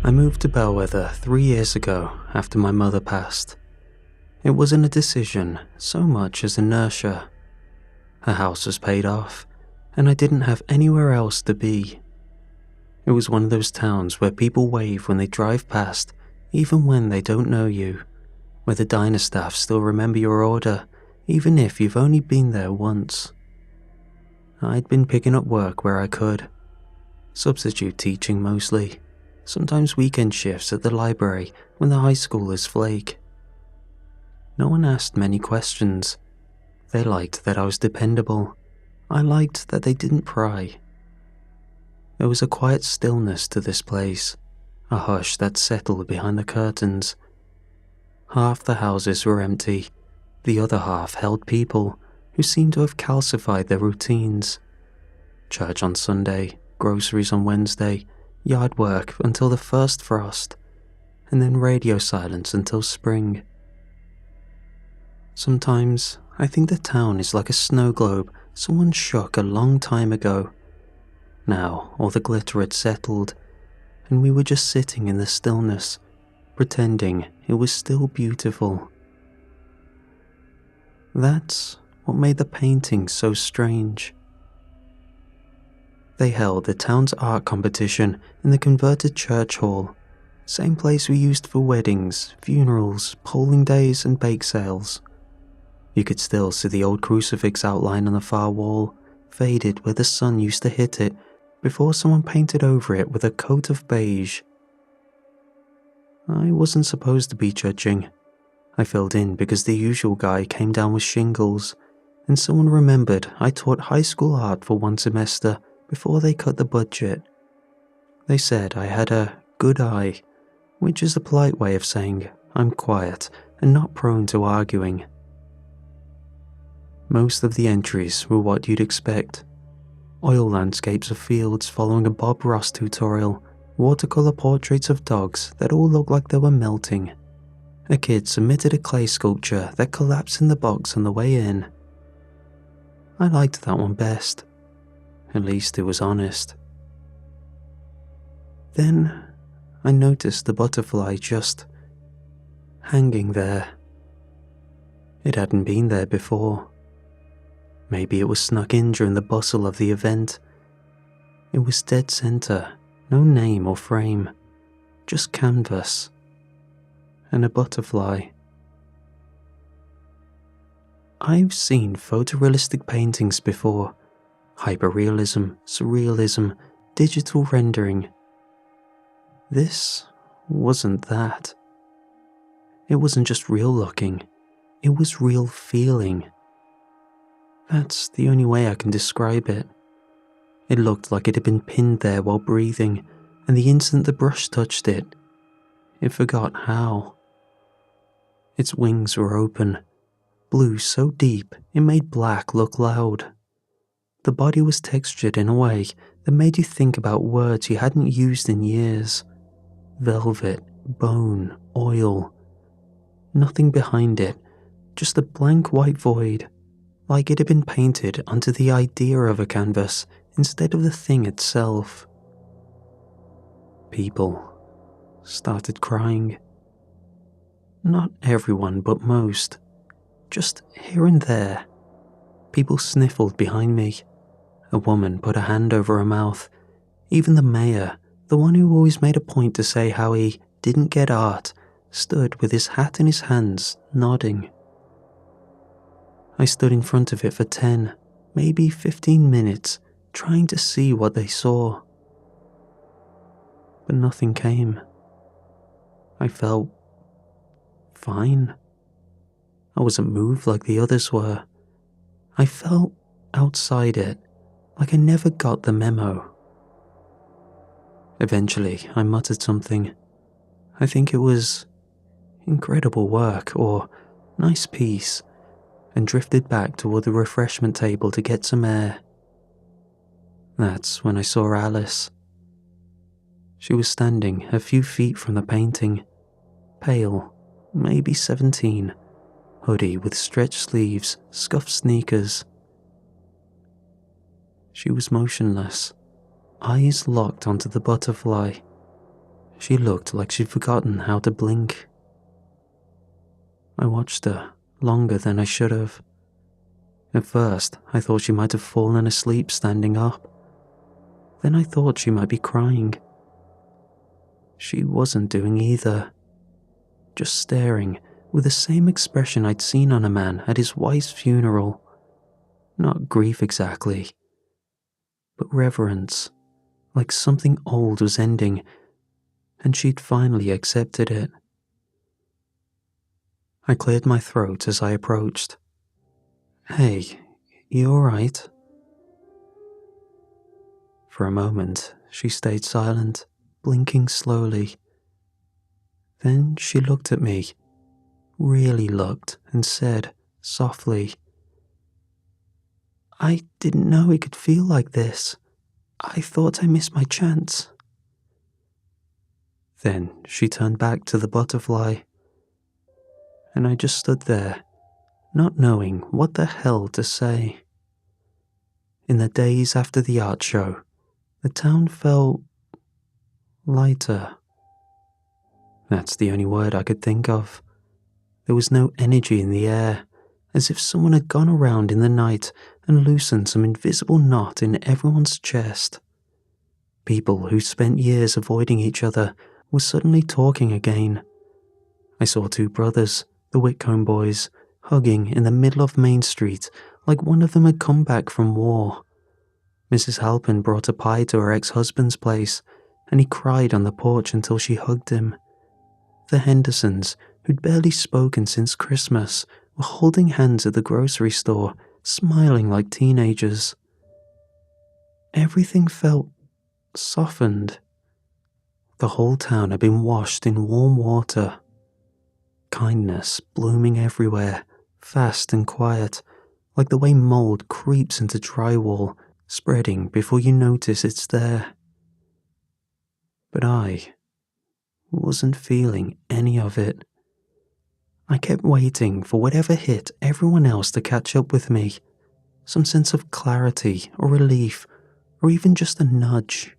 I moved to Bellwether 3 years ago after my mother passed. It wasn't a decision so much as inertia. Her house was paid off, and I didn't have anywhere else to be. It was one of those towns where people wave when they drive past, even when they don't know you, where the diner staff still remember your order, even if you've only been there once. I'd been picking up work where I could. Substitute teaching mostly, sometimes weekend shifts at the library when the high schoolers flake. No one asked many questions. They liked that I was dependable. I liked that they didn't pry. There was a quiet stillness to this place, a hush that settled behind the curtains. Half the houses were empty, the other half held people who seemed to have calcified their routines. Church on Sunday, groceries on Wednesday, yard work until the first frost, and then radio silence until spring. Sometimes I think the town is like a snow globe someone shook a long time ago. Now all the glitter had settled, and we were just sitting in the stillness, pretending it was still beautiful. That's what made the paintings so strange. They held the town's art competition in the converted church hall, same place we used for weddings, funerals, polling days and bake sales. You could still see the old crucifix outline on the far wall, faded where the sun used to hit it before someone painted over it with a coat of beige. I wasn't supposed to be judging. I filled in because the usual guy came down with shingles, and someone remembered I taught high school art for one semester before they cut the budget. They said I had a good eye, which is a polite way of saying I'm quiet and not prone to arguing. Most of the entries were what you'd expect. Oil landscapes of fields following a Bob Ross tutorial, watercolor portraits of dogs that all looked like they were melting. A kid submitted a clay sculpture that collapsed in the box on the way in. I liked that one best. At least it was honest. Then I noticed the butterfly just hanging there. It hadn't been there before. Maybe it was snuck in during the bustle of the event. It was dead center, no name or frame, just canvas and a butterfly. I've seen photorealistic paintings before, hyperrealism, surrealism, digital rendering. This wasn't that. It wasn't just real looking, it was real feeling. That's the only way I can describe it. It looked like it had been pinned there while breathing, and the instant the brush touched it, it forgot how. Its wings were open, blue so deep it made black look loud. The body was textured in a way that made you think about words you hadn't used in years. Velvet, bone, oil. Nothing behind it, just a blank white void, like it had been painted onto the idea of a canvas instead of the thing itself. People started crying. Not everyone, but most. Just here and there. People sniffled behind me. A woman put a hand over her mouth. Even the mayor, the one who always made a point to say how he didn't get art, stood with his hat in his hands, nodding. I stood in front of it for 10, maybe 15 minutes, trying to see what they saw. But nothing came. I felt fine. I wasn't moved like the others were. I felt outside it, like I never got the memo. Eventually, I muttered something. I think it was incredible work or nice piece, and drifted back toward the refreshment table to get some air. That's when I saw Alice. She was standing a few feet from the painting, pale, maybe 17, hoodie with stretched sleeves, scuffed sneakers. She was motionless, eyes locked onto the butterfly. She looked like she'd forgotten how to blink. I watched her longer than I should have. At first, I thought she might have fallen asleep standing up. Then I thought she might be crying. She wasn't doing either. Just staring with the same expression I'd seen on a man at his wife's funeral. Not grief exactly, but reverence, like something old was ending, and she'd finally accepted it. I cleared my throat as I approached. "Hey, you alright?" For a moment, she stayed silent, blinking slowly. Then she looked at me, really looked, and said, softly, "I didn't know it could feel like this. I thought I missed my chance." Then she turned back to the butterfly, and I just stood there, not knowing what the hell to say. In the days after the art show, the town felt lighter. That's the only word I could think of. There was no energy in the air, as if someone had gone around in the night and loosened some invisible knot in everyone's chest. People who spent years avoiding each other were suddenly talking again. I saw two brothers, the Whitcomb boys, hugging in the middle of Main Street like one of them had come back from war. Mrs. Halpin brought a pie to her ex-husband's place, and he cried on the porch until she hugged him. The Hendersons, who'd barely spoken since Christmas, were holding hands at the grocery store, smiling like teenagers. Everything felt softened. The whole town had been washed in warm water. Kindness blooming everywhere, fast and quiet, like the way mold creeps into drywall, spreading before you notice it's there. But I wasn't feeling any of it. I kept waiting for whatever hit everyone else to catch up with me, some sense of clarity or relief, or even just a nudge.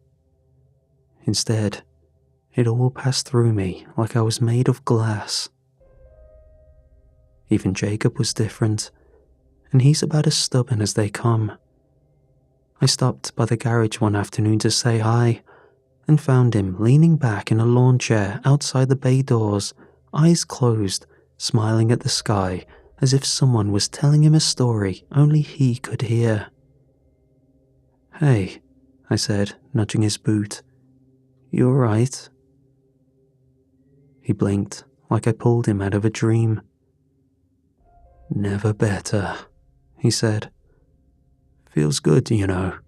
Instead, it all passed through me like I was made of glass. Even Jacob was different, and he's about as stubborn as they come. I stopped by the garage one afternoon to say hi, and found him leaning back in a lawn chair outside the bay doors, eyes closed, smiling at the sky as if someone was telling him a story only he could hear. "Hey," I said, nudging his boot. "You alright?" He blinked like I pulled him out of a dream. "Never better," he said. "Feels good, you know,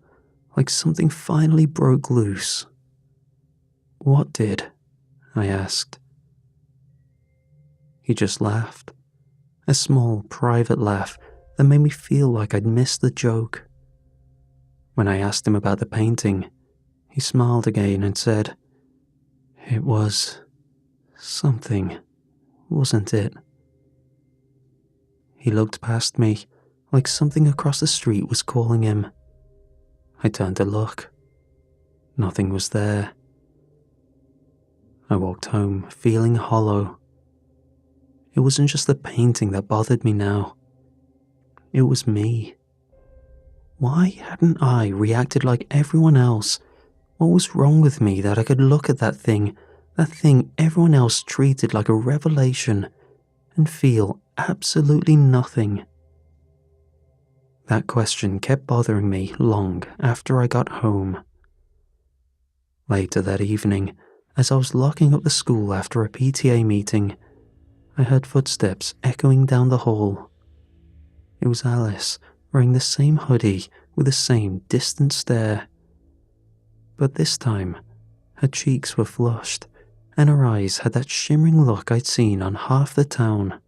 like something finally broke loose." "What did?" I asked. He just laughed, a small, private laugh that made me feel like I'd missed the joke. When I asked him about the painting, he smiled again and said, "It was something, wasn't it?" He looked past me, like something across the street was calling him. I turned to look. Nothing was there. I walked home, feeling hollow. It wasn't just the painting that bothered me now. It was me. Why hadn't I reacted like everyone else? What was wrong with me that I could look at that thing everyone else treated like a revelation, and feel absolutely nothing? That question kept bothering me long after I got home. Later that evening, as I was locking up the school after a PTA meeting, I heard footsteps echoing down the hall. It was Alice, wearing the same hoodie with the same distant stare. But this time, her cheeks were flushed, and her eyes had that shimmering look I'd seen on half the town.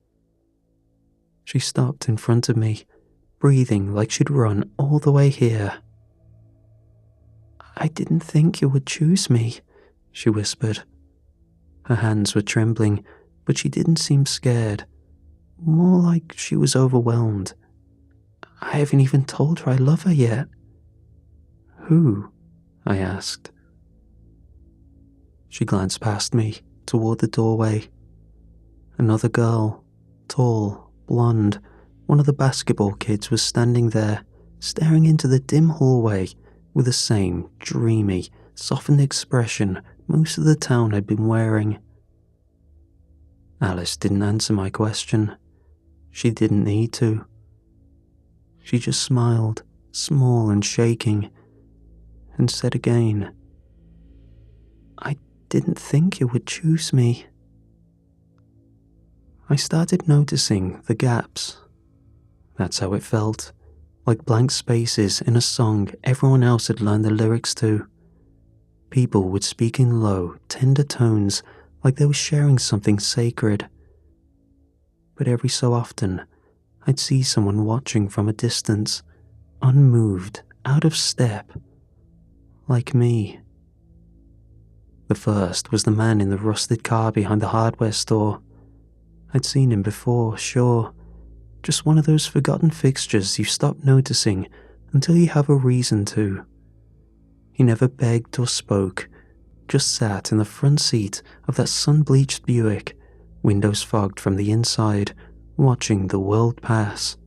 She stopped in front of me, breathing like she'd run all the way here. "I didn't think you would choose me," she whispered. Her hands were trembling, but she didn't seem scared, more like she was overwhelmed. "I haven't even told her I love her yet." "Who?" I asked. She glanced past me, toward the doorway. Another girl, tall, blonde, one of the basketball kids, was standing there, staring into the dim hallway with the same dreamy, softened expression most of the town had been wearing. Alice didn't answer my question. She didn't need to. She just smiled, small and shaking, and said again, "I didn't think you would choose me." I started noticing the gaps. That's how it felt, like blank spaces in a song everyone else had learned the lyrics to. People would speak in low, tender tones like they were sharing something sacred. But every so often, I'd see someone watching from a distance, unmoved, out of step, like me. The first was the man in the rusted car behind the hardware store. I'd seen him before, sure. Just one of those forgotten fixtures you stop noticing until you have a reason to. He never begged or spoke, just sat in the front seat of that sun-bleached Buick, windows fogged from the inside, watching the world pass.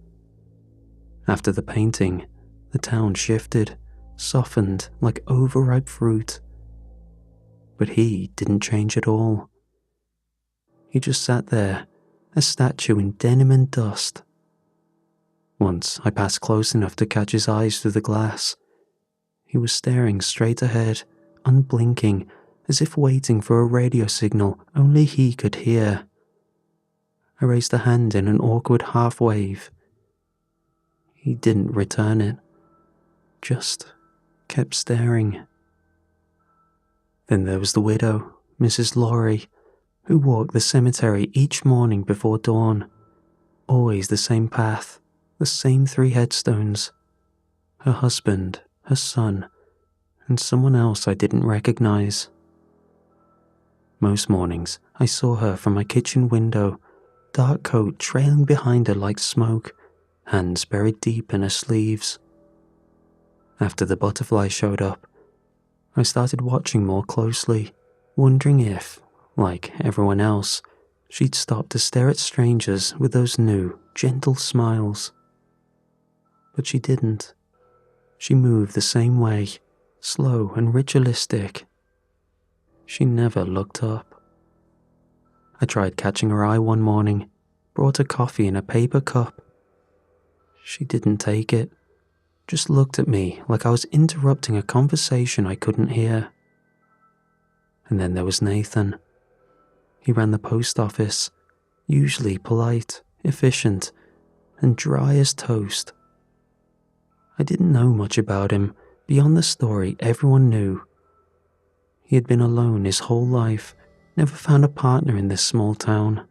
After the painting, the town shifted, softened like overripe fruit. But he didn't change at all. He just sat there, a statue in denim and dust. Once I passed close enough to catch his eyes through the glass. He was staring straight ahead, unblinking, as if waiting for a radio signal only he could hear. I raised a hand in an awkward half-wave. He didn't return it, just kept staring. Then there was the widow, Mrs. Laurie, who walked the cemetery each morning before dawn. Always the same path, the same 3 headstones. Her husband, her son, and someone else I didn't recognize. Most mornings, I saw her from my kitchen window, dark coat trailing behind her like smoke, hands buried deep in her sleeves. After the butterfly showed up, I started watching more closely, wondering if, like everyone else, she'd stop to stare at strangers with those new, gentle smiles. But she didn't. She moved the same way, slow and ritualistic. She never looked up. I tried catching her eye one morning, brought her coffee in a paper cup. She didn't take it, just looked at me like I was interrupting a conversation I couldn't hear. And then there was Nathan. He ran the post office, usually polite, efficient, and dry as toast. I didn't know much about him beyond the story everyone knew. He had been alone his whole life, never found a partner in this small town.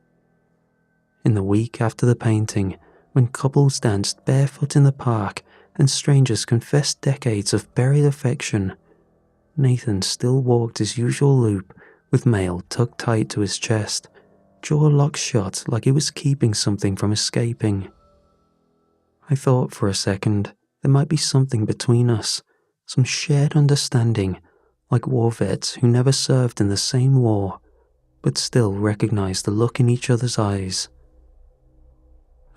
In the week after the painting, when couples danced barefoot in the park and strangers confessed decades of buried affection, Nathan still walked his usual loop with mail tucked tight to his chest, jaw locked shut like he was keeping something from escaping. I thought for a second there might be something between us, some shared understanding, like war vets who never served in the same war, but still recognized the look in each other's eyes.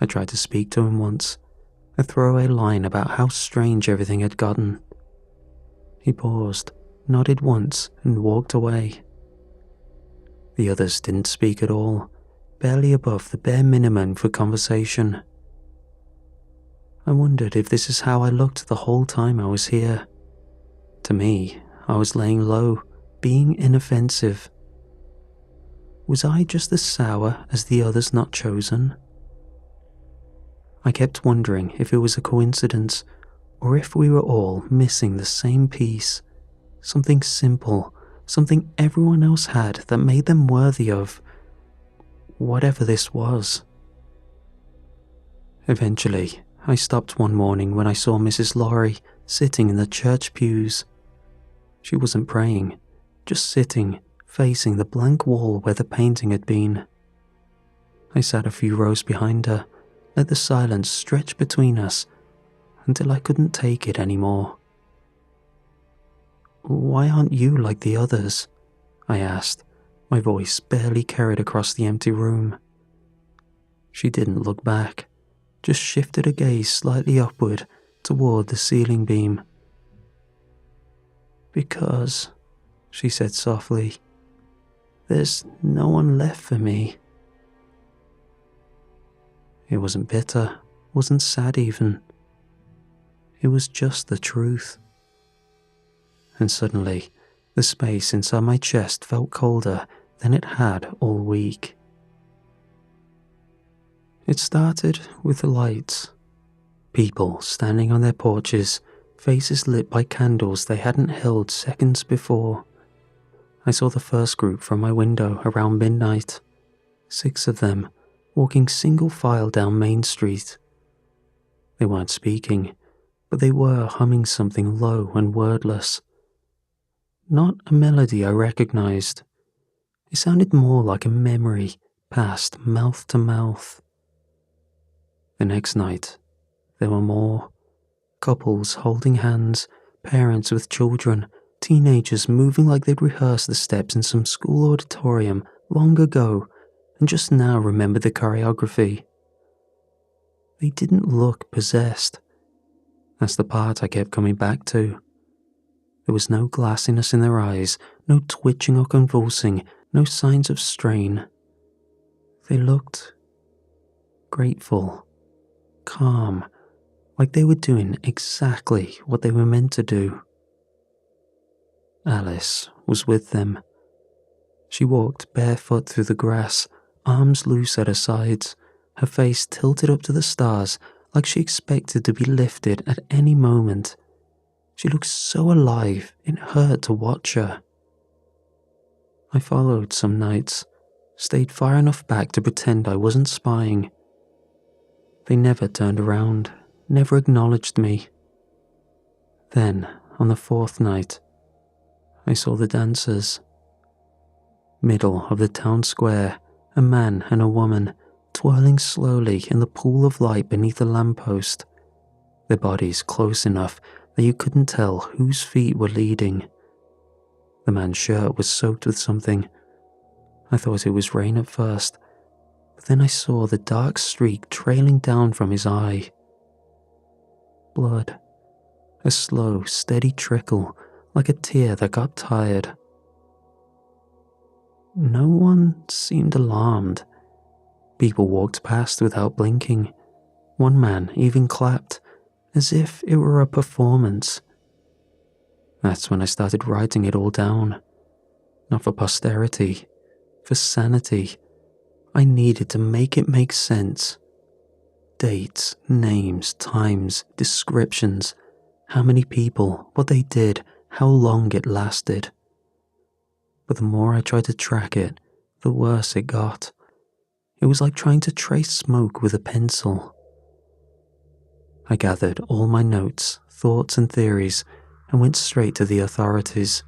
I tried to speak to him once, a throwaway line about how strange everything had gotten. He paused, nodded once, and walked away. The others didn't speak at all, barely above the bare minimum for conversation. I wondered if this is how I looked the whole time I was here. To me, I was laying low, being inoffensive. Was I just as sour as the others not chosen? I kept wondering if it was a coincidence, or if we were all missing the same piece, something simple, something everyone else had that made them worthy of whatever this was. Eventually, I stopped one morning when I saw Mrs. Laurie sitting in the church pews. She wasn't praying, just sitting, facing the blank wall where the painting had been. I sat a few rows behind her, let the silence stretch between us until I couldn't take it anymore. "Why aren't you like the others?" I asked, my voice barely carried across the empty room. She didn't look back, just shifted her gaze slightly upward toward the ceiling beam. "Because," she said softly, "there's no one left for me." It wasn't bitter, wasn't sad even. It was just the truth. And suddenly, the space inside my chest felt colder than it had all week. It started with the lights. People standing on their porches, faces lit by candles they hadn't held seconds before. I saw the first group from my window around midnight. 6 of them, walking single file down Main Street. They weren't speaking, but they were humming something low and wordless. Not a melody I recognized. It sounded more like a memory passed mouth to mouth. The next night, there were more. Couples holding hands, parents with children, teenagers moving like they'd rehearsed the steps in some school auditorium long ago and just now remembered the choreography. They didn't look possessed. That's the part I kept coming back to. There was no glassiness in their eyes, no twitching or convulsing, no signs of strain. They looked grateful, calm, like they were doing exactly what they were meant to do. Alice was with them. She walked barefoot through the grass, arms loose at her sides, her face tilted up to the stars like she expected to be lifted at any moment. She looked so alive, it hurt to watch her. I followed some nights, stayed far enough back to pretend I wasn't spying. They never turned around, never acknowledged me. Then, on the 4th night, I saw the dancers. Middle of the town square, a man and a woman, twirling slowly in the pool of light beneath a lamppost, their bodies close enough that you couldn't tell whose feet were leading. The man's shirt was soaked with something. I thought it was rain at first, but then I saw the dark streak trailing down from his eye. Blood. A slow, steady trickle, like a tear that got tired. No one seemed alarmed. People walked past without blinking. One man even clapped, as if it were a performance. That's when I started writing it all down. Not for posterity, for sanity. I needed to make it make sense. Dates, names, times, descriptions, how many people, what they did, how long it lasted. But the more I tried to track it, the worse it got. It was like trying to trace smoke with a pencil. I gathered all my notes, thoughts and theories and went straight to the authorities.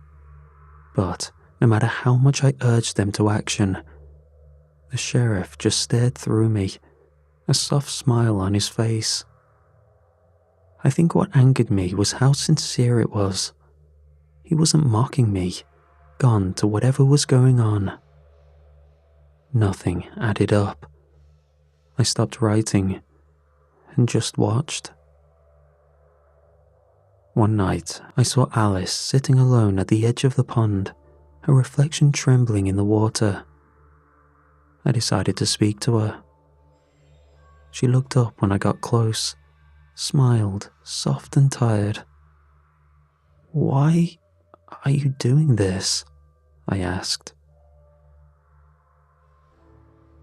But no matter how much I urged them to action, the sheriff just stared through me, a soft smile on his face. I think what angered me was how sincere it was. He wasn't mocking me, gone to whatever was going on. Nothing added up. I stopped writing and just watched. One night, I saw Alice sitting alone at the edge of the pond, her reflection trembling in the water. I decided to speak to her. She looked up when I got close, smiled, soft and tired. "Why are you doing this?" I asked.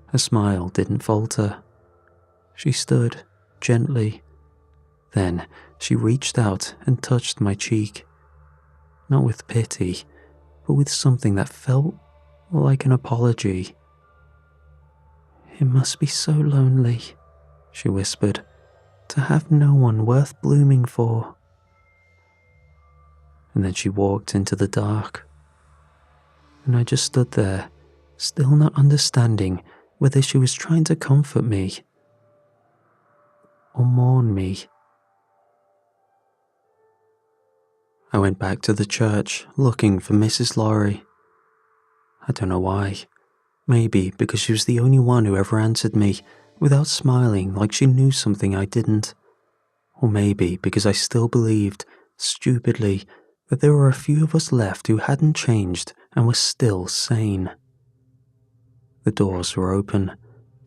Her smile didn't falter. She stood, gently. Then she reached out and touched my cheek. Not with pity, but with something that felt like an apology. "It must be so lonely," she whispered, "to have no one worth blooming for." And then she walked into the dark. And I just stood there, still not understanding whether she was trying to comfort me or mourn me. I went back to the church looking for Mrs. Laurie. I don't know why. Maybe because she was the only one who ever answered me without smiling like she knew something I didn't. Or maybe because I still believed, stupidly, that there were a few of us left who hadn't changed and were still sane. The doors were open.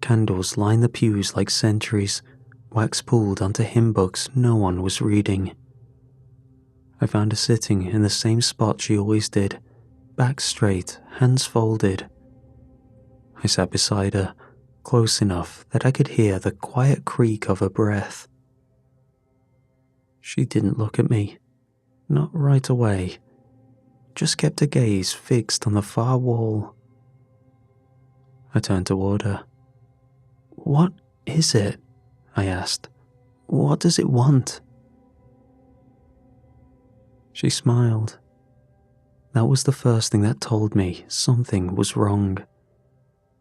Candles lined the pews like sentries, wax pulled onto hymn books no one was reading. I found her sitting in the same spot she always did, back straight, hands folded. I sat beside her, close enough that I could hear the quiet creak of her breath. She didn't look at me, not right away, just kept her gaze fixed on the far wall. I turned toward her. "What is it?" I asked. "What does it want?" She smiled. That was the first thing that told me something was wrong.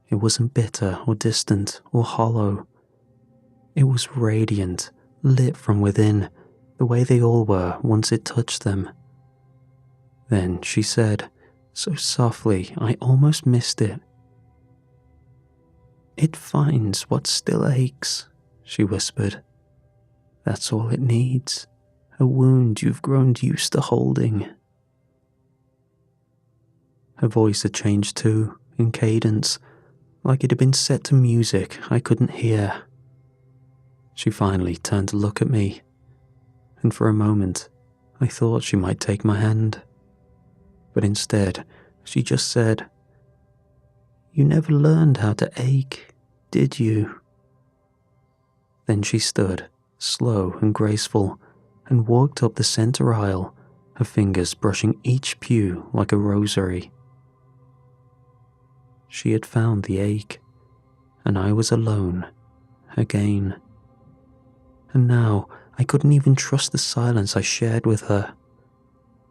It wasn't bitter or distant or hollow. It was radiant, lit from within, the way they all were once it touched them. Then she said, so softly I almost missed it, "It finds what still aches," she whispered. "That's all it needs, a wound you've grown used to holding." Her voice had changed too, in cadence, like it had been set to music I couldn't hear. She finally turned to look at me, and for a moment I thought she might take my hand. But instead, she just said, "You never learned how to ache, did you?" Then she stood, slow and graceful, and walked up the center aisle, her fingers brushing each pew like a rosary. She had found the ache, and I was alone, again. And now I couldn't even trust the silence I shared with her.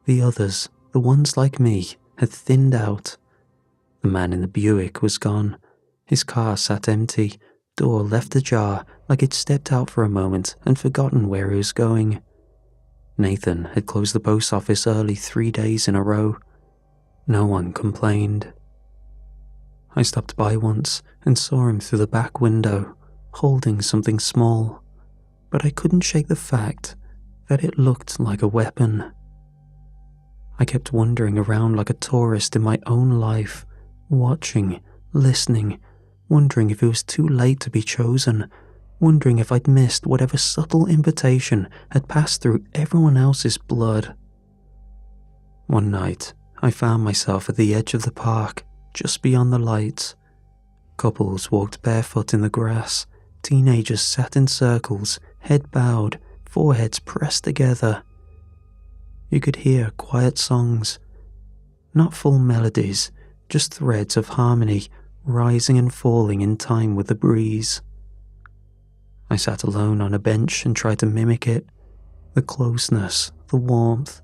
The others, the ones like me, had thinned out. The man in the Buick was gone. His car sat empty, door left ajar like he'd stepped out for a moment and forgotten where he was going. Nathan had closed the post office early 3 days in a row. No one complained. I stopped by once and saw him through the back window, holding something small, but I couldn't shake the fact that it looked like a weapon. I kept wandering around like a tourist in my own life, watching, listening, wondering if it was too late to be chosen, wondering if I'd missed whatever subtle invitation had passed through everyone else's blood. One night, I found myself at the edge of the park, just beyond the lights. Couples walked barefoot in the grass, teenagers sat in circles, head bowed, foreheads pressed together. You could hear quiet songs, not full melodies, just threads of harmony rising and falling in time with the breeze. I sat alone on a bench and tried to mimic it, the closeness, the warmth.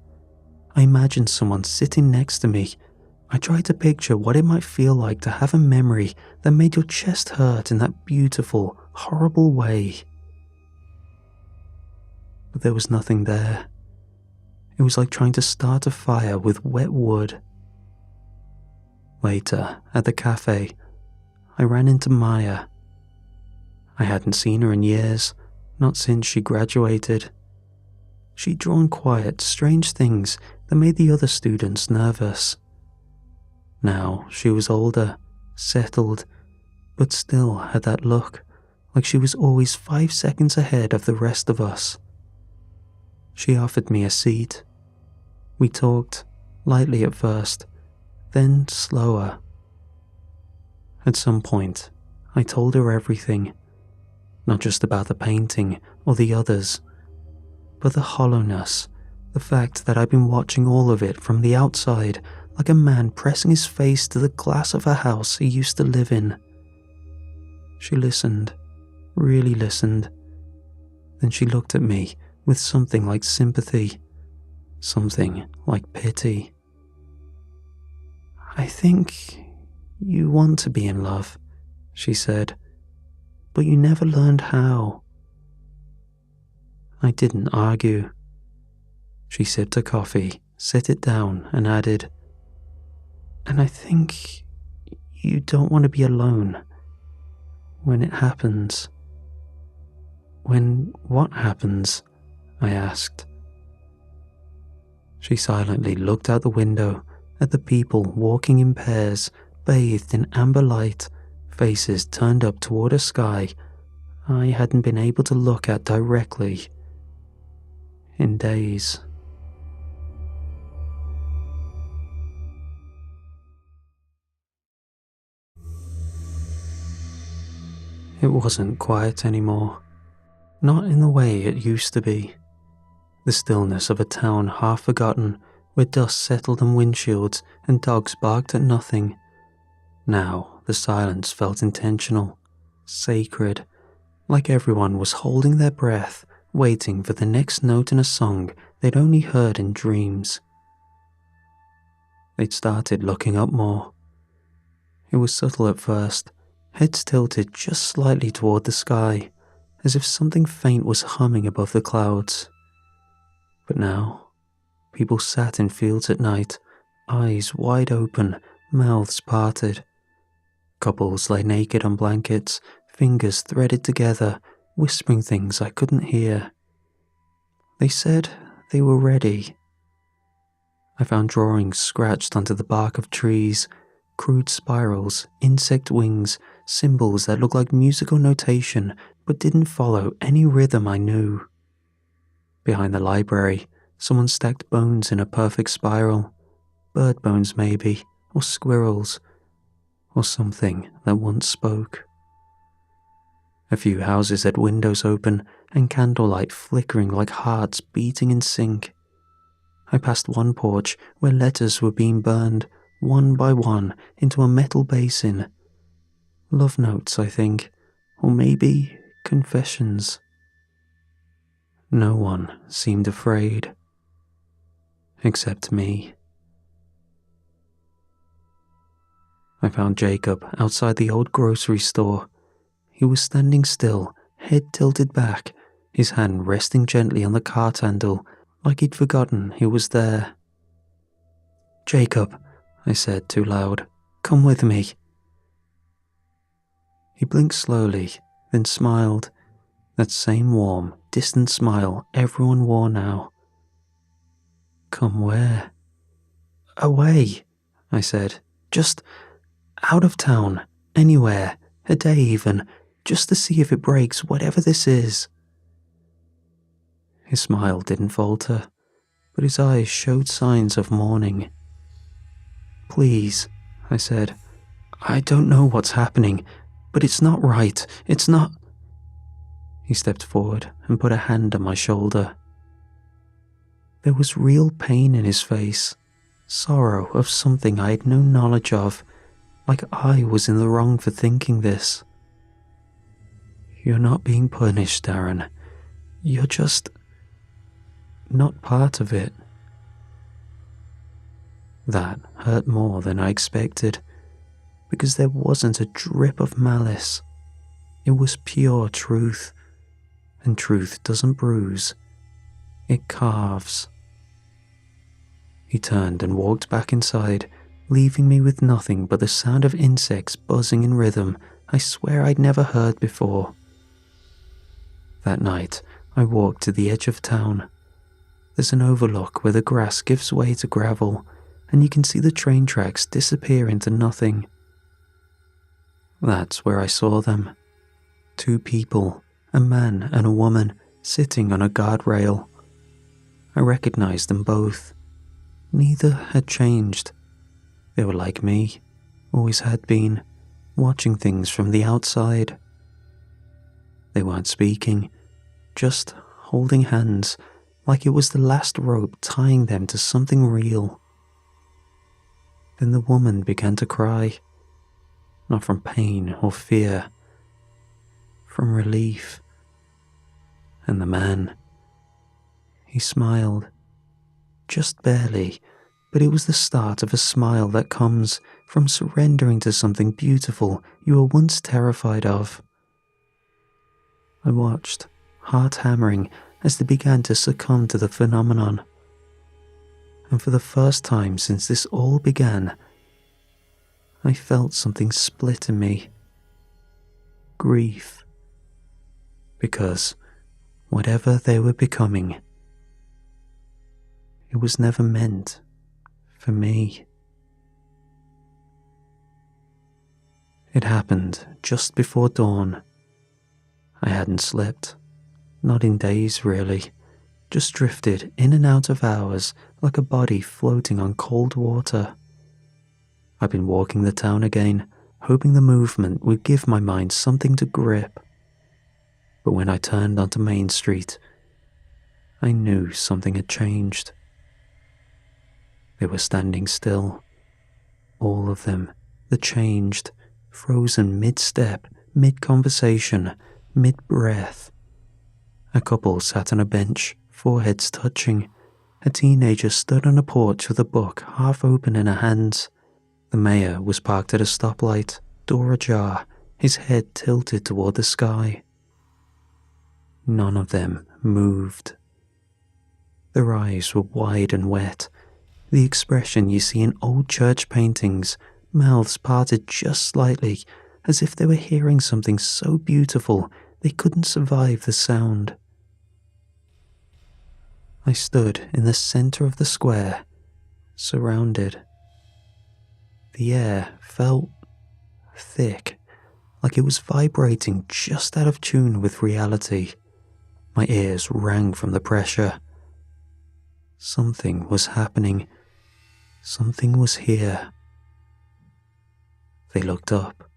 I imagined someone sitting next to me. I tried to picture what it might feel like to have a memory that made your chest hurt in that beautiful, horrible way. But there was nothing there. It was like trying to start a fire with wet wood. Later, at the cafe, I ran into Maya. I hadn't seen her in years, not since she graduated. She'd drawn quiet, strange things that made the other students nervous. Now she was older, settled, but still had that look, like she was always 5 seconds ahead of the rest of us. She offered me a seat. We talked, lightly at first, then slower. At some point, I told her everything, not just about the painting or the others, but the hollowness, the fact that I'd been watching all of it from the outside, like a man pressing his face to the glass of a house he used to live in. She listened, really listened. Then she looked at me with something like sympathy, something like pity. "I think you want to be in love," she said, "but you never learned how." I didn't argue. She sipped her coffee, set it down, and added, "And I think you don't want to be alone. When it happens. When what happens? I asked. She silently looked out the window at the people walking in pairs, bathed in amber light, faces turned up toward a sky I hadn't been able to look at directly in days. It wasn't quiet anymore, not in the way it used to be. The stillness of a town half forgotten, where dust settled on windshields and dogs barked at nothing. Now the silence felt intentional, sacred, like everyone was holding their breath, waiting for the next note in a song they'd only heard in dreams. They'd started looking up more. It was subtle at first, heads tilted just slightly toward the sky, as if something faint was humming above the clouds. But now, people sat in fields at night, eyes wide open, mouths parted. Couples lay naked on blankets, fingers threaded together, whispering things I couldn't hear. They said they were ready. I found drawings scratched onto the bark of trees, crude spirals, insect wings, symbols that looked like musical notation but didn't follow any rhythm I knew. Behind the library, someone stacked bones in a perfect spiral. Bird bones maybe, or squirrels, or something that once spoke. A few houses had windows open and candlelight flickering like hearts beating in sync. I passed one porch where letters were being burned, one by one, into a metal basin. Love notes, I think, or maybe confessions. No one seemed afraid. Except me. I found Jacob outside the old grocery store. He was standing still, head tilted back, his hand resting gently on the cart handle, like he'd forgotten he was there. "Jacob," I said too loud, "come with me." He blinked slowly, then smiled, that same warm, distant smile everyone wore now. "Come where?" "Away," I said, "just out of town, anywhere, a day even, just to see if it breaks, whatever this is." His smile didn't falter, but his eyes showed signs of mourning. "Please," I said, "I don't know what's happening, but it's not right, it's not—" He stepped forward and put a hand on my shoulder. There was real pain in his face, sorrow of something I had no knowledge of, like I was in the wrong for thinking this. "You're not being punished, Darren. You're just not part of it." That hurt more than I expected, because there wasn't a drip of malice. It was pure truth, and truth doesn't bruise, it carves. He turned and walked back inside, leaving me with nothing but the sound of insects buzzing in rhythm I swear I'd never heard before. That night, I walked to the edge of town. There's an overlook where the grass gives way to gravel, and you can see the train tracks disappear into nothing. That's where I saw them. Two people, a man and a woman, sitting on a guardrail. I recognized them both. Neither had changed. They were like me, always had been, watching things from the outside. They weren't speaking, just holding hands, like it was the last rope tying them to something real. Then the woman began to cry, not from pain or fear, from relief. And the man, he smiled, just barely, but it was the start of a smile that comes from surrendering to something beautiful you were once terrified of. I watched, heart hammering, as they began to succumb to the phenomenon. And for the first time since this all began, I felt something split in me. Grief. Because whatever they were becoming, it was never meant for me. It happened just before dawn. I hadn't slept, not in days really, just drifted in and out of hours like a body floating on cold water. I'd been walking the town again, hoping the movement would give my mind something to grip. But when I turned onto Main Street, I knew something had changed. They were standing still, all of them, the changed, frozen mid-step, mid-conversation, mid-breath. A couple sat on a bench, foreheads touching. A teenager stood on a porch with a book half open in her hands. The mayor was parked at a stoplight, door ajar, his head tilted toward the sky. None of them moved. Their eyes were wide and wet, the expression you see in old church paintings, mouths parted just slightly, as if they were hearing something so beautiful they couldn't survive the sound. I stood in the center of the square, surrounded. The air felt thick, like it was vibrating just out of tune with reality. My ears rang from the pressure. Something was happening. Something was here. They looked up.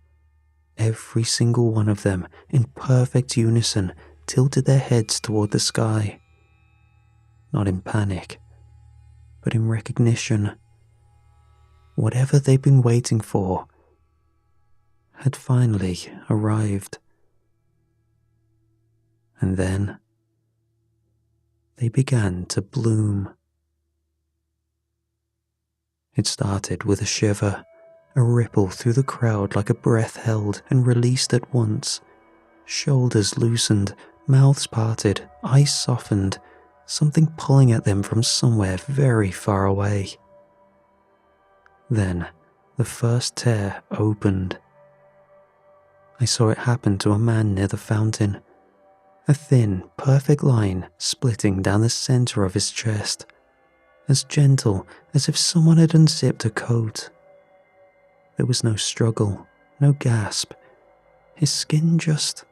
Every single one of them, in perfect unison, tilted their heads toward the sky. Not in panic, but in recognition. Whatever they'd been waiting for had finally arrived. And then they began to bloom. It started with a shiver, a ripple through the crowd like a breath held and released at once. Shoulders loosened, mouths parted, eyes softened, something pulling at them from somewhere very far away. Then the first tear opened. I saw it happen to a man near the fountain. A thin, perfect line splitting down the center of his chest, as gentle as if someone had unzipped a coat. There was no struggle, no gasp. His skin just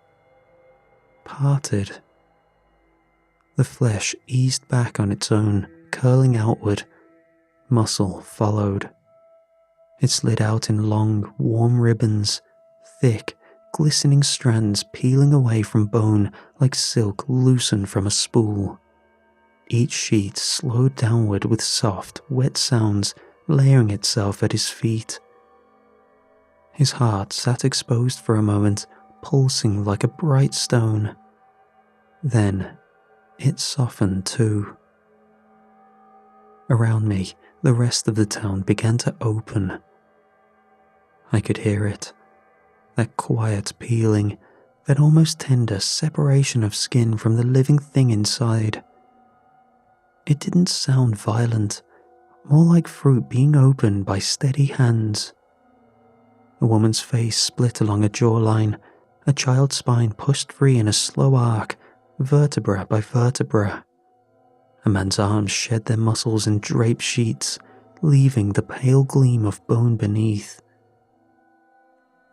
parted. The flesh eased back on its own, curling outward. Muscle followed. It slid out in long, warm ribbons, thick, glistening strands peeling away from bone like silk loosened from a spool. Each sheet slowed downward with soft, wet sounds, layering itself at his feet. His heart sat exposed for a moment, pulsing like a bright stone. Then it softened too. Around me, the rest of the town began to open. I could hear it. That quiet peeling, that almost tender separation of skin from the living thing inside. It didn't sound violent, more like fruit being opened by steady hands. A woman's face split along a jawline, a child's spine pushed free in a slow arc, vertebra by vertebra. A man's arms shed their muscles in draped sheets, leaving the pale gleam of bone beneath.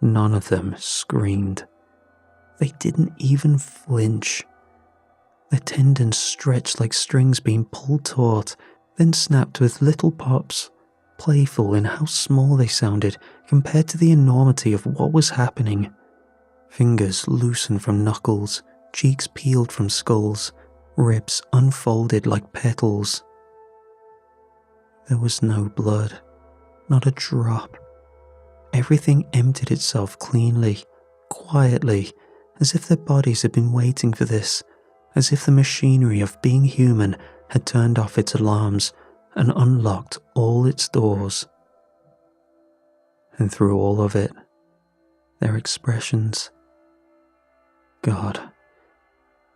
None of them screamed. They didn't even flinch. Their tendons stretched like strings being pulled taut, then snapped with little pops, playful in how small they sounded compared to the enormity of what was happening. Fingers loosened from knuckles, cheeks peeled from skulls, ribs unfolded like petals. There was no blood, not a drop. Everything emptied itself cleanly, quietly, as if their bodies had been waiting for this, as if the machinery of being human had turned off its alarms and unlocked all its doors. And through all of it, their expressions. God,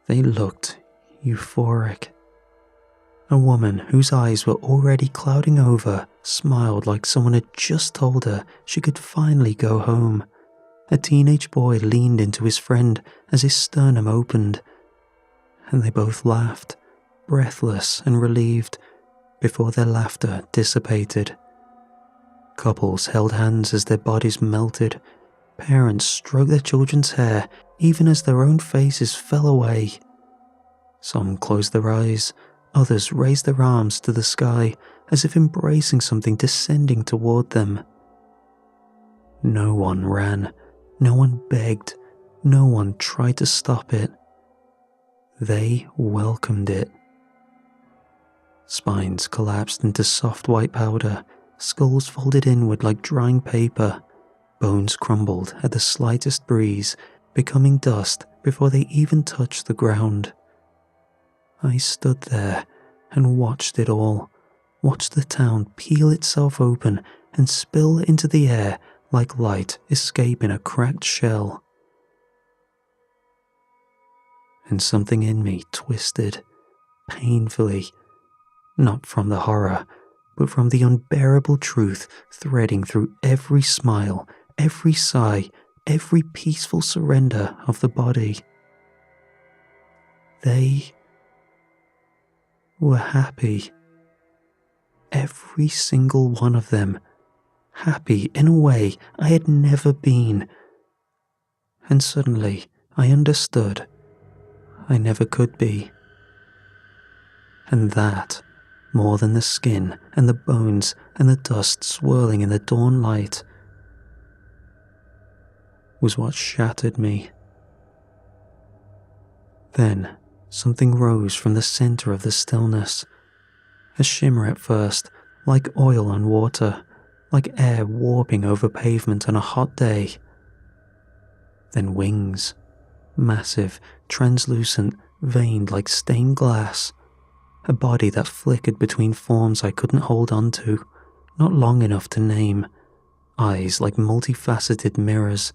they looked euphoric. A woman whose eyes were already clouding over smiled like someone had just told her she could finally go home. A teenage boy leaned into his friend as his sternum opened, and they both laughed, breathless and relieved, before their laughter dissipated. Couples held hands as their bodies melted. Parents stroked their children's hair even as their own faces fell away. Some closed their eyes, others raised their arms to the sky as if embracing something descending toward them. No one ran, no one begged, no one tried to stop it. They welcomed it. Spines collapsed into soft white powder, skulls folded inward like drying paper, bones crumbled at the slightest breeze, becoming dust before they even touched the ground. I stood there and watched it all, watched the town peel itself open and spill into the air like light escaping a cracked shell. And something in me twisted, painfully, not from the horror, but from the unbearable truth threading through every smile, every sigh, every peaceful surrender of the body. They were happy. Every single one of them, happy in a way I had never been. And suddenly I understood I never could be. And that, more than the skin and the bones and the dust swirling in the dawn light, was what shattered me. Then something rose from the center of the stillness, a shimmer at first, like oil on water, like air warping over pavement on a hot day. Then wings, massive, translucent, veined like stained glass, a body that flickered between forms I couldn't hold on to, not long enough to name, eyes like multifaceted mirrors,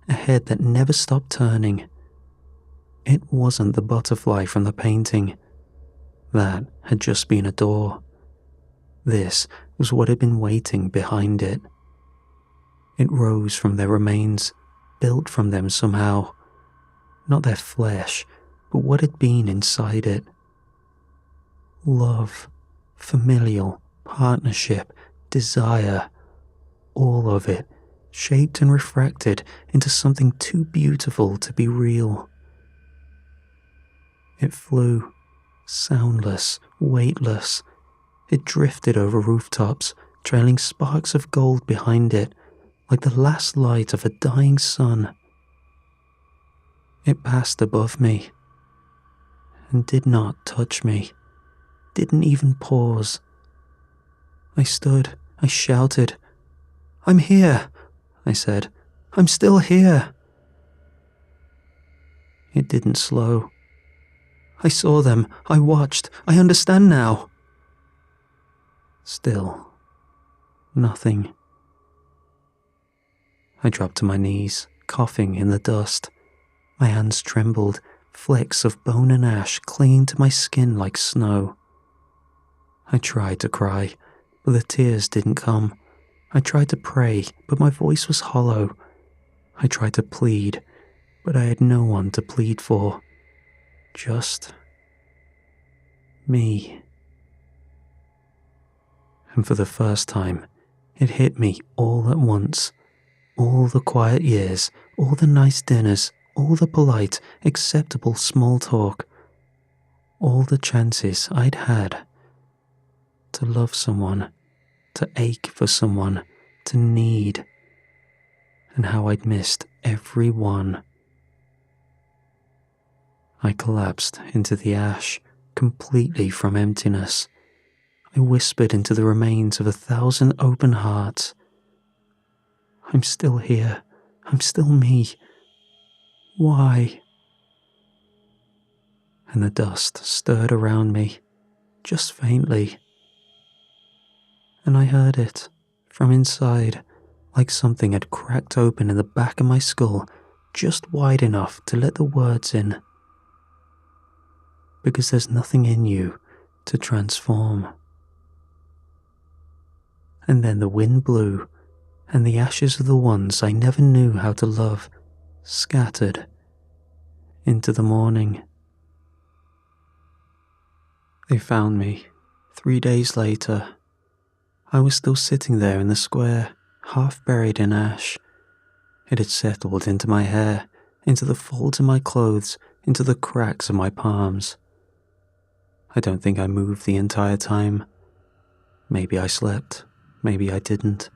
a head that never stopped turning. It wasn't the butterfly from the painting. That had just been a door. This was what had been waiting behind it. It rose from their remains, built from them somehow. Not their flesh, but what had been inside it. Love, familial, partnership, desire, all of it, shaped and refracted into something too beautiful to be real. It flew, soundless, weightless. It drifted over rooftops, trailing sparks of gold behind it, like the last light of a dying sun. It passed above me, and did not touch me, didn't even pause. I stood, I shouted, "I'm here," I said. "I'm still here." It didn't slow. I saw them, I watched, I understand now. Still, nothing. I dropped to my knees, coughing in the dust. My hands trembled, flecks of bone and ash clinging to my skin like snow. I tried to cry, but the tears didn't come. I tried to pray, but my voice was hollow. I tried to plead, but I had no one to plead for. Just me. And for the first time, it hit me all at once. All the quiet years, all the nice dinners, all the polite, acceptable small talk, all the chances I'd had to love someone, to ache for someone, to need, and how I'd missed every one. I collapsed into the ash, completely from emptiness. I whispered into the remains of 1,000 open hearts. I'm still here. I'm still me. Why? And the dust stirred around me, just faintly. And I heard it, from inside, like something had cracked open in the back of my skull, just wide enough to let the words in. Because there's nothing in you, to transform. And then the wind blew, and the ashes of the ones I never knew how to love scattered into the morning. They found me 3 days later. I was still sitting there in the square, half buried in ash. It had settled into my hair, into the folds of my clothes, into the cracks of my palms. I don't think I moved the entire time. Maybe I slept, maybe I didn't.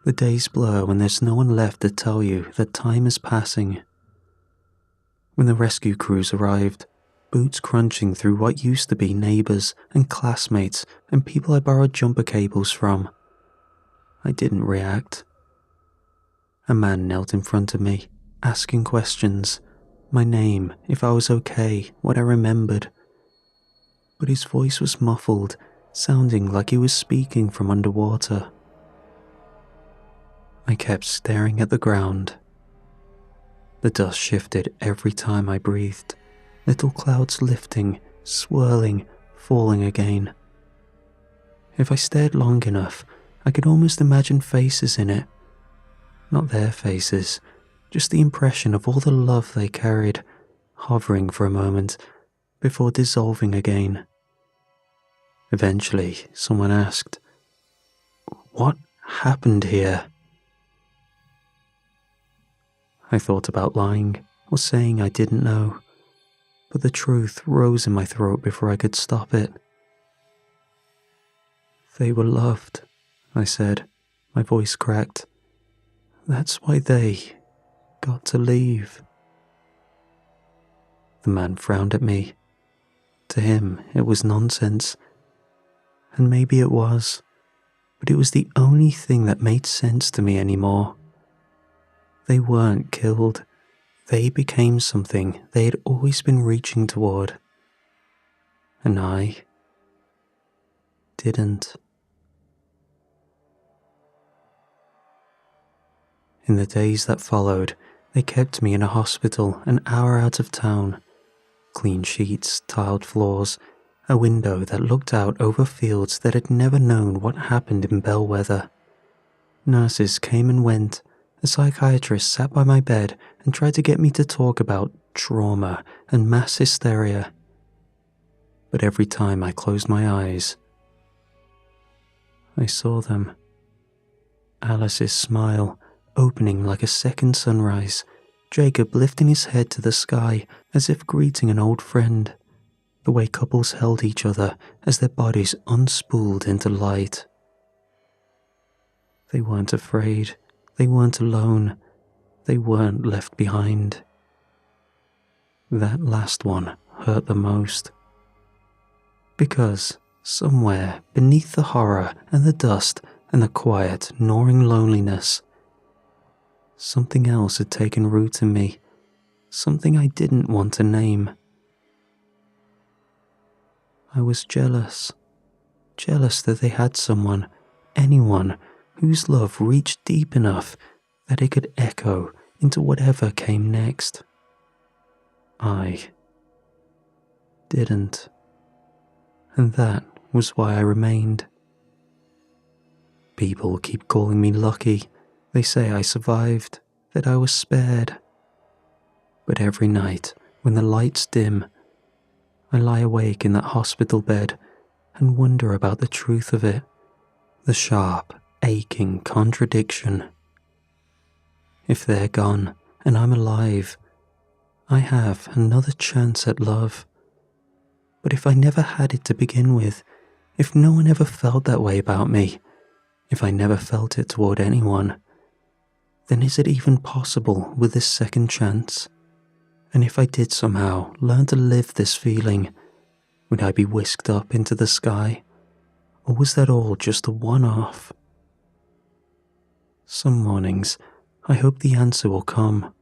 The days blur when there's no one left to tell you that time is passing. When the rescue crews arrived, boots crunching through what used to be neighbours and classmates and people I borrowed jumper cables from, I didn't react. A man knelt in front of me, asking questions, my name, if I was okay, what I remembered. But his voice was muffled, sounding like he was speaking from underwater. I kept staring at the ground. The dust shifted every time I breathed, little clouds lifting, swirling, falling again. If I stared long enough, I could almost imagine faces in it. Not their faces, just the impression of all the love they carried, hovering for a moment, before dissolving again. Eventually, someone asked, "What happened here?" I thought about lying, or saying I didn't know, but the truth rose in my throat before I could stop it. "They were loved," I said, my voice cracked. "That's why they got to leave." The man frowned at me. To him, it was nonsense. And maybe it was, but it was the only thing that made sense to me anymore. They weren't killed. They became something they had always been reaching toward. And I didn't. In the days that followed, they kept me in a hospital an hour out of town. Clean sheets, tiled floors, a window that looked out over fields that had never known what happened in Bellwether. Nurses came and went. A psychiatrist sat by my bed and tried to get me to talk about trauma and mass hysteria. But every time I closed my eyes, I saw them. Alice's smile, opening like a second sunrise, Jacob lifting his head to the sky as if greeting an old friend, the way couples held each other as their bodies unspooled into light. They weren't afraid. They weren't alone. They weren't left behind. That last one hurt the most. Because somewhere beneath the horror and the dust and the quiet, gnawing loneliness, something else had taken root in me, something I didn't want to name. I was jealous. Jealous that they had someone, anyone, whose love reached deep enough that it could echo into whatever came next. I didn't. And that was why I remained. People keep calling me lucky. They say I survived, that I was spared. But every night, when the lights dim, I lie awake in that hospital bed and wonder about the truth of it, the sharp, aching contradiction. If they're gone and I'm alive, I have another chance at love. But if I never had it to begin with, if no one ever felt that way about me, if I never felt it toward anyone, then is it even possible with this second chance? And if I did somehow learn to live this feeling, would I be whisked up into the sky? Or was that all just a one-off? Some mornings, I hope the answer will come.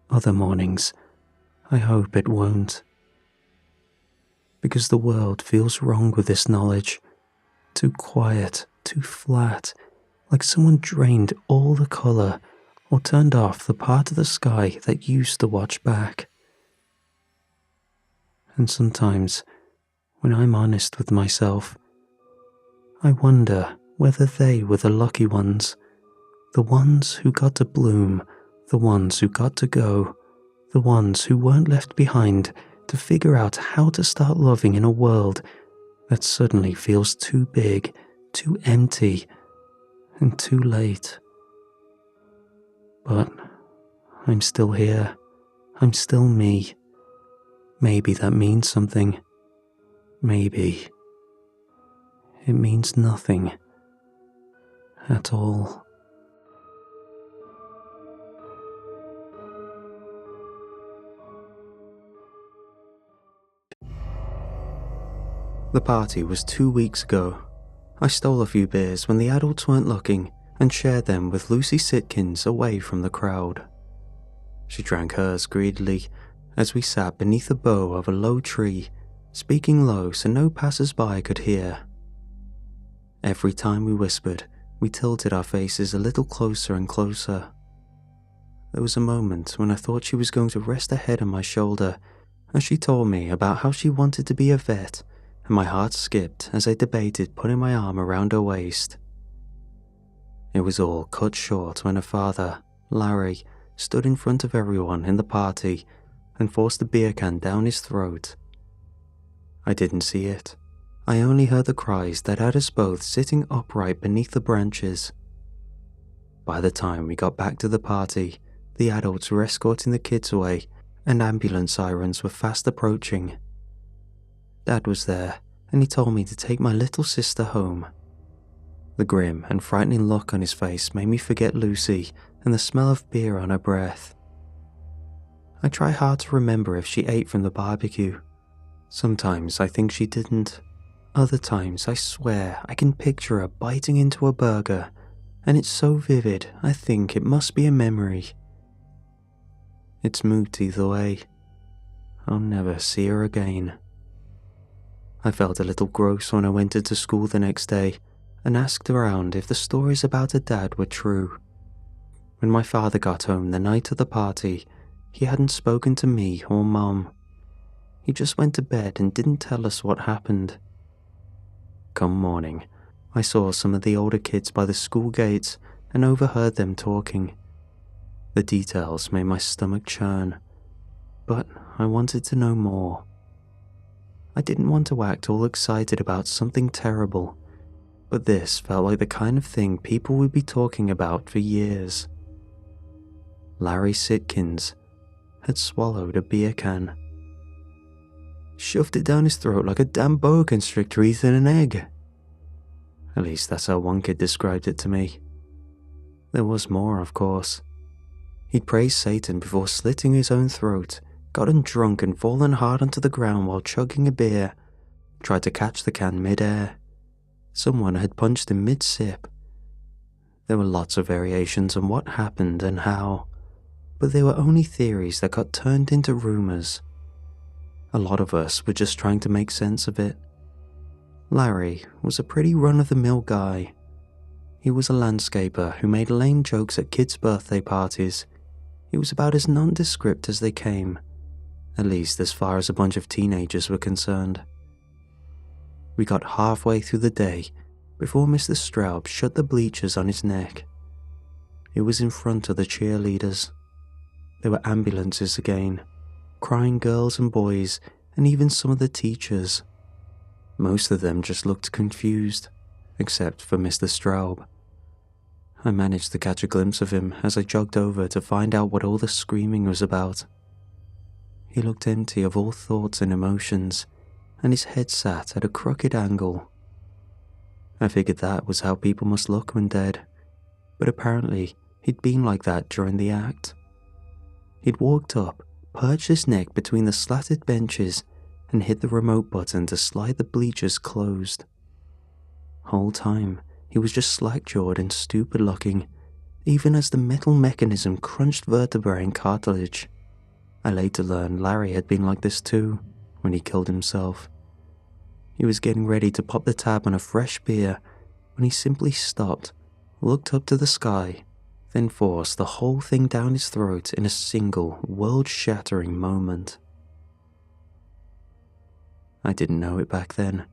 Other mornings, I hope it won't. Because the world feels wrong with this knowledge. Too quiet, too flat, like someone drained all the colour or turned off the part of the sky that used to watch back. And sometimes, when I'm honest with myself, I wonder whether they were the lucky ones, the ones who got to bloom, the ones who got to go, the ones who weren't left behind to figure out how to start loving in a world that suddenly feels too big, too empty, and too late. But I'm still here. I'm still me. Maybe that means something. Maybe it means nothing at all. The party was 2 weeks ago. I stole a few beers when the adults weren't looking and shared them with Lucy Sitkins away from the crowd. She drank hers greedily as we sat beneath the bough of a low tree, speaking low so no passers-by could hear. Every time we whispered, we tilted our faces a little closer and closer. There was a moment when I thought she was going to rest her head on my shoulder as she told me about how she wanted to be a vet, and my heart skipped as I debated putting my arm around her waist. It was all cut short when her father, Larry, stood in front of everyone in the party and forced a beer can down his throat. I didn't see it. I only heard the cries that had us both sitting upright beneath the branches. By the time we got back to the party, the adults were escorting the kids away and ambulance sirens were fast approaching. Dad was there, and he told me to take my little sister home. The grim and frightening look on his face made me forget Lucy and the smell of beer on her breath. I try hard to remember if she ate from the barbecue. Sometimes I think she didn't. Other times I swear I can picture her biting into a burger, and it's so vivid I think it must be a memory. It's moot either way. I'll never see her again. I felt a little gross when I went into school the next day and asked around if the stories about her dad were true. When my father got home the night of the party, he hadn't spoken to me or Mom. He just went to bed and didn't tell us what happened. Come morning, I saw some of the older kids by the school gates and overheard them talking. The details made my stomach churn, but I wanted to know more. I didn't want to act all excited about something terrible, but this felt like the kind of thing people would be talking about for years. Larry Sitkins had swallowed a beer can. Shoved it down his throat like a damn boa constrictor eating an egg. At least that's how one kid described it to me. There was more, of course. He'd praised Satan before slitting his own throat, gotten drunk and fallen hard onto the ground while chugging a beer, tried to catch the can mid-air. Someone had punched him mid-sip. There were lots of variations on what happened and how, but they were only theories that got turned into rumors. A lot of us were just trying to make sense of it. Larry was a pretty run-of-the-mill guy. He was a landscaper who made lame jokes at kids' birthday parties. He was about as nondescript as they came, at least as far as a bunch of teenagers were concerned. We got halfway through the day before Mr. Straub shut the bleachers on his neck. It was in front of the cheerleaders. There were ambulances again, crying girls and boys, and even some of the teachers. Most of them just looked confused, except for Mr. Straub. I managed to catch a glimpse of him as I jogged over to find out what all the screaming was about. He looked empty of all thoughts and emotions, and his head sat at a crooked angle. I figured that was how people must look when dead, but apparently he'd been like that during the act. He'd walked up, perched his neck between the slatted benches, and hit the remote button to slide the bleachers closed. Whole time, he was just slack-jawed and stupid-looking, even as the metal mechanism crunched vertebrae and cartilage. I later learned Larry had been like this too, when he killed himself. He was getting ready to pop the tab on a fresh beer when he simply stopped, looked up to the sky, then forced the whole thing down his throat in a single, world-shattering moment. I didn't know it back then,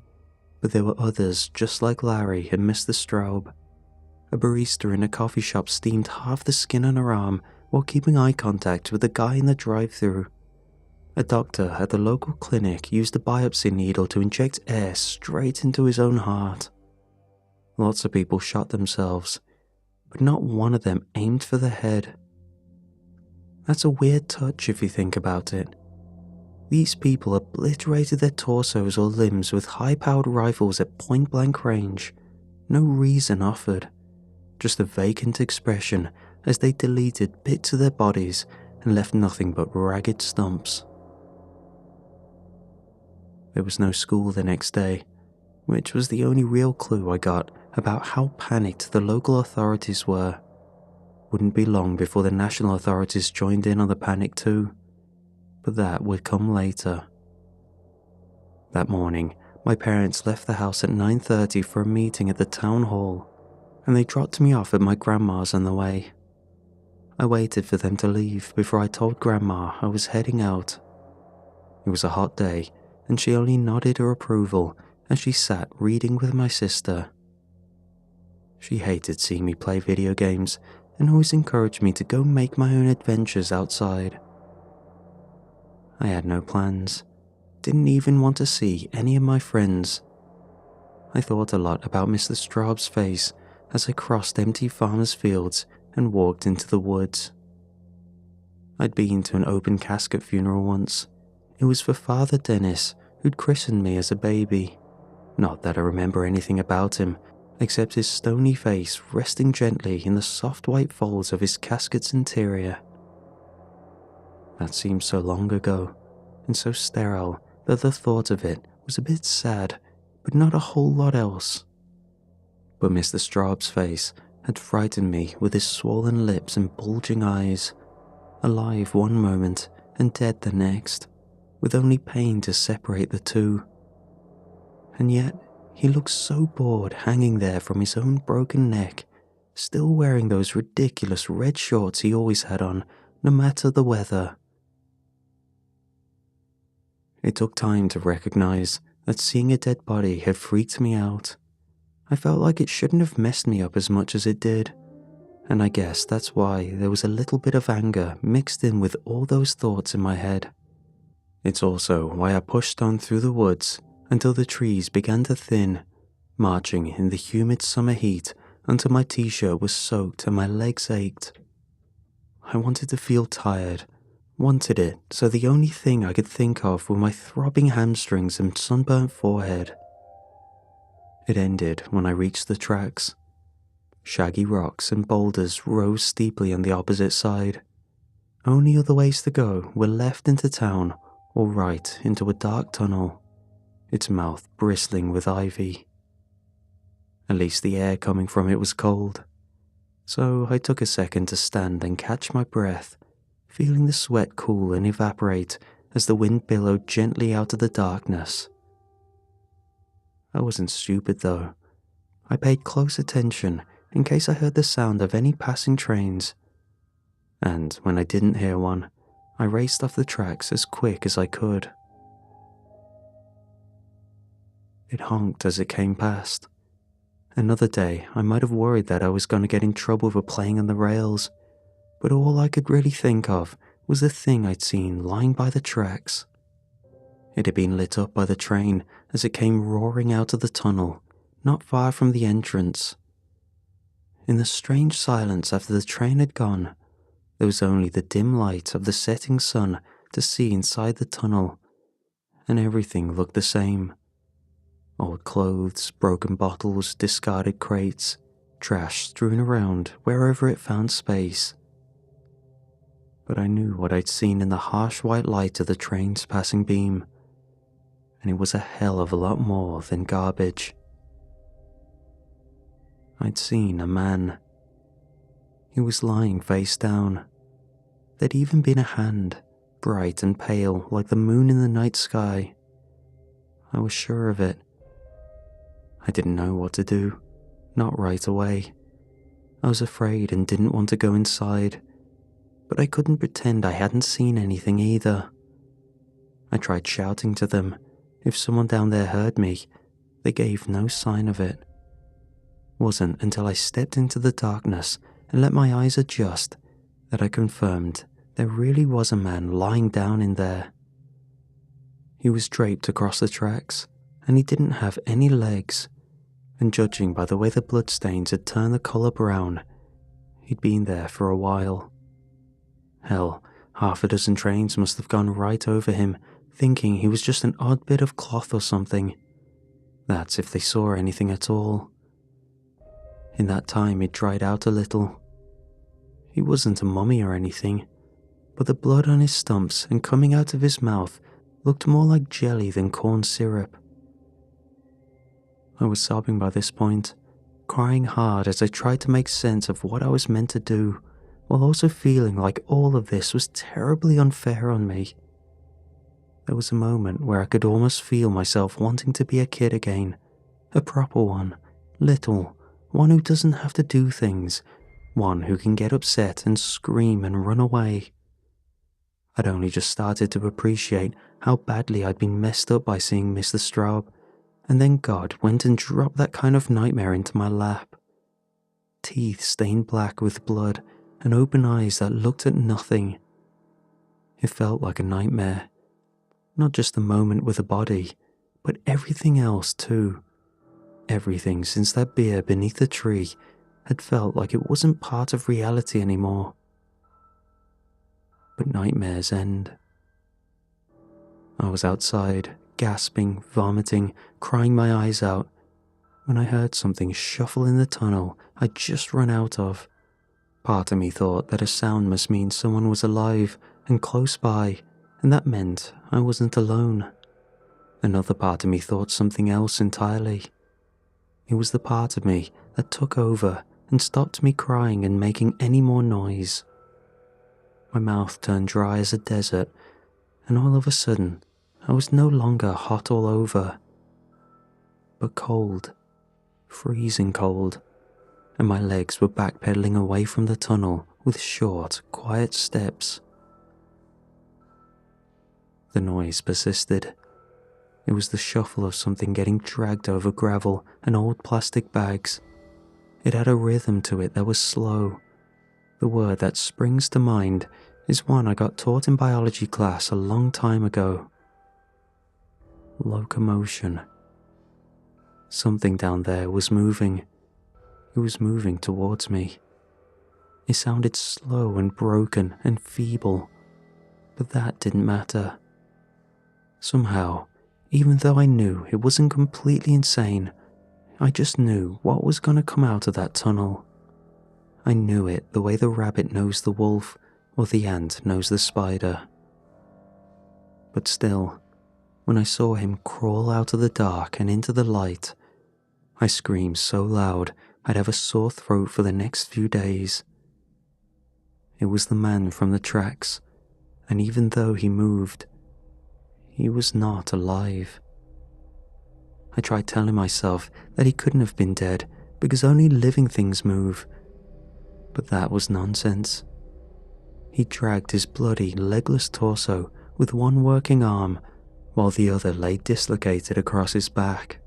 but there were others just like Larry and Mr. Straub. A barista in a coffee shop steamed half the skin on her arm while keeping eye contact with the guy in the drive-thru. A doctor at the local clinic used a biopsy needle to inject air straight into his own heart. Lots of people shot themselves, but not one of them aimed for the head. That's a weird touch if you think about it. These people obliterated their torsos or limbs with high-powered rifles at point-blank range. No reason offered, just a vacant expression as they deleted bits of their bodies and left nothing but ragged stumps. There was no school the next day, which was the only real clue I got about how panicked the local authorities were. Wouldn't be long before the national authorities joined in on the panic too, but that would come later. That morning, my parents left the house at 9:30 for a meeting at the town hall, and they dropped me off at my grandma's on the way. I waited for them to leave before I told Grandma I was heading out. It was a hot day, and she only nodded her approval as she sat reading with my sister. She hated seeing me play video games and always encouraged me to go make my own adventures outside. I had no plans, didn't even want to see any of my friends. I thought a lot about Mr. Straub's face as I crossed empty farmers' fields and walked into the woods. I'd been to an open casket funeral once. It was for Father Dennis, who'd christened me as a baby. Not that I remember anything about him, except his stony face resting gently in the soft white folds of his casket's interior. That seemed so long ago, and so sterile that the thought of it was a bit sad, but not a whole lot else. But Mr. Straub's face had frightened me with his swollen lips and bulging eyes, alive one moment and dead the next, with only pain to separate the two. And yet, he looked so bored hanging there from his own broken neck, still wearing those ridiculous red shorts he always had on, no matter the weather. It took time to recognize that seeing a dead body had freaked me out. I felt like it shouldn't have messed me up as much as it did, and I guess that's why there was a little bit of anger mixed in with all those thoughts in my head. It's also why I pushed on through the woods until the trees began to thin, marching in the humid summer heat until my t-shirt was soaked and my legs ached. I wanted to feel tired, wanted it so the only thing I could think of were my throbbing hamstrings and sunburnt forehead. It ended when I reached the tracks. Shaggy rocks and boulders rose steeply on the opposite side. Only other ways to go were left into town or right into a dark tunnel, its mouth bristling with ivy. At least the air coming from it was cold, so I took a second to stand and catch my breath, feeling the sweat cool and evaporate as the wind billowed gently out of the darkness. I wasn't stupid though. I paid close attention in case I heard the sound of any passing trains, and when I didn't hear one, I raced off the tracks as quick as I could. It honked as it came past. Another day, I might have worried that I was going to get in trouble for playing on the rails, but all I could really think of was the thing I'd seen lying by the tracks. It had been lit up by the train as it came roaring out of the tunnel, not far from the entrance. In the strange silence after the train had gone, there was only the dim light of the setting sun to see inside the tunnel, and everything looked the same. Old clothes, broken bottles, discarded crates, trash strewn around wherever it found space. But I knew what I'd seen in the harsh white light of the train's passing beam, and it was a hell of a lot more than garbage. I'd seen a man. He was lying face down. There'd even been a hand, bright and pale like the moon in the night sky. I was sure of it. I didn't know what to do, not right away. I was afraid and didn't want to go inside, but I couldn't pretend I hadn't seen anything either. I tried shouting to them, If someone down there heard me, they gave no sign of it. Wasn't until I stepped into the darkness and let my eyes adjust that I confirmed there really was a man lying down in there. He was draped across the tracks, and he didn't have any legs, and judging by the way the bloodstains had turned the colour brown, he'd been there for a while. Hell, half a dozen trains must have gone right over him, thinking he was just an odd bit of cloth or something. That's if they saw anything at all. In that time he'd dried out a little. He wasn't a mummy or anything, but the blood on his stumps and coming out of his mouth looked more like jelly than corn syrup. I was sobbing by this point, crying hard as I tried to make sense of what I was meant to do, while also feeling like all of this was terribly unfair on me. There was a moment where I could almost feel myself wanting to be a kid again, a proper one, little, one who doesn't have to do things, one who can get upset and scream and run away. I'd only just started to appreciate how badly I'd been messed up by seeing Mr. Straub, and then God went and dropped that kind of nightmare into my lap. Teeth stained black with blood and open eyes that looked at nothing. It felt like a nightmare. Not just the moment with the body, but everything else too. Everything since that beer beneath the tree had felt like it wasn't part of reality anymore. But nightmares end. I was outside, gasping, vomiting, crying my eyes out, when I heard something shuffle in the tunnel I'd just run out of. Part of me thought that a sound must mean someone was alive and close by, and that meant I wasn't alone. Another part of me thought something else entirely. It was the part of me that took over and stopped me crying and making any more noise. My mouth turned dry as a desert, and all of a sudden, I was no longer hot all over, but cold, freezing cold, and my legs were backpedaling away from the tunnel with short, quiet steps. The noise persisted. It was the shuffle of something getting dragged over gravel and old plastic bags. It had a rhythm to it that was slow. The word that springs to mind is one I got taught in biology class a long time ago. Locomotion. Something down there was moving. It was moving towards me. It sounded slow and broken and feeble, but that didn't matter. Somehow, even though I knew it wasn't completely insane, I just knew what was going to come out of that tunnel. I knew it the way the rabbit knows the wolf or the ant knows the spider. But still, when I saw him crawl out of the dark and into the light, I screamed so loud I'd have a sore throat for the next few days. It was the man from the tracks, and even though he moved, he was not alive. I tried telling myself that he couldn't have been dead because only living things move, but that was nonsense. He dragged his bloody, legless torso with one working arm while the other lay dislocated across his back,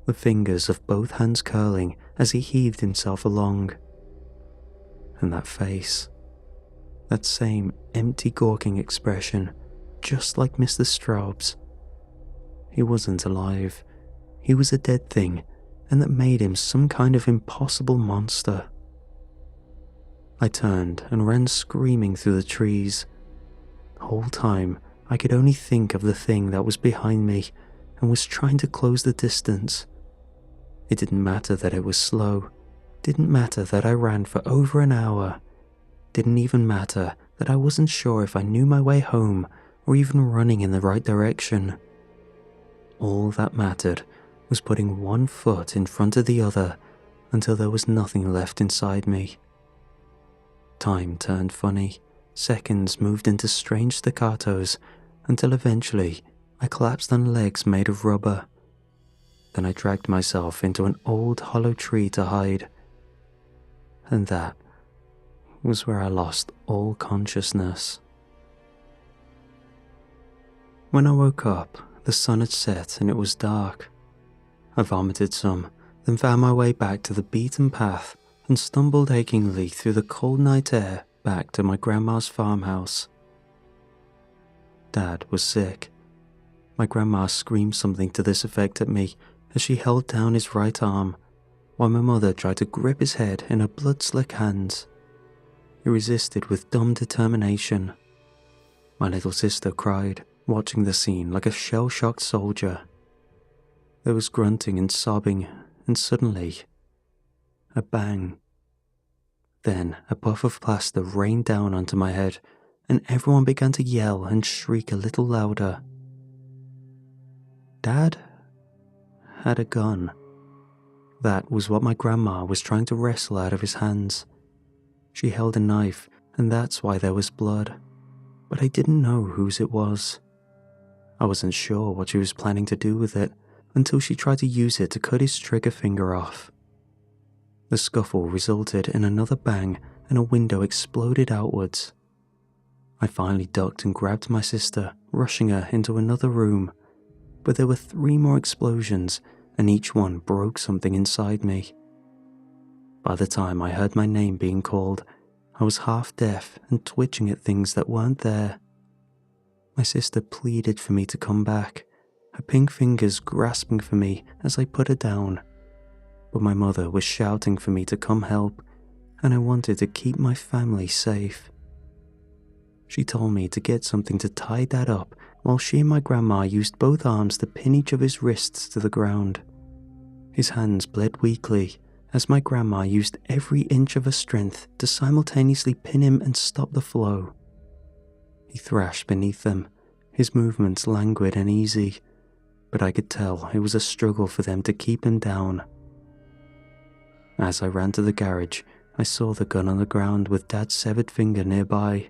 the fingers of both hands curling as he heaved himself along. And that face, that same empty gawking expression, just like Mr. Straub's. He wasn't alive. He was a dead thing, and that made him some kind of impossible monster. I turned and ran screaming through the trees. The whole time, I could only think of the thing that was behind me and was trying to close the distance. It didn't matter that it was slow. Didn't matter that I ran for over an hour. Didn't even matter that I wasn't sure if I knew my way home or even running in the right direction. All that mattered was putting one foot in front of the other until there was nothing left inside me. Time turned funny. Seconds moved into strange staccatos until eventually I collapsed on legs made of rubber. Then I dragged myself into an old hollow tree to hide. And that was where I lost all consciousness. When I woke up, The sun had set and it was dark. I vomited some, then found my way back to the beaten path and stumbled achingly through the cold night air back to my grandma's farmhouse. Dad was sick. My grandma screamed something to this effect at me as she held down his right arm, while my mother tried to grip his head in her blood-slick hands. He resisted with dumb determination. My little sister cried, watching the scene like a shell-shocked soldier. There was grunting and sobbing, and suddenly, a bang. Then a puff of plaster rained down onto my head, and everyone began to yell and shriek a little louder. Dad had a gun. That was what my grandma was trying to wrestle out of his hands. She held a knife, and that's why there was blood. But I didn't know whose it was. I wasn't sure what she was planning to do with it until she tried to use it to cut his trigger finger off. The scuffle resulted in another bang and a window exploded outwards. I finally ducked and grabbed my sister, rushing her into another room, but there were 3 more explosions and each one broke something inside me. By the time I heard my name being called, I was half deaf and twitching at things that weren't there. My sister pleaded for me to come back, her pink fingers grasping for me as I put her down. But my mother was shouting for me to come help, and I wanted to keep my family safe. She told me to get something to tie Dad up while she and my grandma used both arms to pin each of his wrists to the ground. His hands bled weakly as my grandma used every inch of her strength to simultaneously pin him and stop the flow. He thrashed beneath them, his movements languid and easy, but I could tell it was a struggle for them to keep him down. As I ran to the garage, I saw the gun on the ground with Dad's severed finger nearby.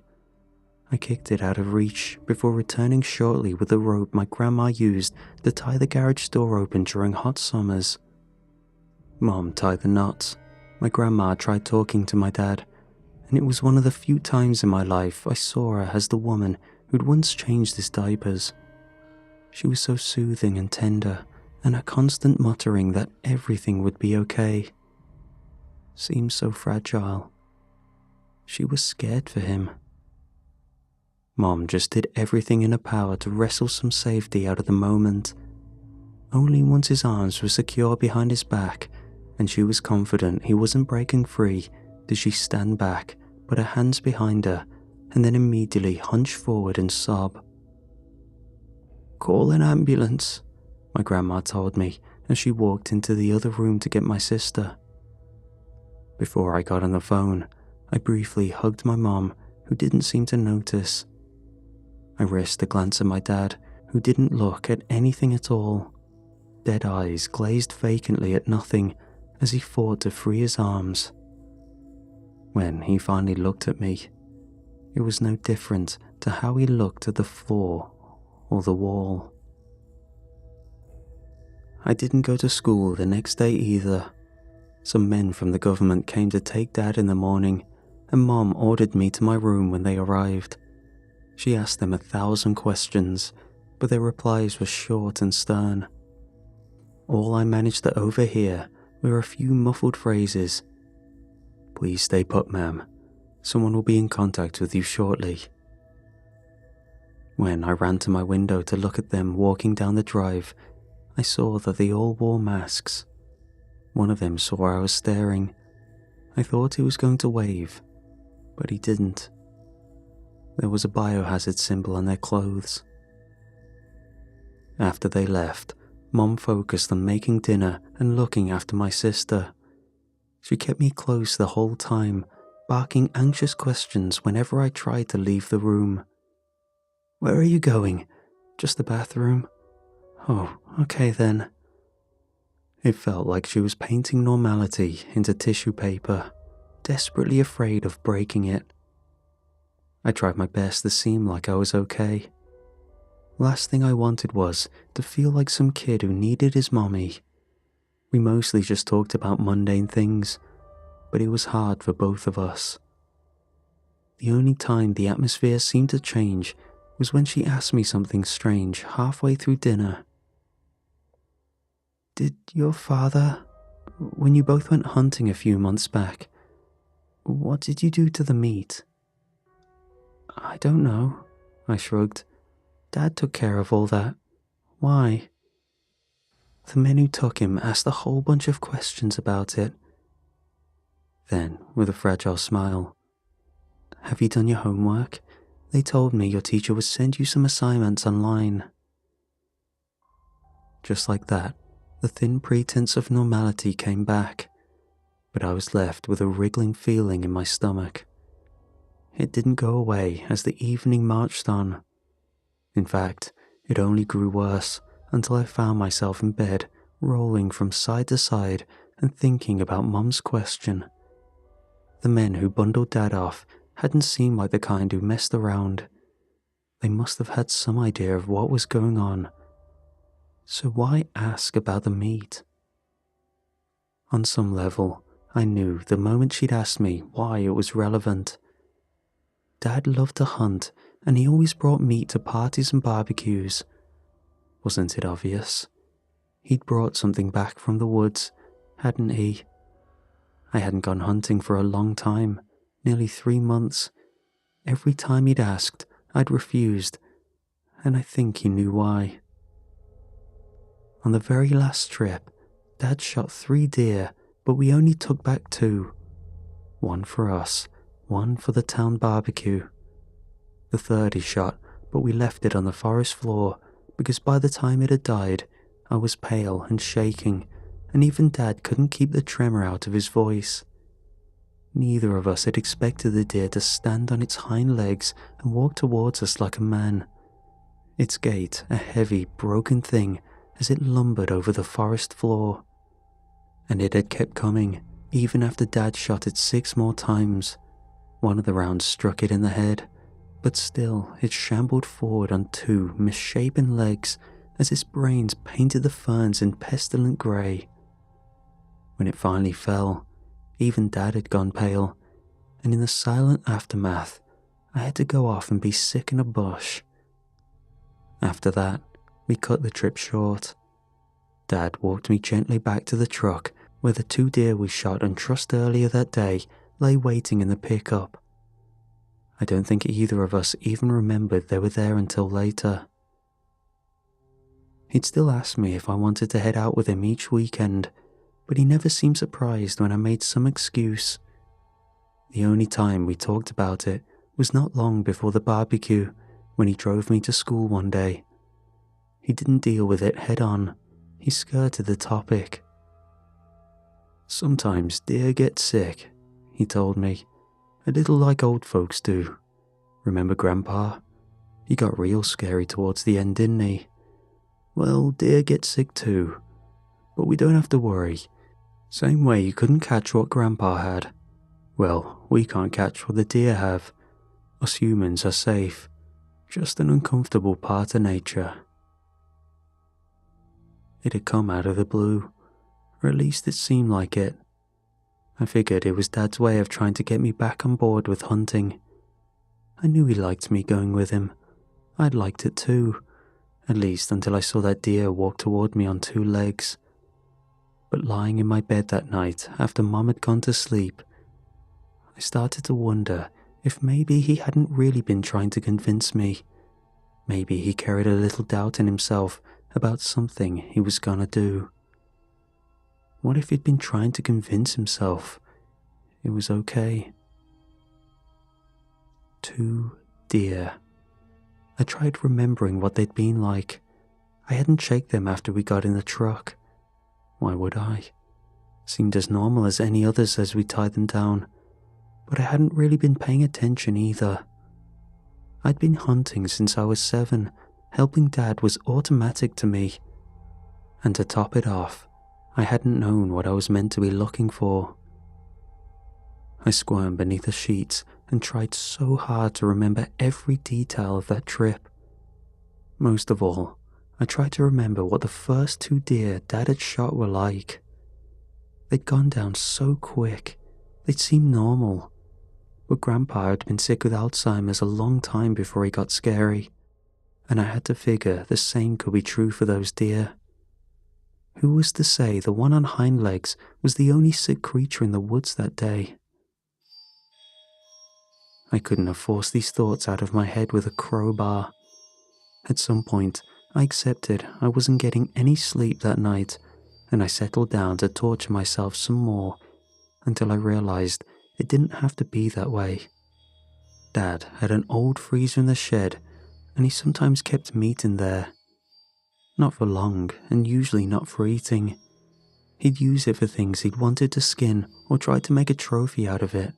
I kicked it out of reach before returning shortly with the rope my grandma used to tie the garage door open during hot summers. Mom tied the knots. My grandma tried talking to my dad, and it was one of the few times in my life I saw her as the woman who'd once changed his diapers. She was so soothing and tender, and her constant muttering that everything would be okay seemed so fragile. She was scared for him. Mom just did everything in her power to wrestle some safety out of the moment. Only once his arms were secure behind his back, and she was confident he wasn't breaking free, did she stand back, put her hands behind her, and then immediately hunch forward and sob. "Call an ambulance," my grandma told me as she walked into the other room to get my sister. Before I got on the phone, I briefly hugged my mom, who didn't seem to notice. I risked a glance at my dad, who didn't look at anything at all. Dead eyes glazed vacantly at nothing as he fought to free his arms. When he finally looked at me, it was no different to how he looked at the floor or the wall. I didn't go to school the next day either. Some men from the government came to take Dad in the morning, and Mom ordered me to my room when they arrived. She asked them 1,000 questions, but their replies were short and stern. All I managed to overhear were a few muffled phrases. "Please stay put, ma'am. Someone will be in contact with you shortly." When I ran to my window to look at them walking down the drive, I saw that they all wore masks. One of them saw I was staring. I thought he was going to wave, but he didn't. There was a biohazard symbol on their clothes. After they left, Mom focused on making dinner and looking after my sister. She kept me close the whole time, barking anxious questions whenever I tried to leave the room. "Where are you going? Just the bathroom? Oh, okay then." It felt like she was painting normality into tissue paper, desperately afraid of breaking it. I tried my best to seem like I was okay. Last thing I wanted was to feel like some kid who needed his mommy. We mostly just talked about mundane things, but it was hard for both of us. The only time the atmosphere seemed to change was when she asked me something strange halfway through dinner. "Did your father, when you both went hunting a few months back, what did you do to the meat?" "I don't know," I shrugged. "Dad took care of all that. Why?" The men who took him asked a whole bunch of questions about it. Then, with a fragile smile, "Have you done your homework? They told me your teacher would send you some assignments online." Just like that, the thin pretense of normality came back, but I was left with a wriggling feeling in my stomach. It didn't go away as the evening marched on. In fact, it only grew worse until I found myself in bed, rolling from side to side and thinking about Mum's question. The men who bundled Dad off hadn't seemed like the kind who messed around. They must have had some idea of what was going on. So why ask about the meat? On some level, I knew the moment she'd asked me why it was relevant. Dad loved to hunt, and he always brought meat to parties and barbecues. Wasn't it obvious? He'd brought something back from the woods, hadn't he? I hadn't gone hunting for a long time, nearly 3 months. Every time he'd asked, I'd refused, and I think he knew why. On the very last trip, Dad shot 3 deer, but we only took back 2. 1 for us, 1 for the town barbecue. The 3rd he shot, but we left it on the forest floor because by the time it had died, I was pale and shaking, and even Dad couldn't keep the tremor out of his voice. Neither of us had expected the deer to stand on its hind legs and walk towards us like a man. Its gait a heavy, broken thing as it lumbered over the forest floor. And it had kept coming, even after Dad shot it 6 more times. One of the rounds struck it in the head, but still it shambled forward on 2 misshapen legs as its brains painted the ferns in pestilent grey. When it finally fell, even Dad had gone pale, and in the silent aftermath, I had to go off and be sick in a bush. After that, we cut the trip short. Dad walked me gently back to the truck where the 2 deer we shot and trussed earlier that day lay waiting in the pickup. I don't think either of us even remembered they were there until later. He'd still ask me if I wanted to head out with him each weekend, but he never seemed surprised when I made some excuse. The only time we talked about it was not long before the barbecue, when he drove me to school one day. He didn't deal with it head on, he skirted the topic. "Sometimes deer get sick," he told me, "a little like old folks do. Remember Grandpa? He got real scary towards the end, didn't he? Well, deer get sick too, but we don't have to worry. Same way you couldn't catch what Grandpa had. Well, we can't catch what the deer have. Us humans are safe. Just an uncomfortable part of nature." It had come out of the blue, or at least it seemed like it. I figured it was Dad's way of trying to get me back on board with hunting. I knew he liked me going with him. I'd liked it too, at least until I saw that deer walk toward me on 2 legs. But lying in my bed that night after Mum had gone to sleep, I started to wonder if maybe he hadn't really been trying to convince me. Maybe he carried a little doubt in himself about something he was gonna do. What if he'd been trying to convince himself it was okay? 2 deer. I tried remembering what they'd been like. I hadn't checked them after we got in the truck. Why would I? Seemed as normal as any others as we tied them down, but I hadn't really been paying attention either. I'd been hunting since I was 7. Helping Dad was automatic to me. And to top it off, I hadn't known what I was meant to be looking for. I squirmed beneath the sheets and tried so hard to remember every detail of that trip. Most of all, I tried to remember what the first 2 deer Dad had shot were like. They'd gone down so quick, they'd seemed normal. But Grandpa had been sick with Alzheimer's a long time before he got scary. and I had to figure the same could be true for those deer. Who was to say the one on hind legs was the only sick creature in the woods that day? I couldn't have forced these thoughts out of my head with a crowbar. At some point, I accepted I wasn't getting any sleep that night, and I settled down to torture myself some more until I realized it didn't have to be that way. Dad had an old freezer in the shed, and he sometimes kept meat in there. Not for long, and usually not for eating. He'd use it for things he'd wanted to skin or try to make a trophy out of it,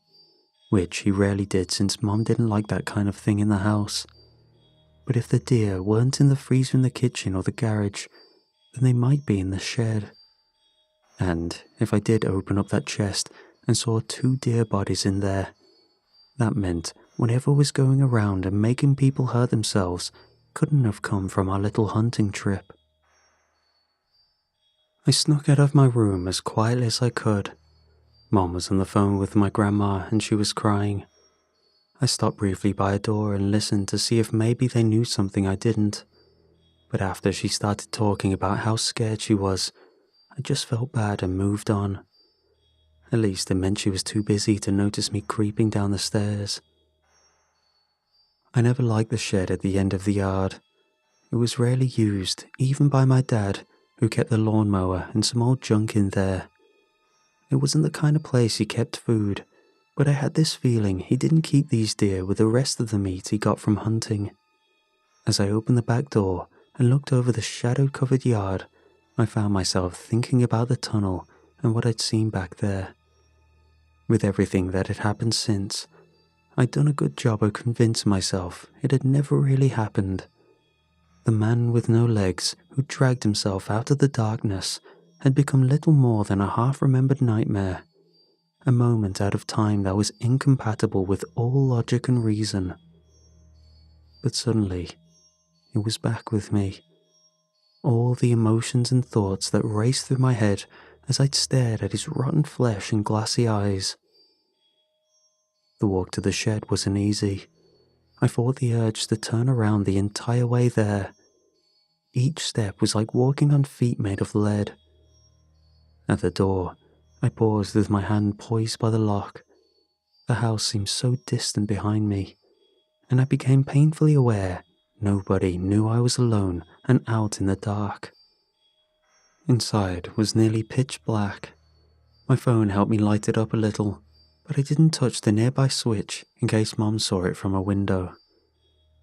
which he rarely did since Mom didn't like that kind of thing in the house. But if the deer weren't in the freezer in the kitchen or the garage, then they might be in the shed. And if I did open up that chest and saw 2 deer bodies in there, that meant whatever was going around and making people hurt themselves couldn't have come from our little hunting trip. I snuck out of my room as quietly as I could. Mom was on the phone with my grandma and she was crying. I stopped briefly by a door and listened to see if maybe they knew something I didn't. But after she started talking about how scared she was, I just felt bad and moved on. At least it meant she was too busy to notice me creeping down the stairs. I never liked the shed at the end of the yard. It was rarely used, even by my dad, who kept the lawnmower and some old junk in there. It wasn't the kind of place he kept food, but I had this feeling he didn't keep these deer with the rest of the meat he got from hunting. As I opened the back door and looked over the shadow-covered yard, I found myself thinking about the tunnel and what I'd seen back there. With everything that had happened since, I'd done a good job of convincing myself it had never really happened. The man with no legs who dragged himself out of the darkness had become little more than a half-remembered nightmare, a moment out of time that was incompatible with all logic and reason. But suddenly, it was back with me. All the emotions and thoughts that raced through my head as I'd stared at his rotten flesh and glassy eyes. The walk to the shed wasn't easy. I fought the urge to turn around the entire way there. Each step was like walking on feet made of lead. At the door, I paused with my hand poised by the lock. The house seemed so distant behind me, and I became painfully aware nobody knew I was alone and out in the dark. Inside was nearly pitch black. My phone helped me light it up a little, but I didn't touch the nearby switch in case Mom saw it from a window.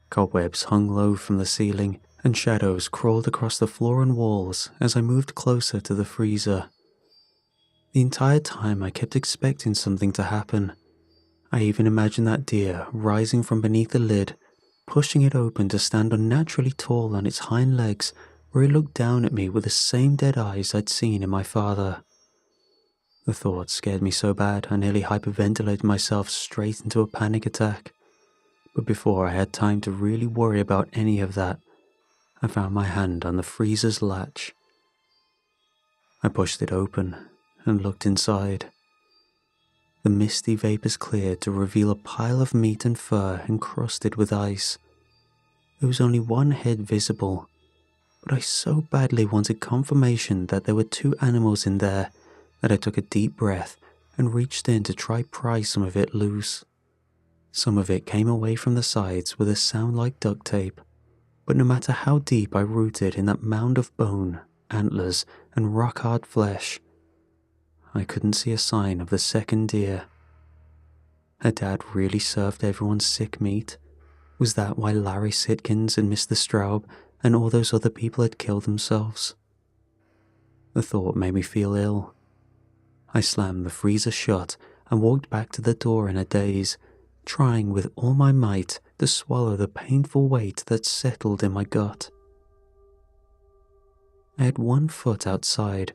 Cobwebs hung low from the ceiling, and shadows crawled across the floor and walls as I moved closer to the freezer. The entire time I kept expecting something to happen. I even imagined that deer rising from beneath the lid, pushing it open to stand unnaturally tall on its hind legs, where it looked down at me with the same dead eyes I'd seen in my father. The thought scared me so bad I nearly hyperventilated myself straight into a panic attack. But before I had time to really worry about any of that, I found my hand on the freezer's latch. I pushed it open and looked inside. The misty vapors cleared to reveal a pile of meat and fur encrusted with ice. There was only one head visible, but I so badly wanted confirmation that there were 2 animals in there that I took a deep breath and reached in to try pry some of it loose. Some of it came away from the sides with a sound like duct tape, but no matter how deep I rooted in that mound of bone, antlers, and rock-hard flesh, I couldn't see a sign of the second deer. Had Dad really served everyone sick meat? Was that why Larry Sitkins and Mr. Straub and all those other people had killed themselves? The thought made me feel ill. I slammed the freezer shut and walked back to the door in a daze, trying with all my might to swallow the painful weight that settled in my gut. I had 1 foot outside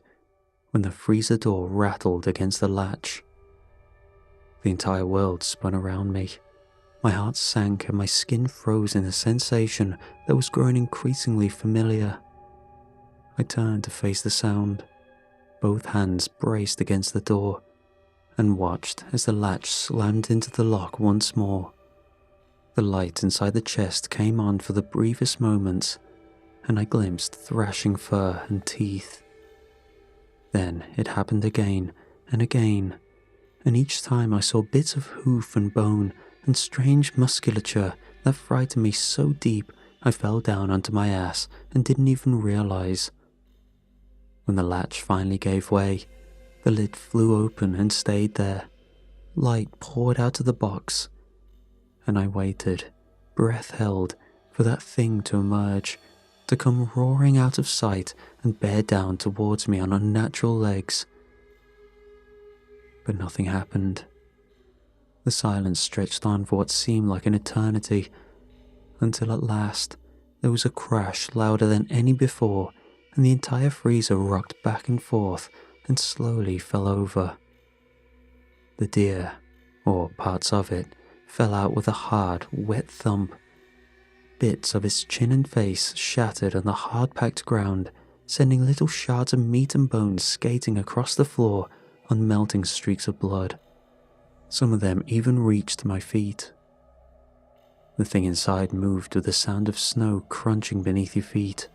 when the freezer door rattled against the latch. The entire world spun around me. My heart sank and my skin froze in a sensation that was growing increasingly familiar. I turned to face the sound, both hands braced against the door, and watched as the latch slammed into the lock once more. The light inside the chest came on for the briefest moments, and I glimpsed thrashing fur and teeth. Then it happened again and again, and each time I saw bits of hoof and bone and strange musculature that frightened me so deep I fell down onto my ass and didn't even realize. When the latch finally gave way, the lid flew open and stayed there. Light poured out of the box, and I waited, breath held, for that thing to emerge, to come roaring out of sight and bear down towards me on unnatural legs. But nothing happened. The silence stretched on for what seemed like an eternity, until at last there was a crash louder than any before, and the entire freezer rocked back and forth and slowly fell over. The deer, or parts of it, fell out with a hard, wet thump. Bits of its chin and face shattered on the hard-packed ground, sending little shards of meat and bones skating across the floor on melting streaks of blood. Some of them even reached my feet. The thing inside moved with the sound of snow crunching beneath your feet,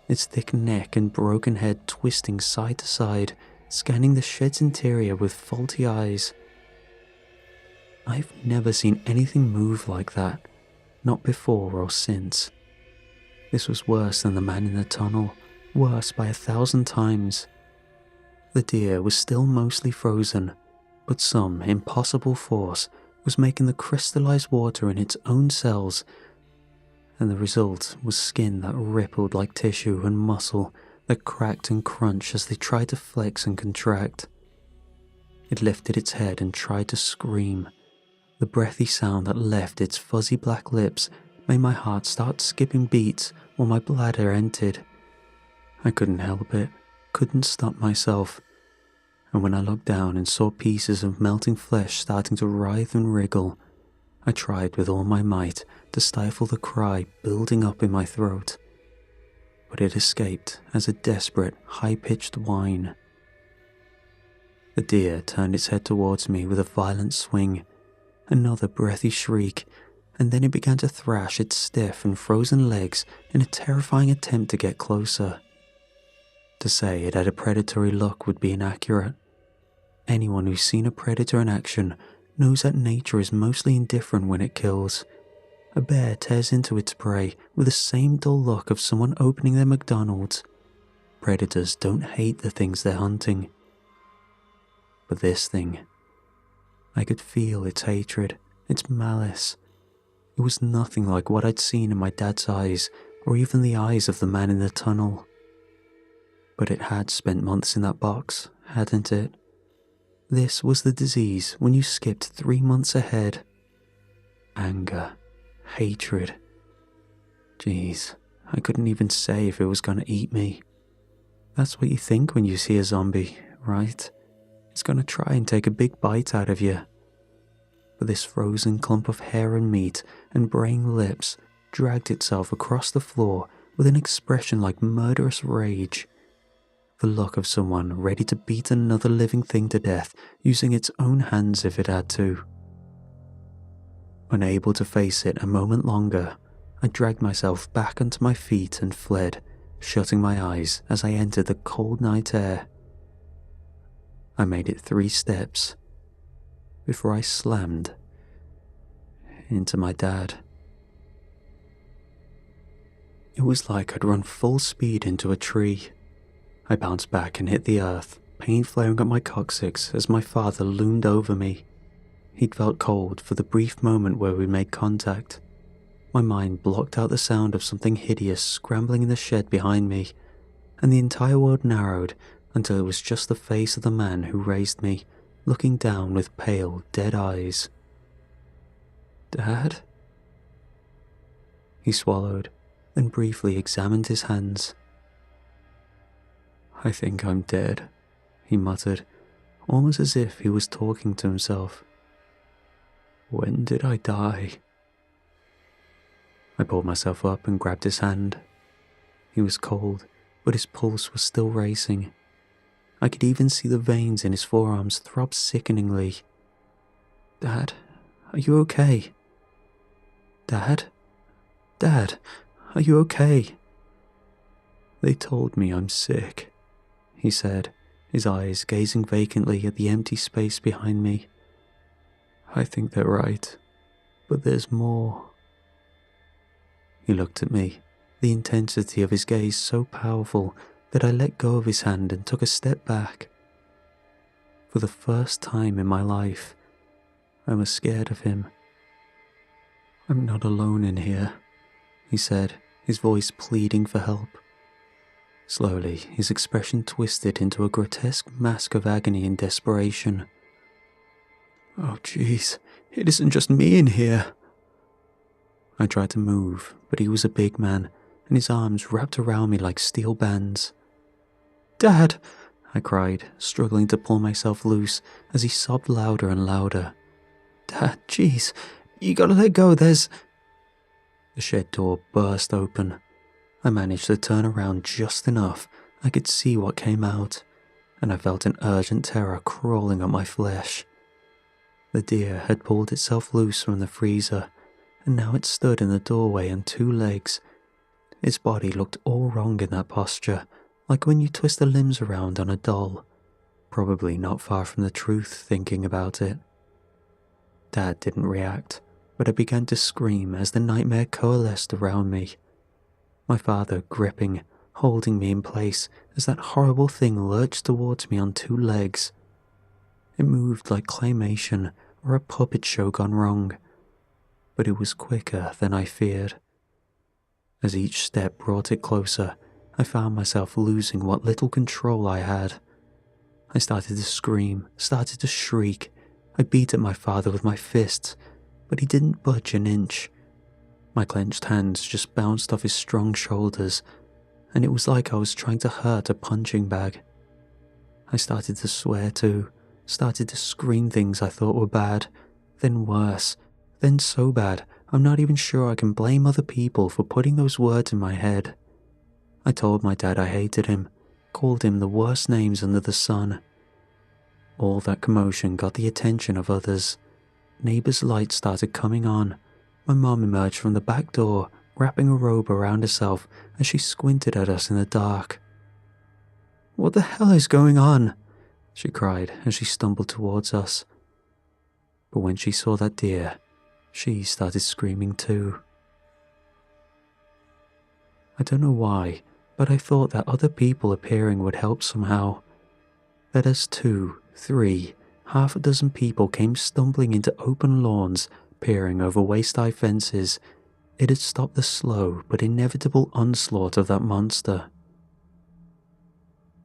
its thick neck and broken head twisting side to side, scanning the shed's interior with faulty eyes. I've never seen anything move like that, not before or since. This was worse than the man in the tunnel, worse by 1,000 times. The deer was still mostly frozen, but some impossible force was making the crystallized water in its own cells, and the result was skin that rippled like tissue and muscle that cracked and crunched as they tried to flex and contract. It lifted its head and tried to scream. The breathy sound that left its fuzzy black lips made my heart start skipping beats while my bladder emptied. I couldn't help it, couldn't stop myself, and when I looked down and saw pieces of melting flesh starting to writhe and wriggle, I tried with all my might to stifle the cry building up in my throat, but it escaped as a desperate, high-pitched whine. The deer turned its head towards me with a violent swing, another breathy shriek, and then it began to thrash its stiff and frozen legs in a terrifying attempt to get closer. To say it had a predatory look would be inaccurate. Anyone who's seen a predator in action knows that nature is mostly indifferent when it kills. A bear tears into its prey with the same dull look of someone opening their McDonald's. Predators don't hate the things they're hunting. But this thing, I could feel its hatred, its malice. It was nothing like what I'd seen in my dad's eyes, or even the eyes of the man in the tunnel. But it had spent months in that box, hadn't it? This was the disease when you skipped 3 months ahead. Anger, hatred. Jeez, I couldn't even say if it was gonna eat me. That's what you think when you see a zombie, right? It's gonna try and take a big bite out of you. But this frozen clump of hair and meat and braying lips dragged itself across the floor with an expression like murderous rage. The look of someone ready to beat another living thing to death using its own hands if it had to. Unable to face it a moment longer, I dragged myself back onto my feet and fled, shutting my eyes as I entered the cold night air. I made it 3 steps before I slammed into my dad. It was like I'd run full speed into a tree. I bounced back and hit the earth, pain flaring up my coccyx as my father loomed over me. He'd felt cold for the brief moment where we made contact. My mind blocked out the sound of something hideous scrambling in the shed behind me, and the entire world narrowed until it was just the face of the man who raised me, looking down with pale, dead eyes. "Dad?" He swallowed, then briefly examined his hands. "I think I'm dead," he muttered, almost as if he was talking to himself. "When did I die?" I pulled myself up and grabbed his hand. He was cold, but his pulse was still racing. I could even see the veins in his forearms throb sickeningly. "Dad, are you okay?" Dad? Dad, are you okay? They told me I'm sick, he said, his eyes gazing vacantly at the empty space behind me. I think they're right, but there's more. He looked at me, the intensity of his gaze so powerful that I let go of his hand and took a step back. For the first time in my life, I was scared of him. I'm not alone in here, he said, his voice pleading for help. Slowly, his expression twisted into a grotesque mask of agony and desperation. Oh jeez, it isn't just me in here. I tried to move, but he was a big man, and his arms wrapped around me like steel bands. Dad, I cried, struggling to pull myself loose as he sobbed louder and louder. Dad, jeez, you gotta let go, there's... The shed door burst open. I managed to turn around just enough I could see what came out, and I felt an urgent terror crawling up my flesh. The deer had pulled itself loose from the freezer, and now it stood in the doorway on two legs. Its body looked all wrong in that posture, like when you twist the limbs around on a doll. Probably not far from the truth thinking about it. Dad didn't react, but I began to scream as the nightmare coalesced around me. My father gripping, holding me in place as that horrible thing lurched towards me on two legs. It moved like claymation or a puppet show gone wrong, but it was quicker than I feared. As each step brought it closer, I found myself losing what little control I had. I started to scream, started to shriek. I beat at my father with my fists, but he didn't budge an inch. My clenched hands just bounced off his strong shoulders, and it was like I was trying to hurt a punching bag. I started to swear too, started to scream things I thought were bad, then worse, then so bad I'm not even sure I can blame other people for putting those words in my head. I told my dad I hated him, called him the worst names under the sun. All that commotion got the attention of others. Neighbors' lights started coming on. My mom emerged from the back door, wrapping a robe around herself as she squinted at us in the dark. What the hell is going on? She cried as she stumbled towards us. But when she saw that deer, she started screaming too. I don't know why, but I thought that other people appearing would help somehow. That as 2, 3, half a dozen people came stumbling into open lawns, peering over waist-high fences, it had stopped the slow but inevitable onslaught of that monster.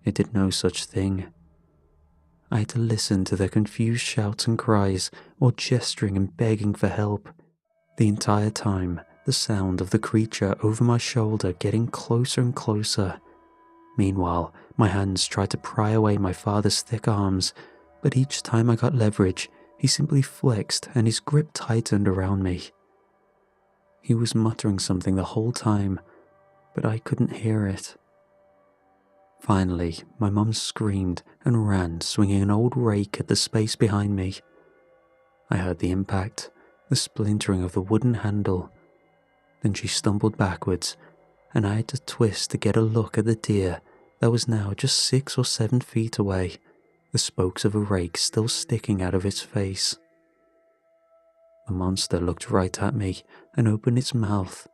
It did no such thing. I had to listen to their confused shouts and cries, or gesturing and begging for help. The entire time, the sound of the creature over my shoulder getting closer and closer. Meanwhile, my hands tried to pry away my father's thick arms, but each time I got leverage, he simply flexed and his grip tightened around me. He was muttering something the whole time, but I couldn't hear it. Finally, my mum screamed and ran, swinging an old rake at the space behind me. I heard the impact, the splintering of the wooden handle. Then she stumbled backwards, and I had to twist to get a look at the deer that was now just 6 or 7 feet away, the spokes of a rake still sticking out of its face. The monster looked right at me and opened its mouth,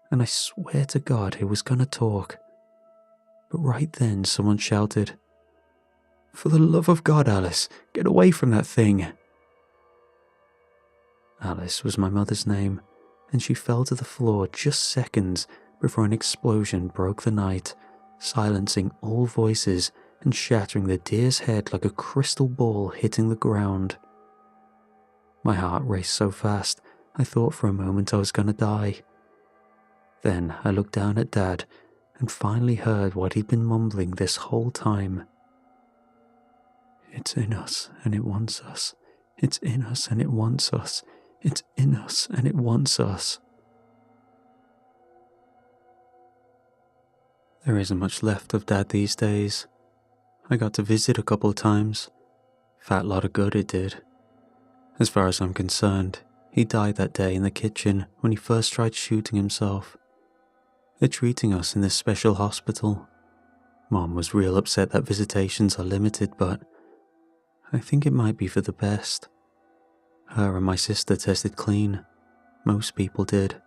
and I swear to God it was gonna talk. But right then someone shouted, "For the love of God, Alice, get away from that thing!" Alice was my mother's name, and she fell to the floor just seconds before an explosion broke the night, silencing all voices and shattering the deer's head like a crystal ball hitting the ground. My heart raced so fast, I thought for a moment I was gonna die. Then I looked down at Dad and finally heard what he'd been mumbling this whole time. "It's in us and it wants us. It's in us and it wants us. It's in us and it wants us." There isn't much left of Dad these days. I got to visit a couple of times. Fat lot of good it did. As far as I'm concerned, he died that day in the kitchen when he first tried shooting himself. They're treating us in this special hospital. Mom was real upset that visitations are limited, but I think it might be for the best. Her and my sister tested clean. Most people did.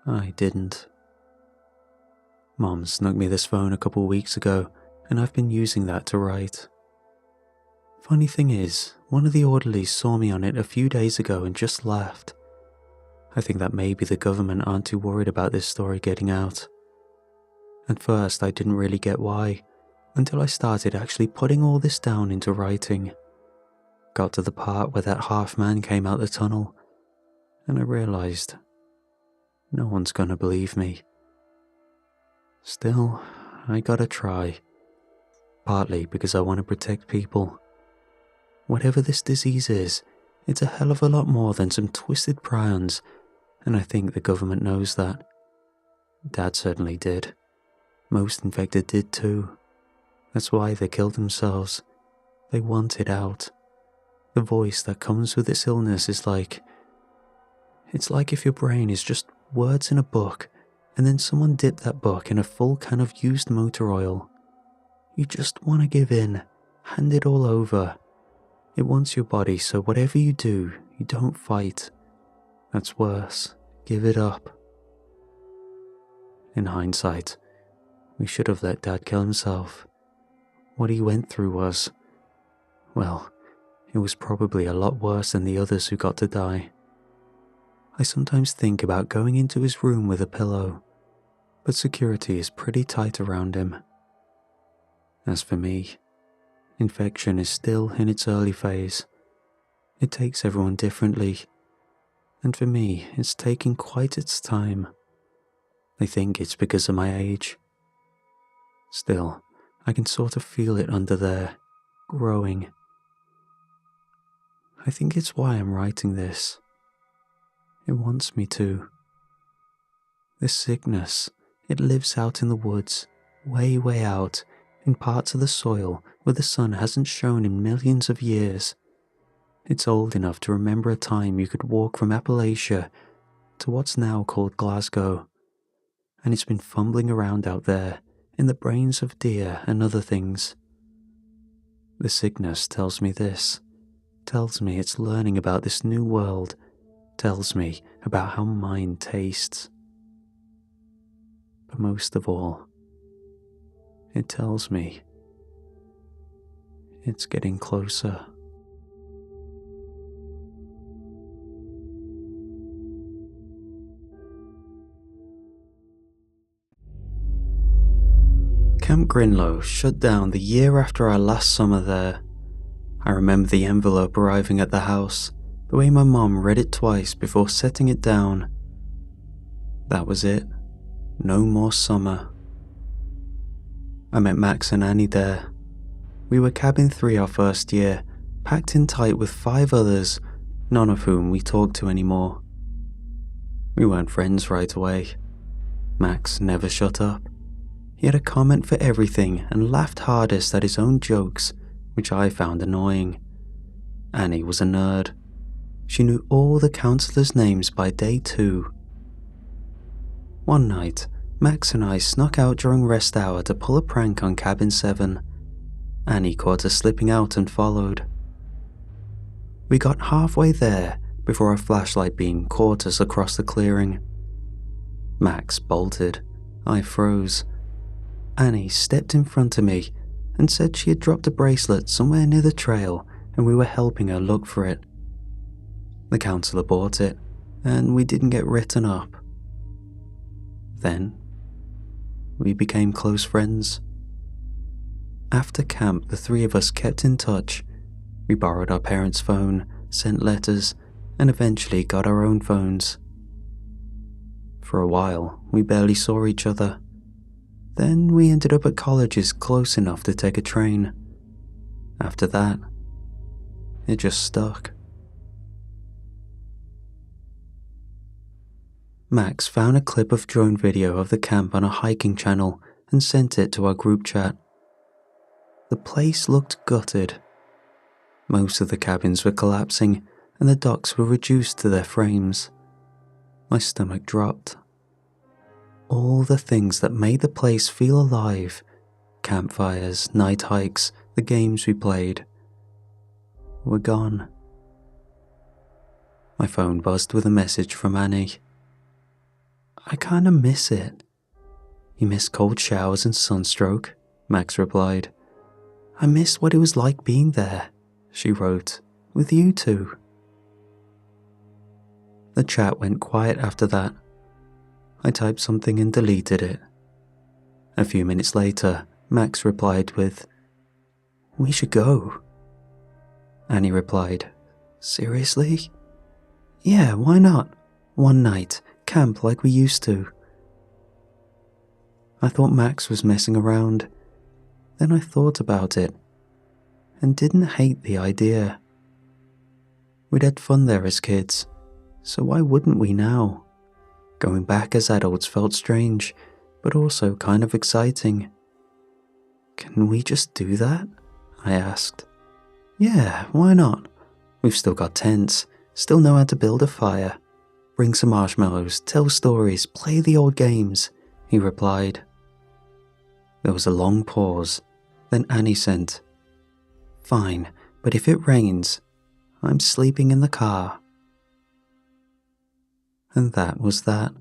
I didn't. Mom snuck me this phone a couple weeks ago, and I've been using that to write. Funny thing is, one of the orderlies saw me on it a few days ago and just laughed. I think that maybe the government aren't too worried about this story getting out. At first, I didn't really get why, until I started actually putting all this down into writing. Got to the part where that half-man came out the tunnel, and I realized no one's gonna believe me. Still, I gotta try. Partly because I want to protect people. Whatever this disease is, it's a hell of a lot more than some twisted prions, and I think the government knows that. Dad certainly did. Most infected did too. That's why they killed themselves. They want it out. The voice that comes with this illness is it's like if your brain is just words in a book, and then someone dipped that book in a full can of used motor oil. You just want to give in, hand it all over. It wants your body, so whatever you do, you don't fight. That's worse. Give it up. In hindsight, we should have let Dad kill himself. What he went through was, well, it was probably a lot worse than the others who got to die. I sometimes think about going into his room with a pillow, but security is pretty tight around him. As for me, infection is still in its early phase. It takes everyone differently, and for me, it's taking quite its time. I think it's because of my age. Still, I can sort of feel it under there, growing. I think it's why I'm writing this. It wants me to. This sickness, it lives out in the woods, way out, in parts of the soil where the sun hasn't shone in millions of years. It's old enough to remember a time you could walk from Appalachia to what's now called Glasgow, and it's been fumbling around out there in the brains of deer and other things. The sickness tells me this, tells me it's learning about this new world, tells me about how mine tastes. But most of all, it tells me it's getting closer. Camp Grinlow shut down the year after our last summer there. I remember the envelope arriving at the house, the way my mom read it twice before setting it down. That was it. No more summer. I met Max and Annie there. We were cabin 3 our first year, packed in tight with 5 others, none of whom we talked to anymore. We weren't friends right away. Max never shut up. He had a comment for everything and laughed hardest at his own jokes, which I found annoying. Annie was a nerd. She knew all the counselors' names by day 2. One night, Max and I snuck out during rest hour to pull a prank on cabin 7. Annie caught us slipping out and followed. We got halfway there before a flashlight beam caught us across the clearing. Max bolted. I froze. Annie stepped in front of me and said she had dropped a bracelet somewhere near the trail and we were helping her look for it. The counselor bought it, and we didn't get written up. Then, we became close friends. After camp, the 3 of us kept in touch. We borrowed our parents' phone, sent letters, and eventually got our own phones. For a while, we barely saw each other. Then we ended up at colleges close enough to take a train. After that, it just stuck. Max found a clip of drone video of the camp on a hiking channel and sent it to our group chat. The place looked gutted. Most of the cabins were collapsing, and the docks were reduced to their frames. My stomach dropped. All the things that made the place feel alive, campfires, night hikes, the games we played, were gone. My phone buzzed with a message from Annie. "I kinda miss it." "You miss cold showers and sunstroke," Max replied. "I miss what it was like being there," she wrote, "with you two." The chat went quiet after that. I typed something and deleted it. A few minutes later, Max replied with, "We should go." Annie replied, "Seriously?" "Yeah, why not? One night, camp like we used to." I thought Max was messing around. Then I thought about it, and didn't hate the idea. We'd had fun there as kids, so why wouldn't we now? Going back as adults felt strange, but also kind of exciting. "Can we just do that?" I asked. "Yeah, why not? We've still got tents, still know how to build a fire. Bring some marshmallows, tell stories, play the old games," he replied. There was a long pause, then Annie sent, "Fine, but if it rains, I'm sleeping in the car." And that was that.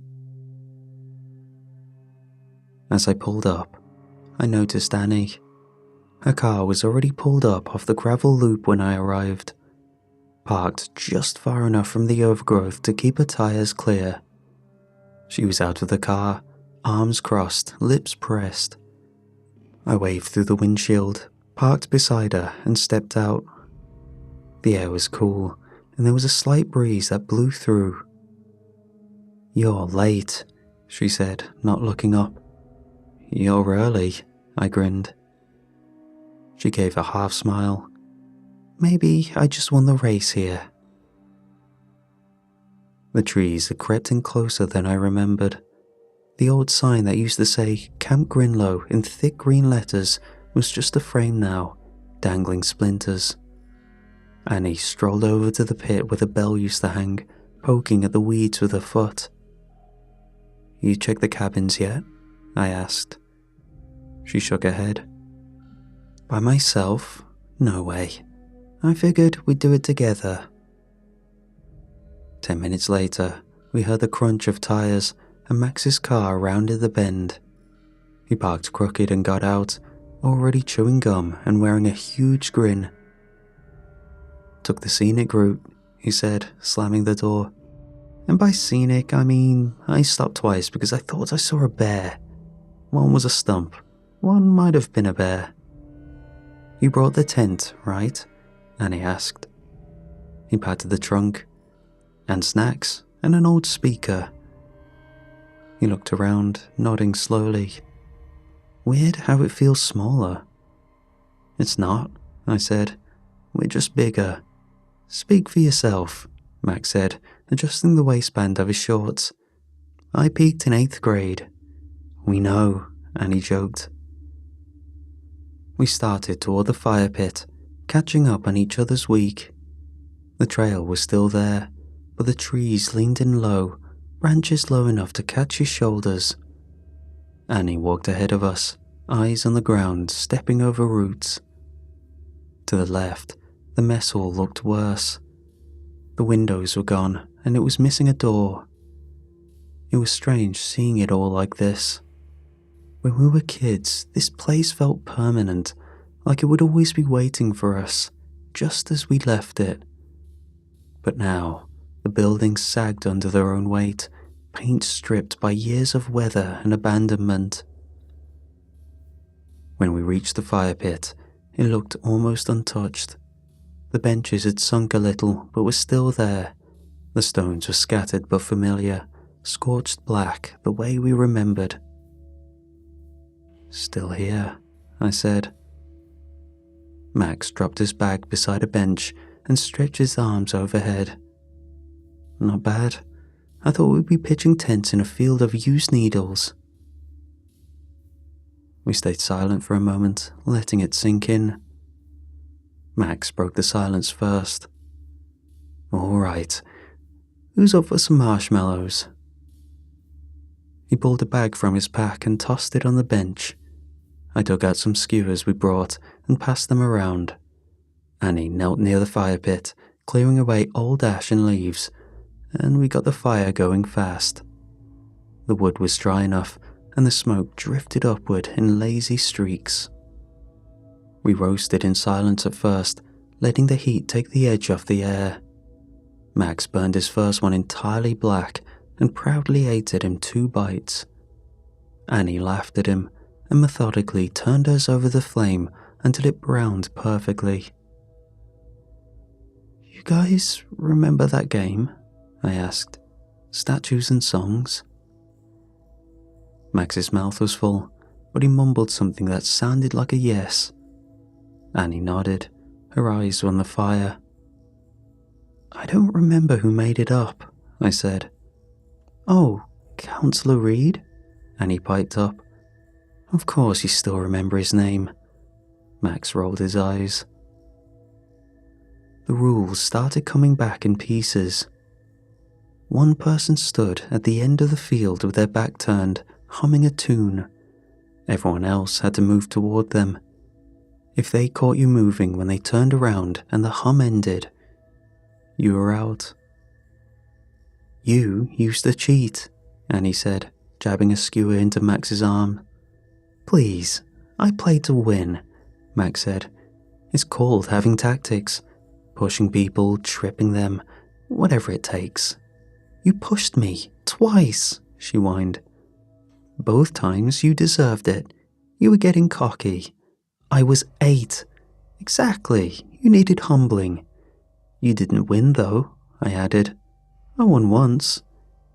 As I pulled up, I noticed Annie. Her car was already pulled up off the gravel loop when I arrived, parked just far enough from the overgrowth to keep her tires clear. She was out of the car, arms crossed, lips pressed. I waved through the windshield, parked beside her, and stepped out. The air was cool, and there was a slight breeze that blew through. "You're late," she said, not looking up. "You're early," I grinned. She gave a half smile. "Maybe I just won the race here." The trees had crept in closer than I remembered. The old sign that used to say Camp Grinlow in thick green letters was just a frame now, dangling splinters. Annie strolled over to the pit where the bell used to hang, poking at the weeds with her foot. "You checked the cabins yet?" I asked. She shook her head. "By myself? No way. I figured we'd do it together." 10 minutes later, we heard the crunch of tires and Max's car rounded the bend. He parked crooked and got out, already chewing gum and wearing a huge grin. "Took the scenic route," he said, slamming the door. "And by scenic, I mean I stopped twice because I thought I saw a bear. One was a stump. One might have been a bear." "You brought the tent, right?" Annie asked. He patted the trunk. "And snacks, and an old speaker." He looked around, nodding slowly. "Weird how it feels smaller." "It's not," I said. "We're just bigger." "Speak for yourself," Max said, adjusting the waistband of his shorts. "I peaked in 8th grade." "We know," Annie joked. We started toward the fire pit, catching up on each other's week. The trail was still there, but the trees leaned in low, branches low enough to catch his shoulders. Annie walked ahead of us, eyes on the ground, stepping over roots. To the left, the mess hall looked worse. The windows were gone, and it was missing a door. It was strange seeing it all like this. When we were kids, this place felt permanent, like it would always be waiting for us, just as we left it. But now, the buildings sagged under their own weight, paint stripped by years of weather and abandonment. When we reached the fire pit, it looked almost untouched. The benches had sunk a little, but were still there. The stones were scattered but familiar, scorched black the way we remembered. "Still here," I said. Max dropped his bag beside a bench and stretched his arms overhead. "Not bad. I thought we'd be pitching tents in a field of used needles." We stayed silent for a moment, letting it sink in. Max broke the silence first. Alright, who's up for some marshmallows? He pulled a bag from his pack and tossed it on the bench. I dug out some skewers we brought and passed them around. Annie knelt near the fire pit, clearing away old ash and leaves, and we got the fire going fast. The wood was dry enough, and the smoke drifted upward in lazy streaks. We roasted in silence at first, letting the heat take the edge off the air. Max burned his first one entirely black and proudly ate it in 2 bites. Annie laughed at him and methodically turned hers over the flame until it browned perfectly. "You guys remember that game?" I asked. "Statues and songs?" Max's mouth was full, but he mumbled something that sounded like a yes. Annie nodded, her eyes on the fire. "I don't remember who made it up," I said. "Oh, Counselor Reed?" Annie piped up. "Of course you still remember his name." Max rolled his eyes. The rules started coming back in pieces. One person stood at the end of the field with their back turned, humming a tune. Everyone else had to move toward them. If they caught you moving when they turned around and the hum ended, you were out. "You used to cheat," Annie said, jabbing a skewer into Max's arm. "Please, I played to win," Max said. "It's called having tactics. Pushing people, tripping them, whatever it takes." "You pushed me, twice," she whined. "Both times you deserved it. You were getting cocky. I was 8. Exactly, you needed humbling. You didn't win though," I added. "I won once."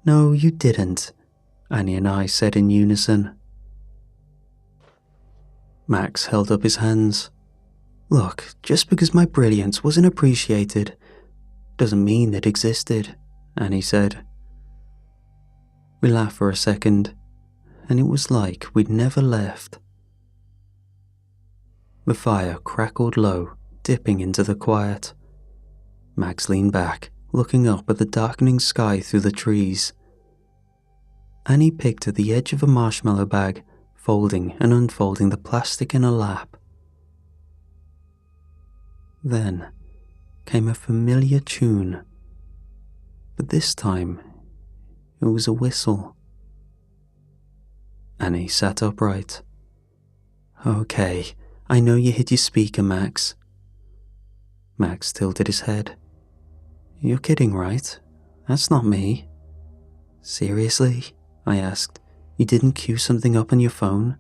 "No, you didn't," Annie and I said in unison. Max held up his hands. "Look, just because my brilliance wasn't appreciated doesn't mean it existed," Annie said. We laughed for a second, and it was like we'd never left. The fire crackled low, dipping into the quiet. Max leaned back, looking up at the darkening sky through the trees. Annie picked at the edge of a marshmallow bag, folding and unfolding the plastic in her lap. Then came a familiar tune, but this time it was a whistle. Annie sat upright. "Okay, I know you hit your speaker, Max." Max tilted his head. "You're kidding, right? That's not me." "Seriously?" I asked. "You didn't cue something up on your phone?"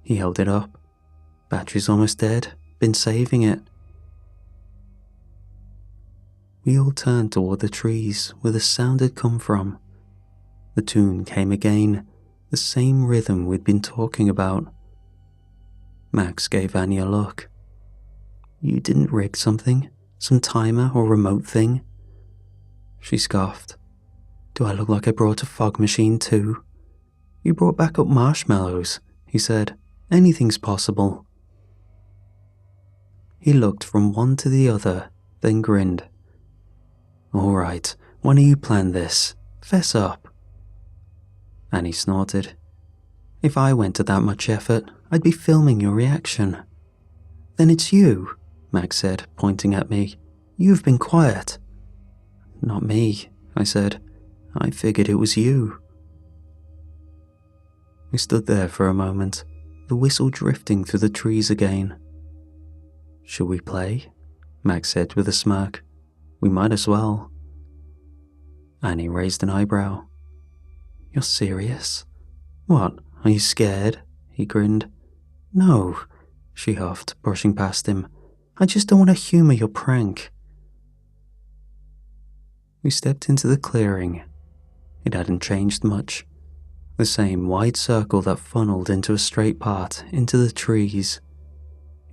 He held it up. "Battery's almost dead. Been saving it." We all turned toward the trees where the sound had come from. The tune came again, the same rhythm we'd been talking about. Max gave Annie a look. "You didn't rig something? Some timer or remote thing?" She scoffed. "Do I look like I brought a fog machine too?" "You brought back up marshmallows," he said. "Anything's possible." He looked from one to the other, then grinned. "All right, why don't you plan this? Fess up." Annie snorted. "If I went to that much effort, I'd be filming your reaction." "Then it's you," Max said, pointing at me. "You've been quiet." "Not me," I said. "I figured it was you." We stood there for a moment, the whistle drifting through the trees again. "Should we play?" Max said with a smirk. "We might as well." Annie raised an eyebrow. "You're serious?" "What, are you scared?" He grinned. "No," she huffed, brushing past him. "I just don't want to humor your prank." We stepped into the clearing. It hadn't changed much. The same wide circle that funneled into a straight path into the trees.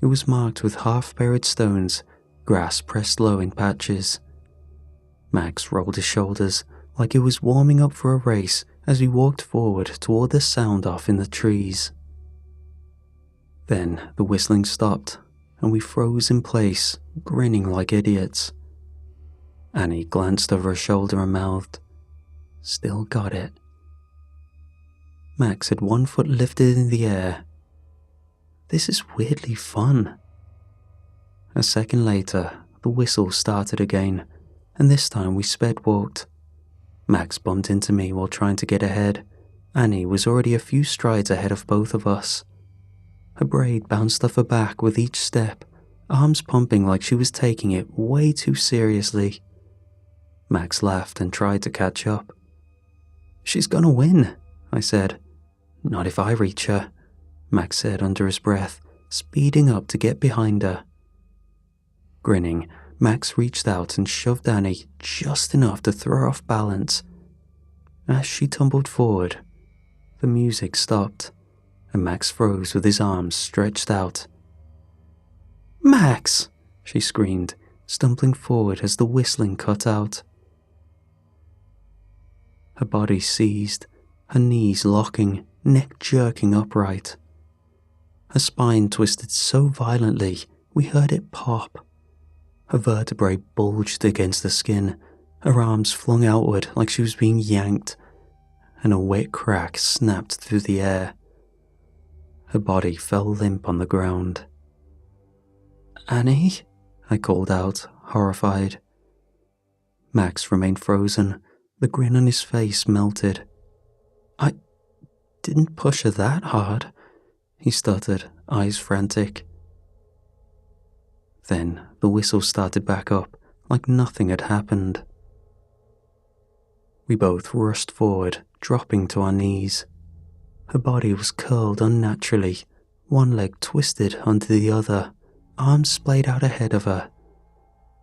It was marked with half-buried stones, grass pressed low in patches. Max rolled his shoulders like he was warming up for a race as we walked forward toward the sound off in the trees. Then the whistling stopped, and we froze in place, grinning like idiots. Annie glanced over her shoulder and mouthed, "Still got it." Max had one foot lifted in the air. This is weirdly fun. A second later, the whistle started again, and this time we sped walked. Max bumped into me while trying to get ahead. Annie was already a few strides ahead of both of us. Her braid bounced off her back with each step, arms pumping like she was taking it way too seriously. Max laughed and tried to catch up. "She's gonna win," I said. "Not if I reach her," Max said under his breath, speeding up to get behind her. Grinning, Max reached out and shoved Annie just enough to throw her off balance. As she tumbled forward, the music stopped, and Max froze with his arms stretched out. "Max!" she screamed, stumbling forward as the whistling cut out. Her body seized, her knees locking, neck jerking upright. Her spine twisted so violently we heard it pop. Her vertebrae bulged against the skin, her arms flung outward like she was being yanked, and a wet crack snapped through the air. Her body fell limp on the ground. "Annie?" I called out, horrified. Max remained frozen, the grin on his face melted. "I didn't push her that hard," he stuttered, eyes frantic. Then the whistle started back up, like nothing had happened. We both rushed forward, dropping to our knees. Her body was curled unnaturally, one leg twisted onto the other, arms splayed out ahead of her.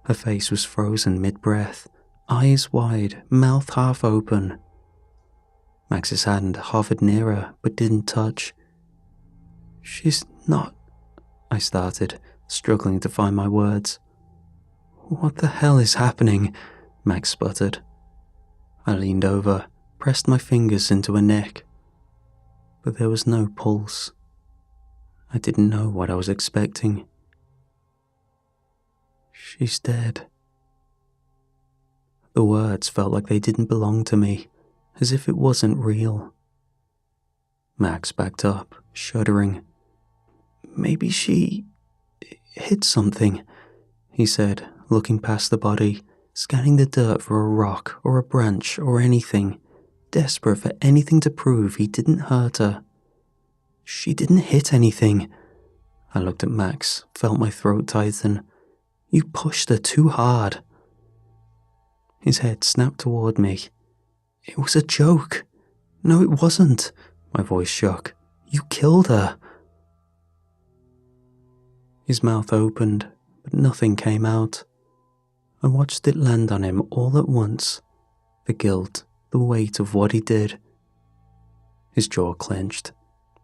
Her face was frozen mid-breath, eyes wide, mouth half open. Max's hand hovered near her, but didn't touch. "She's not," I started, struggling to find my words. "What the hell is happening?" Max sputtered. I leaned over, pressed my fingers into her neck. But there was no pulse. I didn't know what I was expecting. "She's dead." The words felt like they didn't belong to me, as if it wasn't real. Max backed up, shuddering. "Maybe she hit something," he said, looking past the body, scanning the dirt for a rock or a branch or anything, desperate for anything to prove he didn't hurt her. "She didn't hit anything." I looked at Max, felt my throat tighten. "You pushed her too hard." His head snapped toward me. "It was a joke." "No, it wasn't." My voice shook. "You killed her." His mouth opened, but nothing came out. I watched it land on him all at once. The guilt, the weight of what he did. His jaw clenched.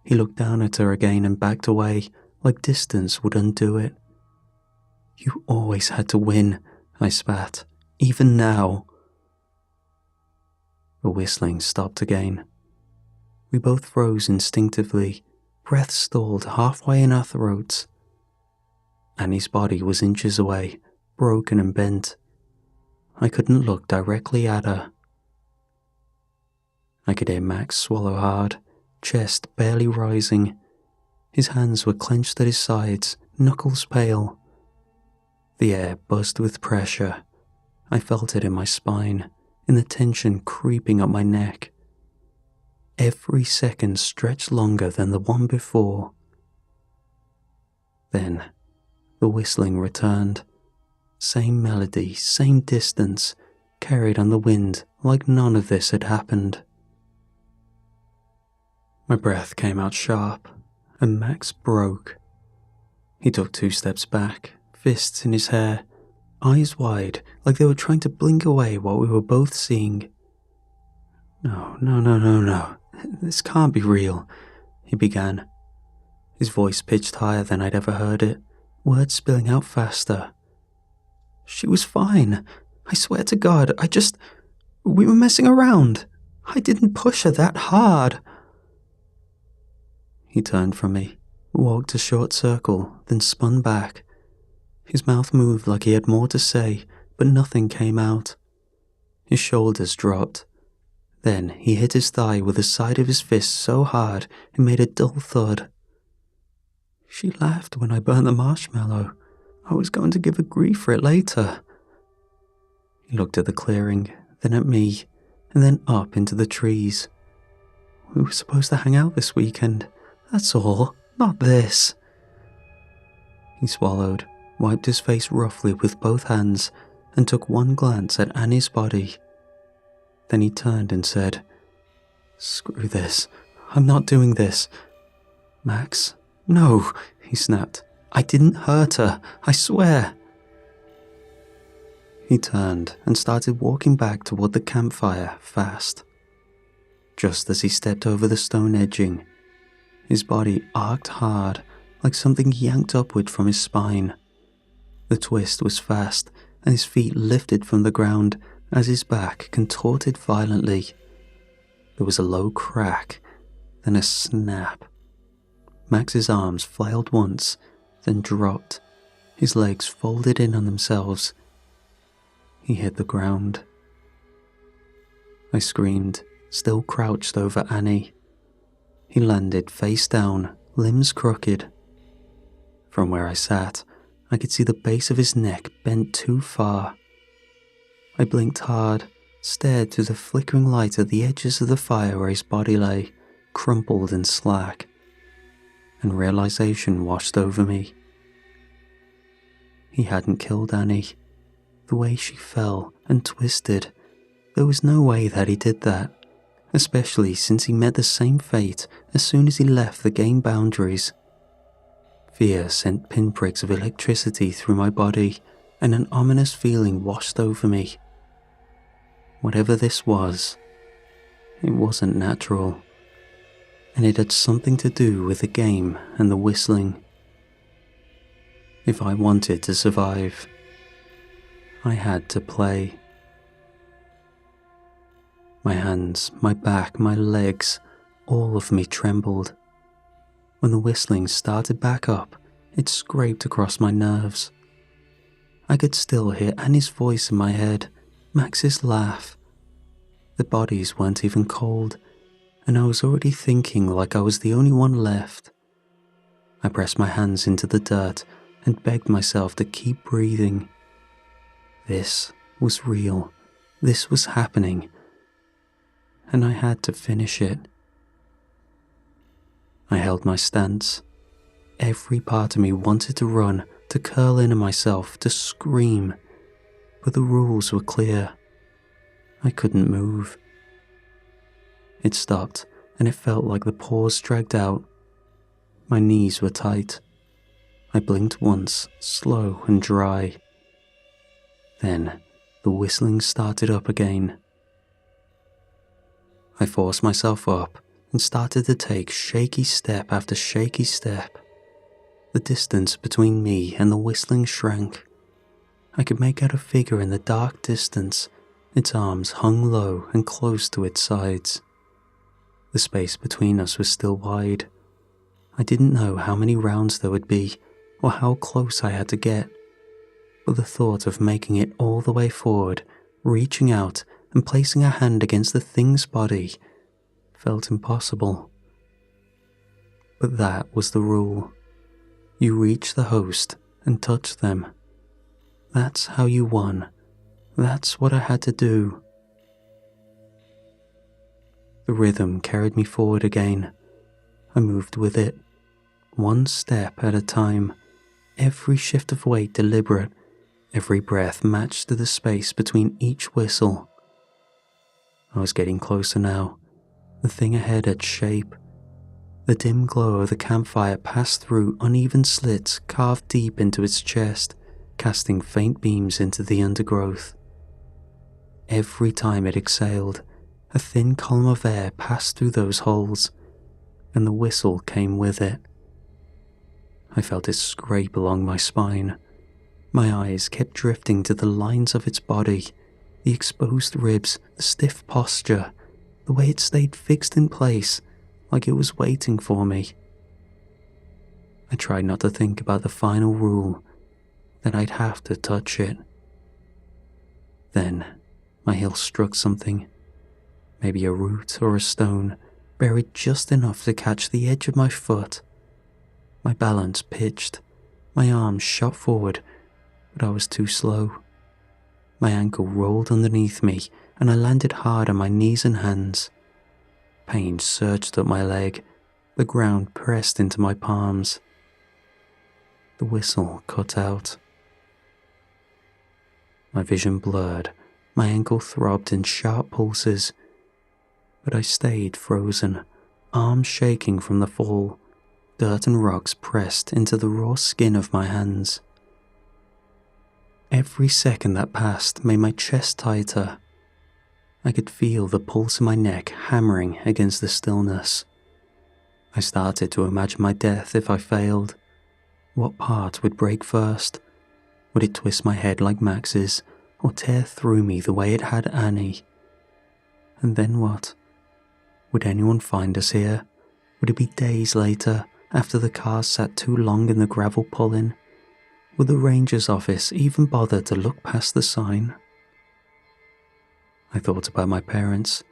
He looked down at her again and backed away, like distance would undo it. "You always had to win," I spat. "Even now." The whistling stopped again. We both froze instinctively, breath stalled halfway in our throats. Annie's body was inches away, broken and bent. I couldn't look directly at her. I could hear Max swallow hard, chest barely rising. His hands were clenched at his sides, knuckles pale. The air buzzed with pressure. I felt it in my spine, in the tension creeping up my neck. Every second stretched longer than the one before. Then, the whistling returned. Same melody, same distance, carried on the wind like none of this had happened. My breath came out sharp, and Max broke. He took 2 steps back, fists in his hair, eyes wide like they were trying to blink away what we were both seeing. No. This can't be real," he began. His voice pitched higher than I'd ever heard it, words spilling out faster. "She was fine. I swear to God, we were messing around. I didn't push her that hard." He turned from me, walked a short circle, then spun back. His mouth moved like he had more to say, but nothing came out. His shoulders dropped. Then he hit his thigh with the side of his fist so hard it made a dull thud. She laughed when I burned the marshmallow. I was going to give her grief for it later. He looked at the clearing, then at me, and then up into the trees. We were supposed to hang out this weekend. That's all, not this. He swallowed, wiped his face roughly with both hands, and took one glance at Annie's body. Then he turned and said, "Screw this. I'm not doing this." "Max, no," he snapped. "I didn't hurt her, I swear." He turned and started walking back toward the campfire fast. Just as he stepped over the stone edging, his body arced hard, like something yanked upward from his spine. The twist was fast, and his feet lifted from the ground as his back contorted violently. There was a low crack, then a snap. Max's arms flailed once, then dropped. His legs folded in on themselves. He hit the ground. I screamed, still crouched over Annie. He landed face down, limbs crooked. From where I sat, I could see the base of his neck bent too far. I blinked hard, stared through the flickering light at the edges of the fire where his body lay, crumpled and slack, and realization washed over me. He hadn't killed Annie. The way she fell and twisted, there was no way that he did that, especially since he met the same fate as soon as he left the game boundaries. Fear sent pinpricks of electricity through my body, and an ominous feeling washed over me. Whatever this was, it wasn't natural, and it had something to do with the game and the whistling. If I wanted to survive, I had to play. My hands, my back, my legs, all of me trembled. When the whistling started back up, it scraped across my nerves. I could still hear Annie's voice in my head, Max's laugh. The bodies weren't even cold, and I was already thinking like I was the only one left. I pressed my hands into the dirt and begged myself to keep breathing. This was real. This was happening. And I had to finish it. I held my stance. Every part of me wanted to run, to curl in on myself, to scream. But the rules were clear. I couldn't move. It stopped, and it felt like the pause dragged out. My knees were tight. I blinked once, slow and dry. Then, the whistling started up again. I forced myself up and started to take shaky step after shaky step. The distance between me and the whistling shrank. I could make out a figure in the dark distance, its arms hung low and close to its sides. The space between us was still wide. I didn't know how many rounds there would be or how close I had to get, but the thought of making it all the way forward, reaching out and placing a hand against the thing's body, felt impossible. But that was the rule. You reach the host and touch them. That's how you won. That's what I had to do. The rhythm carried me forward again. I moved with it, one step at a time, every shift of weight deliberate, every breath matched to the space between each whistle. I was getting closer now. The thing ahead had shape. The dim glow of the campfire passed through uneven slits carved deep into its chest, casting faint beams into the undergrowth. Every time it exhaled, a thin column of air passed through those holes, and the whistle came with it. I felt it scrape along my spine. My eyes kept drifting to the lines of its body, the exposed ribs, the stiff posture, the way it stayed fixed in place, like it was waiting for me. I tried not to think about the final rule, that I'd have to touch it. Then, my heel struck something, maybe a root or a stone, buried just enough to catch the edge of my foot. My balance pitched, my arms shot forward, but I was too slow. My ankle rolled underneath me, and I landed hard on my knees and hands. Pain surged up my leg, the ground pressed into my palms. The whistle cut out. My vision blurred, my ankle throbbed in sharp pulses, but I stayed frozen, arms shaking from the fall, dirt and rocks pressed into the raw skin of my hands. Every second that passed made my chest tighter. I could feel the pulse in my neck hammering against the stillness. I started to imagine my death if I failed. What part would break first? Would it twist my head like Max's, or tear through me the way it had Annie? And then what? Would anyone find us here? Would it be days later, after the car sat too long in the gravel pull-in? Would the ranger's office even bother to look past the sign? I thought about my parents.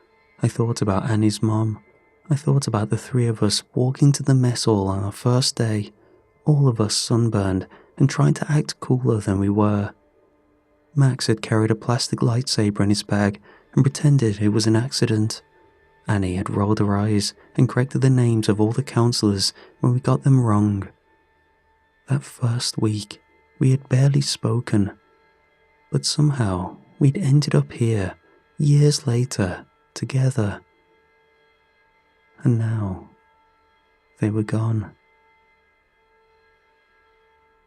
I thought about Annie's mom. I thought about the three of us walking to the mess hall on our first day, all of us sunburned and trying to act cooler than we were. Max had carried a plastic lightsaber in his bag and pretended it was an accident. Annie had rolled her eyes and corrected the names of all the counselors when we got them wrong. That first week, we had barely spoken, but somehow we'd ended up here, years later, together. And now, they were gone.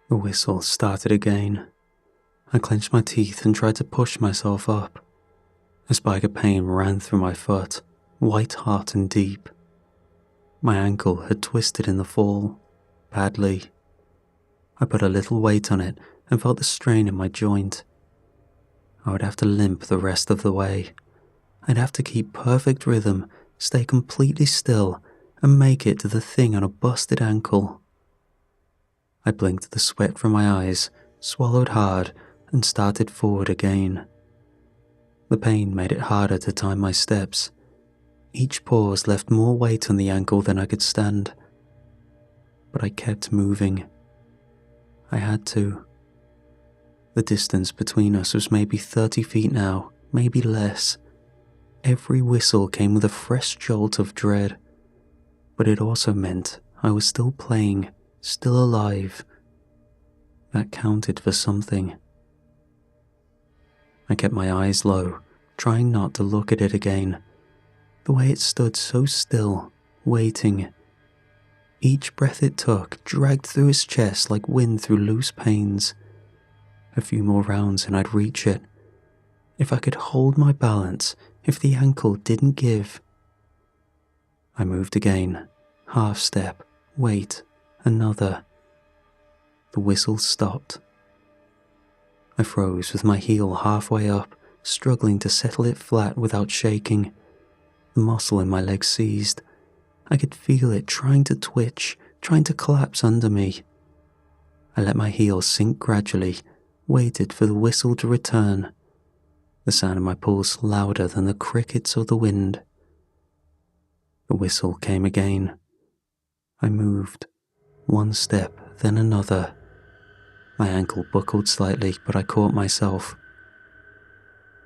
The whistle started again. I clenched my teeth and tried to push myself up. A spike of pain ran through my foot, white hot and deep. My ankle had twisted in the fall, badly. I put a little weight on it and felt the strain in my joint. I would have to limp the rest of the way. I'd have to keep perfect rhythm, stay completely still, and make it to the thing on a busted ankle. I blinked the sweat from my eyes, swallowed hard, and started forward again. The pain made it harder to time my steps. Each pause left more weight on the ankle than I could stand. But I kept moving. I had to. The distance between us was maybe 30 feet now, maybe less. Every whistle came with a fresh jolt of dread, but it also meant I was still playing, still alive. That counted for something. I kept my eyes low, trying not to look at it again. The way it stood so still, waiting. Each breath it took dragged through his chest like wind through loose panes. A few more rounds and I'd reach it. If I could hold my balance, if the ankle didn't give. I moved again, half step, wait, another. The whistle stopped. I froze with my heel halfway up, struggling to settle it flat without shaking. The muscle in my leg seized. I could feel it trying to twitch, trying to collapse under me. I let my heel sink gradually, waited for the whistle to return. The sound of my pulse louder than the crickets or the wind. The whistle came again. I moved, one step, then another. My ankle buckled slightly, but I caught myself.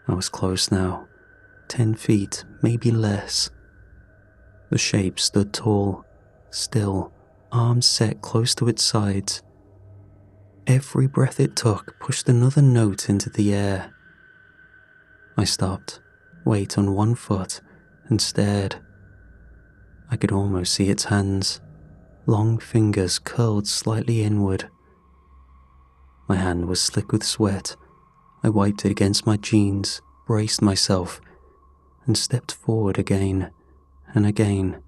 I was close now, 10 feet, maybe less. The shape stood tall, still, arms set close to its sides. Every breath it took pushed another note into the air. I stopped, weight on one foot, and stared. I could almost see its hands, long fingers curled slightly inward. My hand was slick with sweat. I wiped it against my jeans, braced myself, and stepped forward again and again.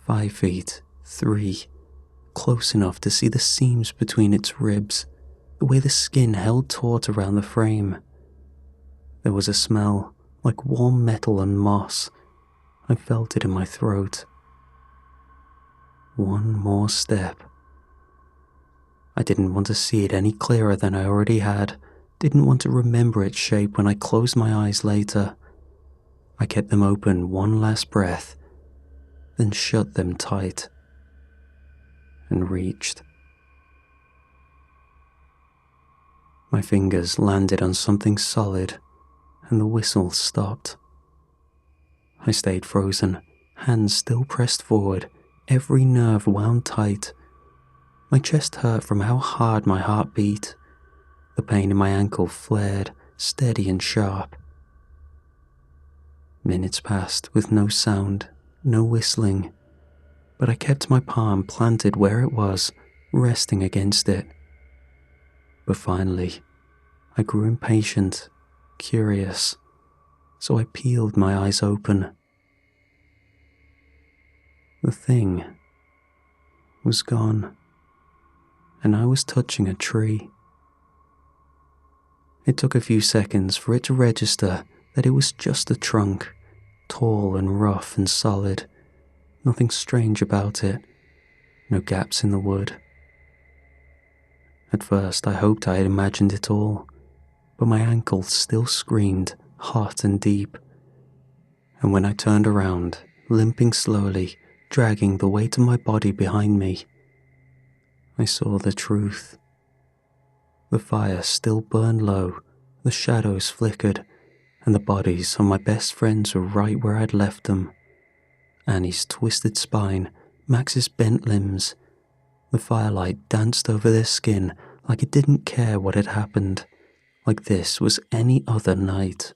5 feet, 3, close enough to see the seams between its ribs, the way the skin held taut around the frame. There was a smell, like warm metal and moss. I felt it in my throat. One more step. I didn't want to see it any clearer than I already had, Didn't want to remember its shape when I closed my eyes later. I kept them open one last breath, then shut them tight and reached. My fingers landed on something solid and the whistle stopped. I stayed frozen, hands still pressed forward, every nerve wound tight. My chest hurt from how hard my heart beat. The pain in my ankle flared, steady and sharp. Minutes passed with no sound, no whistling, but I kept my palm planted where it was, resting against it. But finally, I grew impatient, curious, so I peeled my eyes open. The thing was gone, and I was touching a tree. It took a few seconds for it to register that it was just a trunk, tall and rough and solid, nothing strange about it, no gaps in the wood. At first I hoped I had imagined it all, but my ankle still screamed hot and deep. And when I turned around, limping slowly, dragging the weight of my body behind me, I saw the truth. The fire still burned low, the shadows flickered, and the bodies of my best friends were right where I'd left them. Annie's twisted spine, Max's bent limbs. The firelight danced over their skin like it didn't care what had happened, like this was any other night.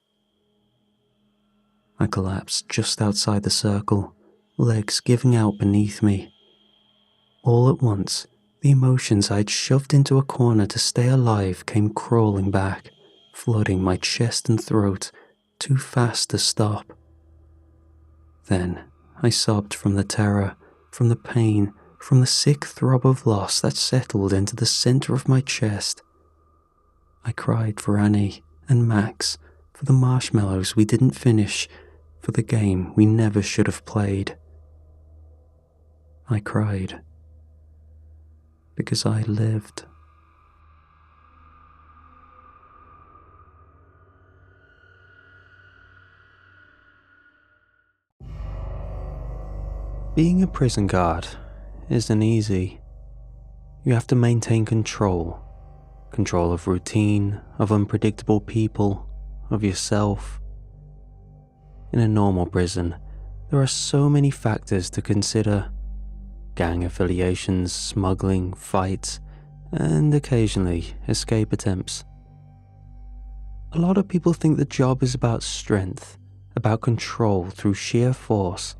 I collapsed just outside the circle, legs giving out beneath me. All at once, the emotions I'd shoved into a corner to stay alive came crawling back, flooding my chest and throat, too fast to stop. Then I sobbed from the terror, from the pain, from the sick throb of loss that settled into the center of my chest. I cried for Annie and Max, for the marshmallows we didn't finish, for the game we never should have played. I cried because I lived. Being a prison guard isn't easy. You have to maintain control of routine, of unpredictable people, of yourself. In a normal prison, there are so many factors to consider. Gang affiliations, smuggling, fights, and occasionally escape attempts. A lot of people think the job is about strength, about control through sheer force.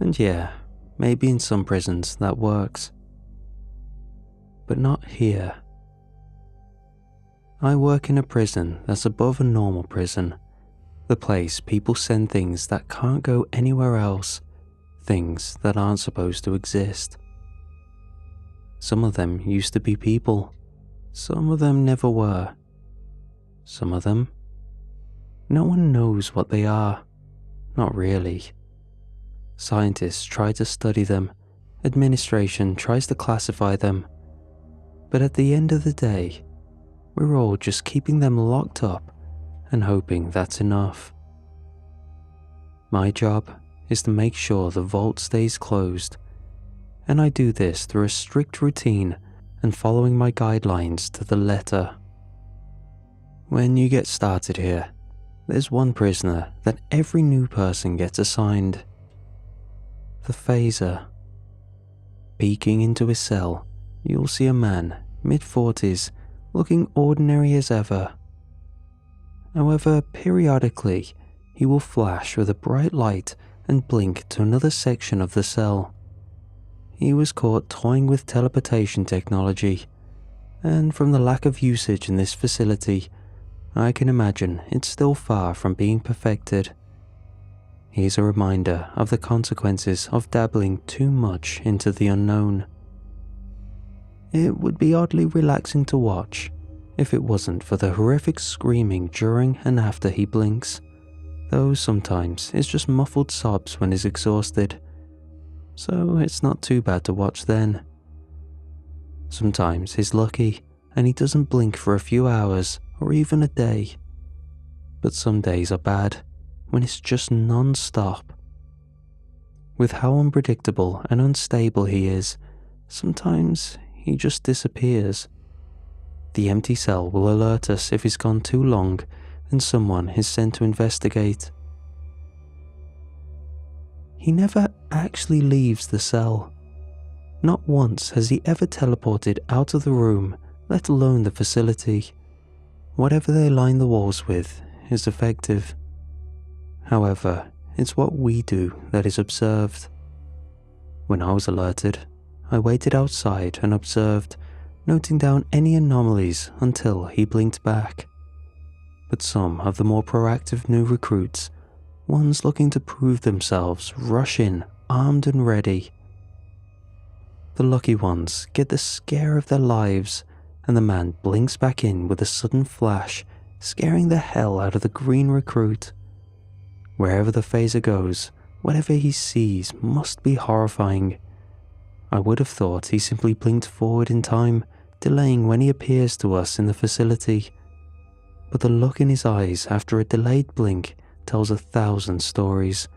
And yeah, maybe in some prisons that works. But not here. I work in a prison that's above a normal prison, the place people send things that can't go anywhere else, things that aren't supposed to exist. Some of them used to be people, some of them never were. Some of them, no one knows what they are, not really. Scientists try to study them, administration tries to classify them, but at the end of the day, we're all just keeping them locked up and hoping that's enough. My job is to make sure the vault stays closed, and I do this through a strict routine and following my guidelines to the letter. When you get started here, there's one prisoner that every new person gets assigned. The phaser. Peeking into his cell, you'll see a man, mid-40s, looking ordinary as ever. However, periodically, he will flash with a bright light and blink to another section of the cell. He was caught toying with teleportation technology, and from the lack of usage in this facility, I can imagine it's still far from being perfected. Here's a reminder of the consequences of dabbling too much into the unknown. It would be oddly relaxing to watch if it wasn't for the horrific screaming during and after he blinks, though sometimes it's just muffled sobs when he's exhausted, so it's not too bad to watch then. Sometimes he's lucky and he doesn't blink for a few hours or even a day. But some days are bad, when it's just non-stop. With how unpredictable and unstable he is, sometimes he just disappears. The empty cell will alert us if he's gone too long and someone is sent to investigate. He never actually leaves the cell. Not once has he ever teleported out of the room, let alone the facility. Whatever they line the walls with is effective. However, it's what we do that is observed. When I was alerted, I waited outside and observed, noting down any anomalies until he blinked back. But some of the more proactive new recruits, ones looking to prove themselves, rush in, armed and ready. The lucky ones get the scare of their lives, and the man blinks back in with a sudden flash, scaring the hell out of the green recruit. Wherever the phaser goes, whatever he sees must be horrifying. I would have thought he simply blinked forward in time, delaying when he appears to us in the facility. But the look in his eyes after a delayed blink tells 1,000 stories,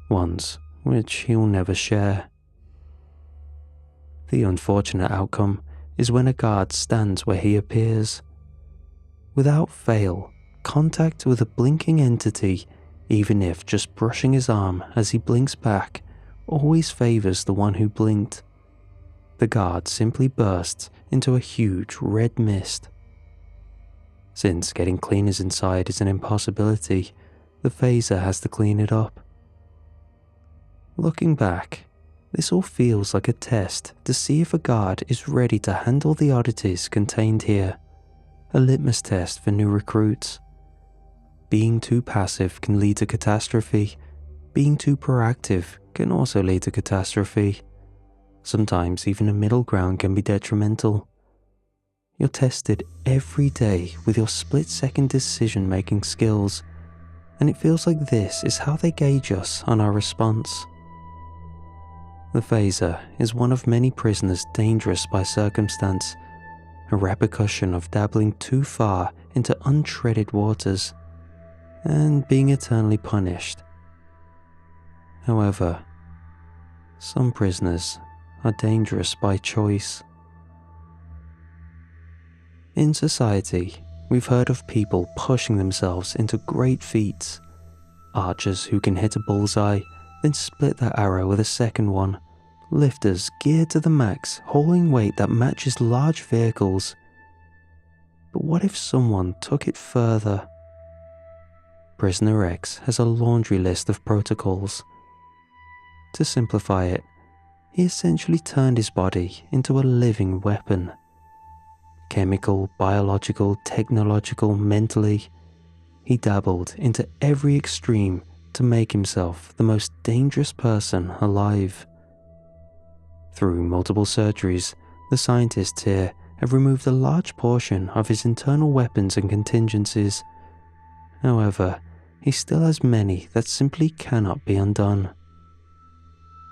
ones which he'll never share. The unfortunate outcome is when a guard stands where he appears. Without fail, contact with a blinking entity, even if just brushing his arm as he blinks back, always favors the one who blinked. The guard simply bursts into a huge red mist. Since getting cleaners inside is an impossibility, the phaser has to clean it up. Looking back, this all feels like a test to see if a guard is ready to handle the oddities contained here, a litmus test for new recruits. Being too passive can lead to catastrophe. Being too proactive can also lead to catastrophe. Sometimes even a middle ground can be detrimental. You're tested every day with your split-second decision-making skills, and it feels like this is how they gauge us on our response. The phaser is one of many prisoners dangerous by circumstance, a repercussion of dabbling too far into untreaded waters, and being eternally punished. However, some prisoners are dangerous by choice. In society, we've heard of people pushing themselves into great feats. Archers who can hit a bullseye, then split that arrow with a second one. Lifters geared to the max, hauling weight that matches large vehicles. But what if someone took it further? Prisoner X has a laundry list of protocols. To simplify it, he essentially turned his body into a living weapon. Chemical, biological, technological, mentally, he dabbled into every extreme to make himself the most dangerous person alive. Through multiple surgeries, the scientists here have removed a large portion of his internal weapons and contingencies. However, he still has many that simply cannot be undone.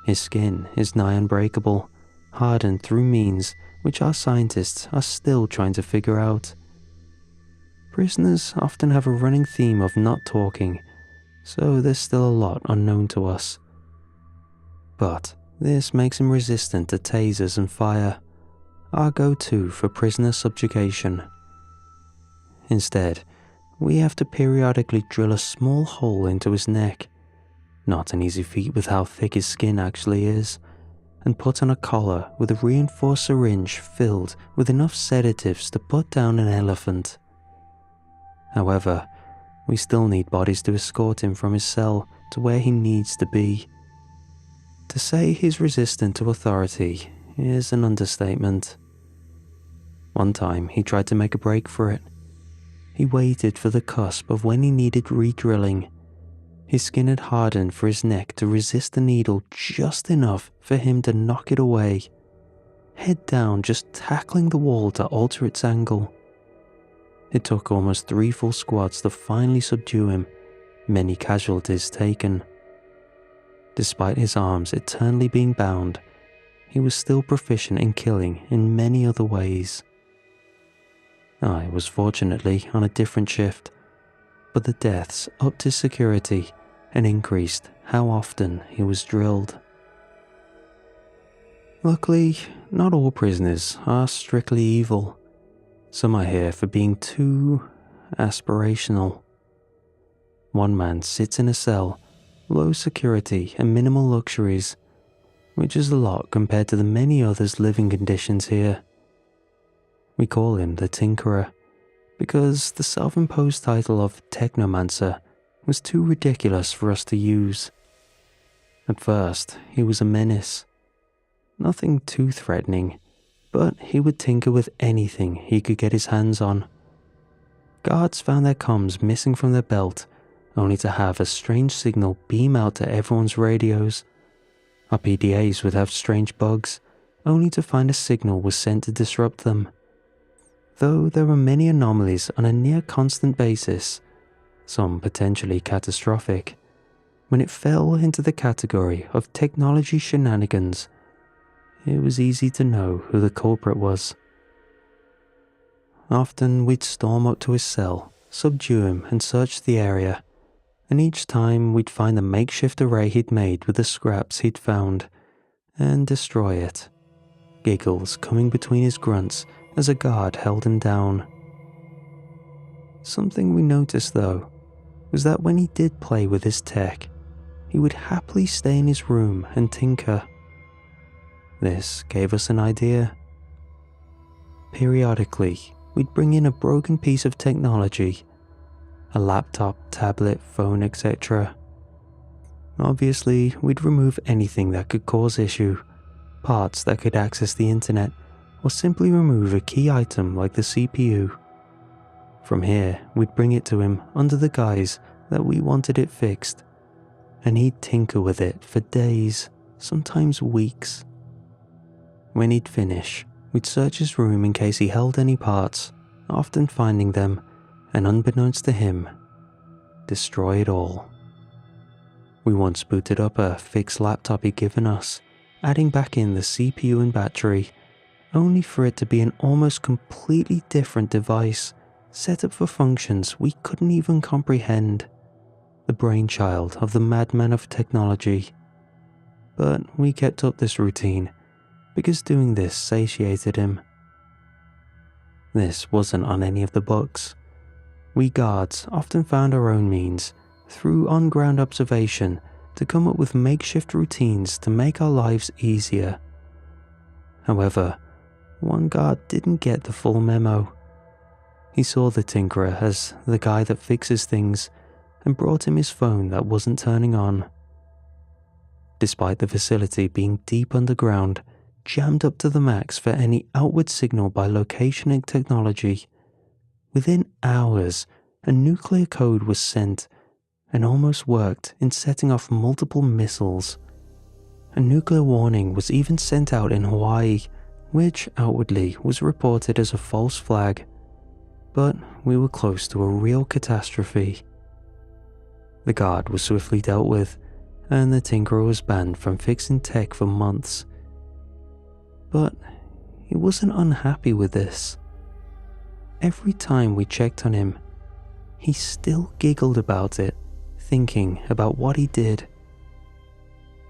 His skin is nigh unbreakable, hardened through means which our scientists are still trying to figure out. Prisoners often have a running theme of not talking, so there's still a lot unknown to us. But this makes him resistant to tasers and fire, our go-to for prisoner subjugation. Instead, we have to periodically drill a small hole into his neck, not an easy feat with how thick his skin actually is, and put on a collar with a reinforced syringe filled with enough sedatives to put down an elephant. However, we still need bodies to escort him from his cell to where he needs to be. To say he's resistant to authority is an understatement. One time he tried to make a break for it. He waited for the cusp of when he needed re-drilling. His skin had hardened for his neck to resist the needle just enough for him to knock it away, head down just tackling the wall to alter its angle. It took almost 3 full squads to finally subdue him, many casualties taken. Despite his arms eternally being bound, he was still proficient in killing in many other ways. I was fortunately on a different shift, but the deaths upped his security and increased how often he was drilled. Luckily, not all prisoners are strictly evil. Some are here for being too aspirational. One man sits in a cell, low security and minimal luxuries, which is a lot compared to the many others' living conditions here. We call him the Tinkerer, because the self-imposed title of Technomancer was too ridiculous for us to use. At first, he was a menace. Nothing too threatening, but he would tinker with anything he could get his hands on. Guards found their comms missing from their belt, only to have a strange signal beam out to everyone's radios. Our PDAs would have strange bugs, only to find a signal was sent to disrupt them. Though there were many anomalies on a near constant basis, some potentially catastrophic, when it fell into the category of technology shenanigans, it was easy to know who the culprit was. Often we'd storm up to his cell, subdue him and search the area, and each time we'd find the makeshift array he'd made with the scraps he'd found, and destroy it. Giggles coming between his grunts as a guard held him down. Something we noticed though, was that when he did play with his tech, he would happily stay in his room and tinker. This gave us an idea. Periodically, we'd bring in a broken piece of technology, a laptop, tablet, phone, etc. Obviously, we'd remove anything that could cause issue, parts that could access the internet, or simply remove a key item like the CPU. From here, we'd bring it to him under the guise that we wanted it fixed, and he'd tinker with it for days, sometimes weeks. When he'd finish, we'd search his room in case he held any parts, often finding them, and unbeknownst to him, destroy it all. We once booted up a fixed laptop he'd given us, adding back in the CPU and battery, only for it to be an almost completely different device, set up for functions we couldn't even comprehend. The brainchild of the madman of technology. But we kept up this routine, because doing this satiated him. This wasn't on any of the books. We guards often found our own means, through on-ground observation, to come up with makeshift routines to make our lives easier. However, one guard didn't get the full memo. He saw the Tinkerer as the guy that fixes things, and brought him his phone that wasn't turning on. Despite the facility being deep underground, jammed up to the max for any outward signal by location and technology, within hours a nuclear code was sent and almost worked in setting off multiple missiles. A nuclear warning was even sent out in Hawaii, which outwardly was reported as a false flag, but we were close to a real catastrophe. The guard was swiftly dealt with, and the Tinkerer was banned from fixing tech for months. But he wasn't unhappy with this. Every time we checked on him, he still giggled about it, thinking about what he did.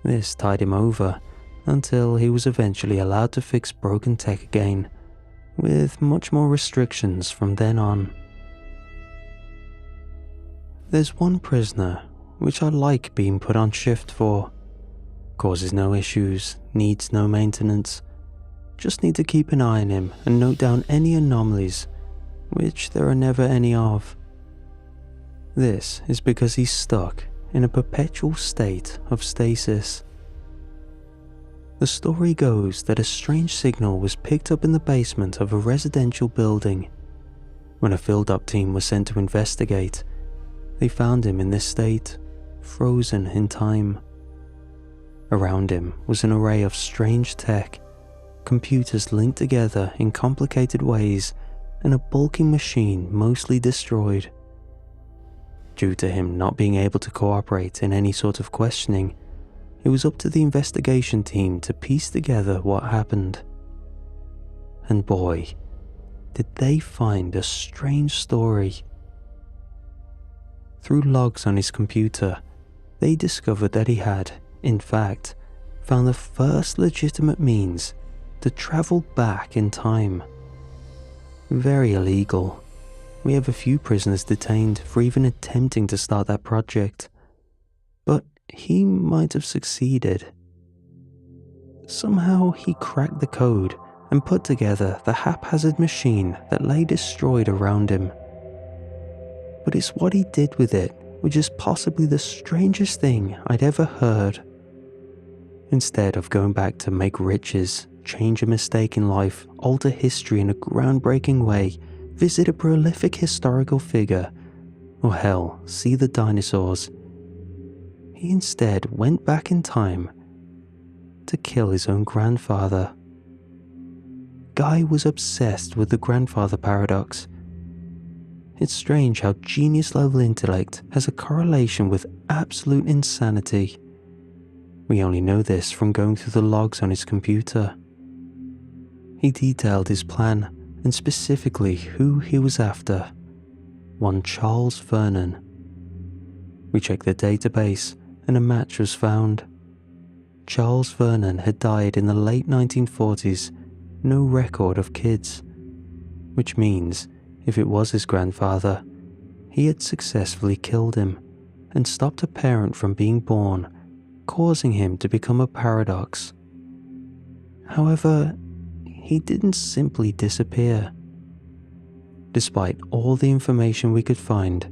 This tied him over until he was eventually allowed to fix broken tech again, with much more restrictions from then on. There's one prisoner which I like being put on shift for. Causes no issues, needs no maintenance. Just need to keep an eye on him and note down any anomalies, which there are never any of. This is because he's stuck in a perpetual state of stasis. The story goes that a strange signal was picked up in the basement of a residential building. When a field-up team was sent to investigate, they found him in this state, frozen in time. Around him was an array of strange tech, computers linked together in complicated ways, and a bulky machine mostly destroyed. Due to him not being able to cooperate in any sort of questioning, it was up to the investigation team to piece together what happened. And boy, did they find a strange story. Through logs on his computer, they discovered that he had, in fact, found the first legitimate means to travel back in time. Very illegal. We have a few prisoners detained for even attempting to start that project. But he might have succeeded. Somehow he cracked the code and put together the haphazard machine that lay destroyed around him. But it's what he did with it which is possibly the strangest thing I'd ever heard. Instead of going back to make riches, change a mistake in life, alter history in a groundbreaking way, visit a prolific historical figure, or hell, see the dinosaurs, he instead went back in time to kill his own grandfather. Guy was obsessed with the grandfather paradox. It's strange how genius-level intellect has a correlation with absolute insanity. We only know this from going through the logs on his computer. He detailed his plan and specifically who he was after. One Charles Vernon. We checked the database and a match was found. Charles Vernon had died in the late 1940s, no record of kids, which means if it was his grandfather, he had successfully killed him and stopped a parent from being born, causing him to become a paradox. However, he didn't simply disappear. Despite all the information we could find,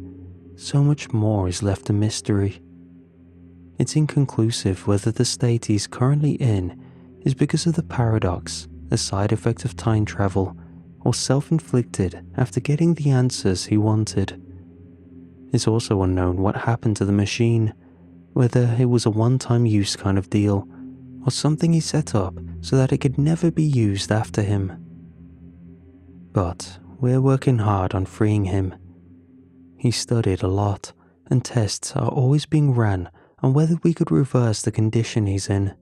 so much more is left a mystery. It's inconclusive whether the state he's currently in is because of the paradox, a side effect of time travel, or self-inflicted after getting the answers he wanted. It's also unknown what happened to the machine, whether it was a one-time use kind of deal, or something he set up so that it could never be used after him. But we're working hard on freeing him. He studied a lot, and tests are always being ran on whether we could reverse the condition he's in.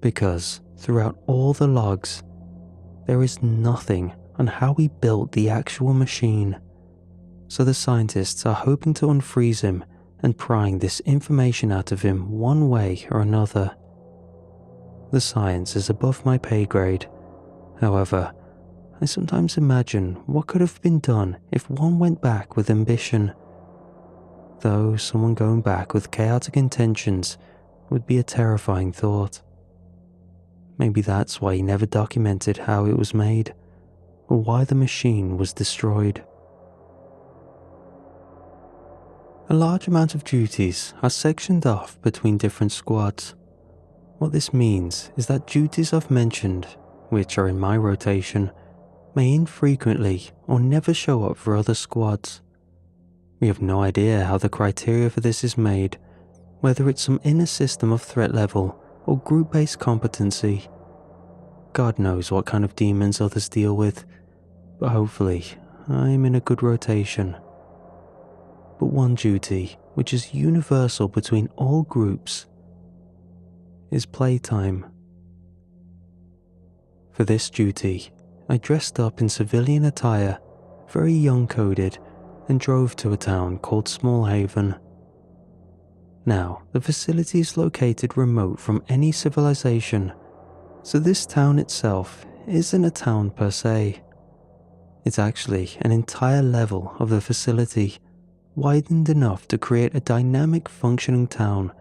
Because throughout all the logs, there is nothing on how he built the actual machine. So the scientists are hoping to unfreeze him and prying this information out of him one way or another. The science is above my pay grade. However, I sometimes imagine what could have been done if one went back with ambition. Though someone going back with chaotic intentions would be a terrifying thought. Maybe that's why he never documented how it was made, or why the machine was destroyed. A large amount of duties are sectioned off between different squads. What this means is that duties I've mentioned, which are in my rotation, may infrequently or never show up for other squads. We have no idea how the criteria for this is made, whether it's some inner system of threat level or group-based competency. God knows what kind of demons others deal with, but hopefully I'm in a good rotation. But one duty, which is universal between all groups, is playtime. For this duty, I dressed up in civilian attire, very young-coded, and drove to a town called Smallhaven. Now, the facility is located remote from any civilization, so this town itself isn't a town per se. It's actually an entire level of the facility, widened enough to create a dynamic functioning town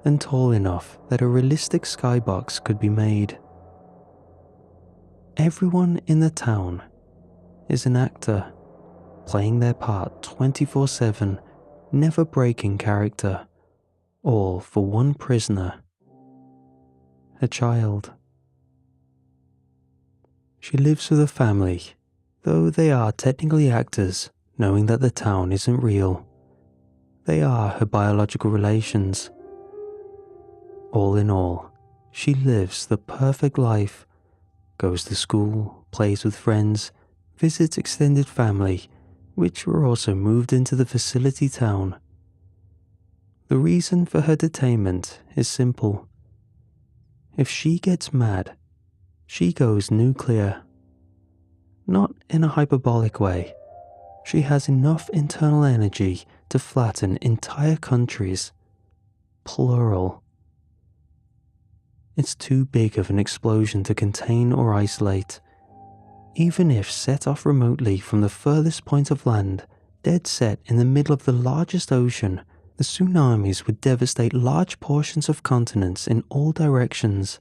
and tall enough that a realistic skybox could be made. Everyone in the town is an actor, playing their part 24/7, never breaking character, all for one prisoner, a child. She lives with a family, though they are technically actors, knowing that the town isn't real. They are her biological relations. All in all, she lives the perfect life, goes to school, plays with friends, visits extended family, which were also moved into the facility town. The reason for her detainment is simple. If she gets mad, she goes nuclear. Not in a hyperbolic way. She has enough internal energy to flatten entire countries. Plural. It's too big of an explosion to contain or isolate. Even if set off remotely from the furthest point of land, dead set in the middle of the largest ocean, the tsunamis would devastate large portions of continents in all directions.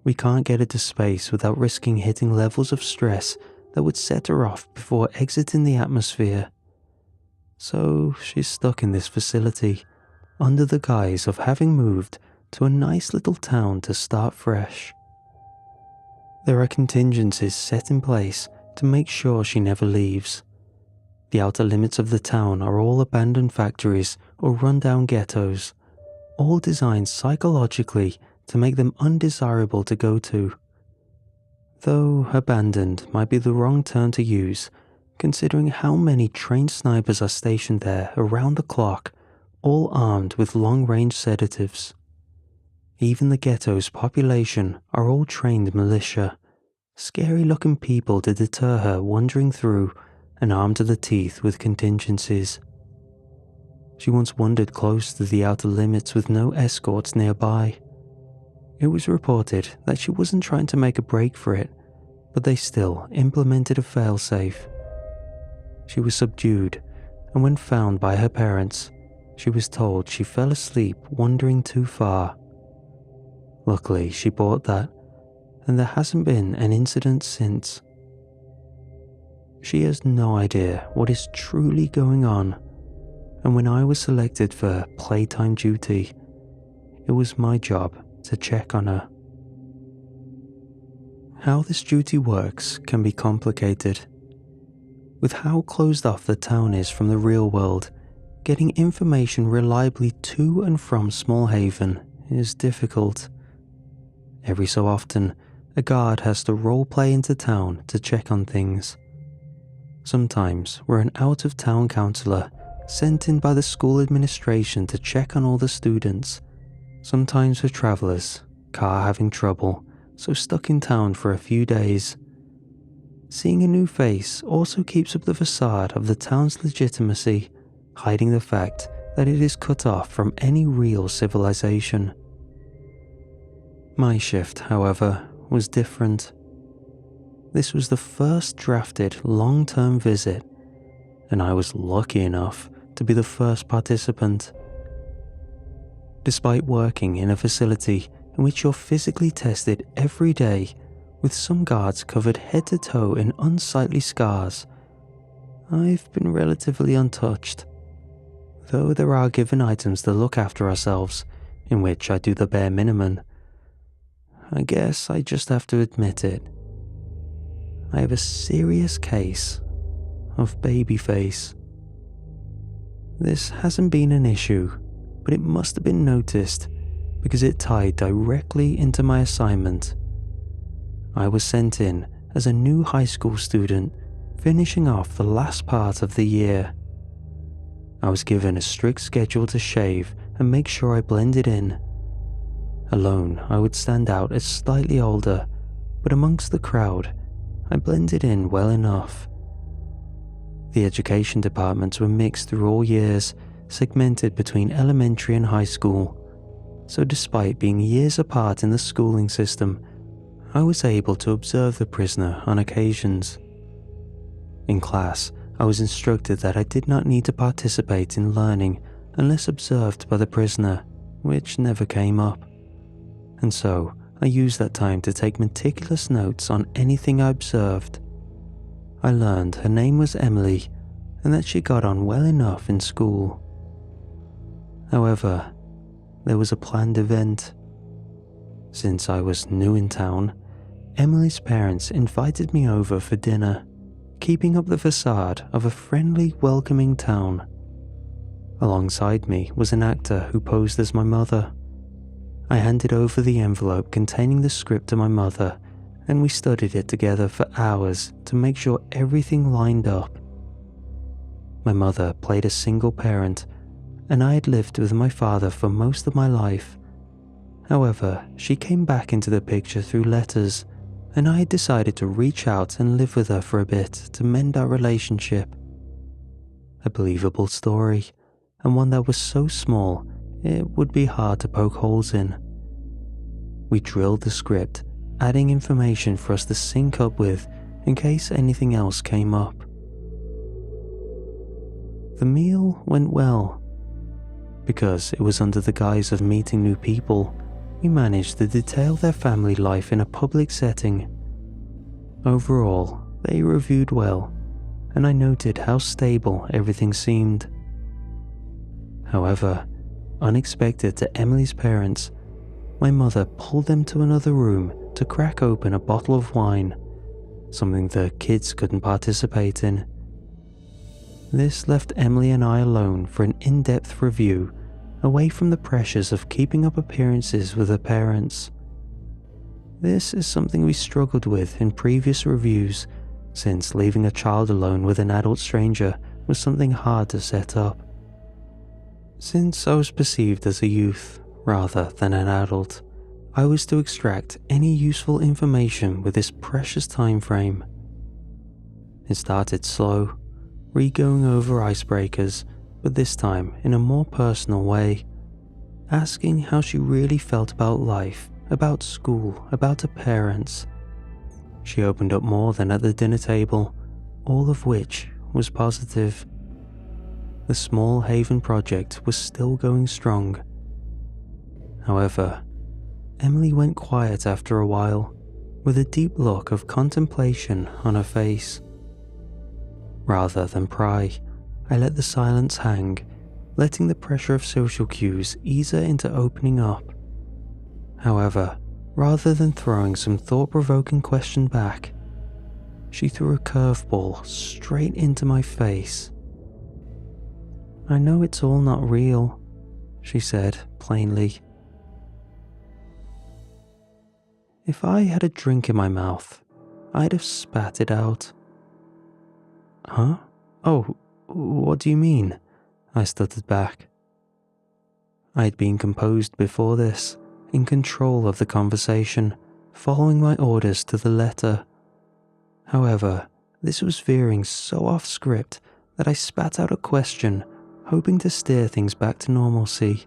We can't get it to space without risking hitting levels of stress that would set her off before exiting the atmosphere. So she's stuck in this facility, under the guise of having moved to a nice little town to start fresh. There are contingencies set in place to make sure she never leaves. The outer limits of the town are all abandoned factories or rundown ghettos, all designed psychologically to make them undesirable to go to. Though abandoned might be the wrong term to use, considering how many trained snipers are stationed there around the clock, all armed with long-range sedatives. Even the ghetto's population are all trained militia, scary-looking people to deter her wandering through and armed to the teeth with contingencies. She once wandered close to the outer limits with no escorts nearby. It was reported that she wasn't trying to make a break for it, but they still implemented a failsafe. She was subdued, and when found by her parents, she was told she fell asleep wandering too far. Luckily, she bought that, and there hasn't been an incident since. She has no idea what is truly going on, and when I was selected for playtime duty, it was my job to check on her. How this duty works can be complicated. With how closed off the town is from the real world, getting information reliably to and from Small Haven is difficult. Every so often, a guard has to roleplay into town to check on things. Sometimes we're an out-of-town counselor sent in by the school administration to check on all the students. Sometimes we're travelers, car having trouble, so stuck in town for a few days. Seeing a new face also keeps up the facade of the town's legitimacy, hiding the fact that it is cut off from any real civilization. My shift, however, was different. This was the first drafted long-term visit, and I was lucky enough to be the first participant. Despite working in a facility in which you're physically tested every day, with some guards covered head to toe in unsightly scars, I've been relatively untouched. Though there are given items to look after ourselves, in which I do the bare minimum. I guess I just have to admit it. I have a serious case of baby face. This hasn't been an issue, but it must have been noticed because it tied directly into my assignment. I was sent in as a new high school student finishing off the last part of the year. I was given a strict schedule to shave and make sure I blended in. Alone, I would stand out as slightly older, but amongst the crowd, I blended in well enough. The education departments were mixed through all years, segmented between elementary and high school, so despite being years apart in the schooling system, I was able to observe the prisoner on occasions. In class, I was instructed that I did not need to participate in learning unless observed by the prisoner, which never came up. And so, I used that time to take meticulous notes on anything I observed. I learned her name was Emily, and that she got on well enough in school. However, there was a planned event. Since I was new in town, Emily's parents invited me over for dinner, keeping up the facade of a friendly, welcoming town. Alongside me was an actor who posed as my mother. I handed over the envelope containing the script to my mother, and we studied it together for hours to make sure everything lined up. My mother played a single parent, and I had lived with my father for most of my life. However, she came back into the picture through letters, and I had decided to reach out and live with her for a bit to mend our relationship. A believable story, and one that was so small it would be hard to poke holes in. We drilled the script, adding information for us to sync up with in case anything else came up. The meal went well. Because it was under the guise of meeting new people, we managed to detail their family life in a public setting. Overall, they reviewed well, and I noted how stable everything seemed. However, unexpected to Emily's parents, my mother pulled them to another room to crack open a bottle of wine, something the kids couldn't participate in. This left Emily and I alone for an in-depth review, away from the pressures of keeping up appearances with her parents. This is something we struggled with in previous reviews, since leaving a child alone with an adult stranger was something hard to set up. Since I was perceived as a youth rather than an adult, I was to extract any useful information with this precious time frame. It started slow, re-going over icebreakers, but this time in a more personal way, asking how she really felt about life, about school, about her parents. She opened up more than at the dinner table, all of which was positive. The small haven project was still going strong. However, Emily went quiet after a while, with a deep look of contemplation on her face. Rather than pry, I let the silence hang, letting the pressure of social cues ease her into opening up. However, rather than throwing some thought-provoking question back, she threw a curveball straight into my face. "I know it's all not real," she said plainly. If I had a drink in my mouth, I'd have spat it out. "Huh? Oh, what do you mean?" I stuttered back. I'd been composed before this, in control of the conversation, following my orders to the letter. However, this was veering so off script that I spat out a question, hoping to steer things back to normalcy.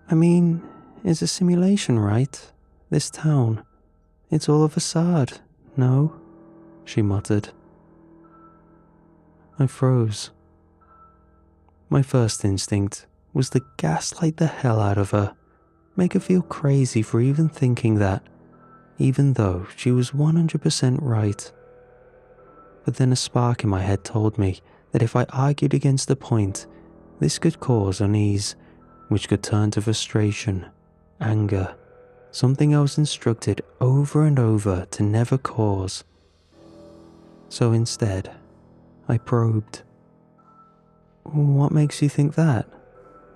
"I mean, it's a simulation, right? This town. It's all a facade, no?" she muttered. I froze. My first instinct was to gaslight the hell out of her, make her feel crazy for even thinking that, even though she was 100% right. But then a spark in my head told me that if I argued against the point, this could cause unease, which could turn to frustration, anger, something I was instructed over and over to never cause. So instead, I probed. "What makes you think that?"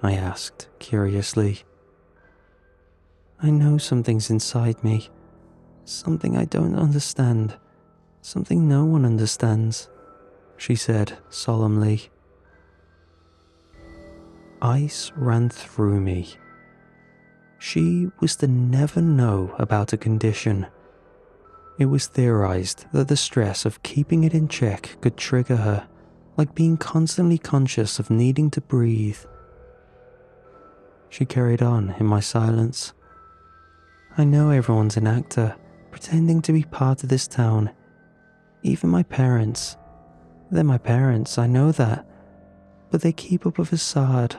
I asked, curiously. "I know something's inside me, something I don't understand, something no one understands," she said solemnly. Ice ran through me. She was to never know about a condition. It was theorized that the stress of keeping it in check could trigger her, like being constantly conscious of needing to breathe. She carried on in my silence. "I know everyone's an actor, pretending to be part of this town. Even my parents. They're my parents, I know that, but they keep up a facade."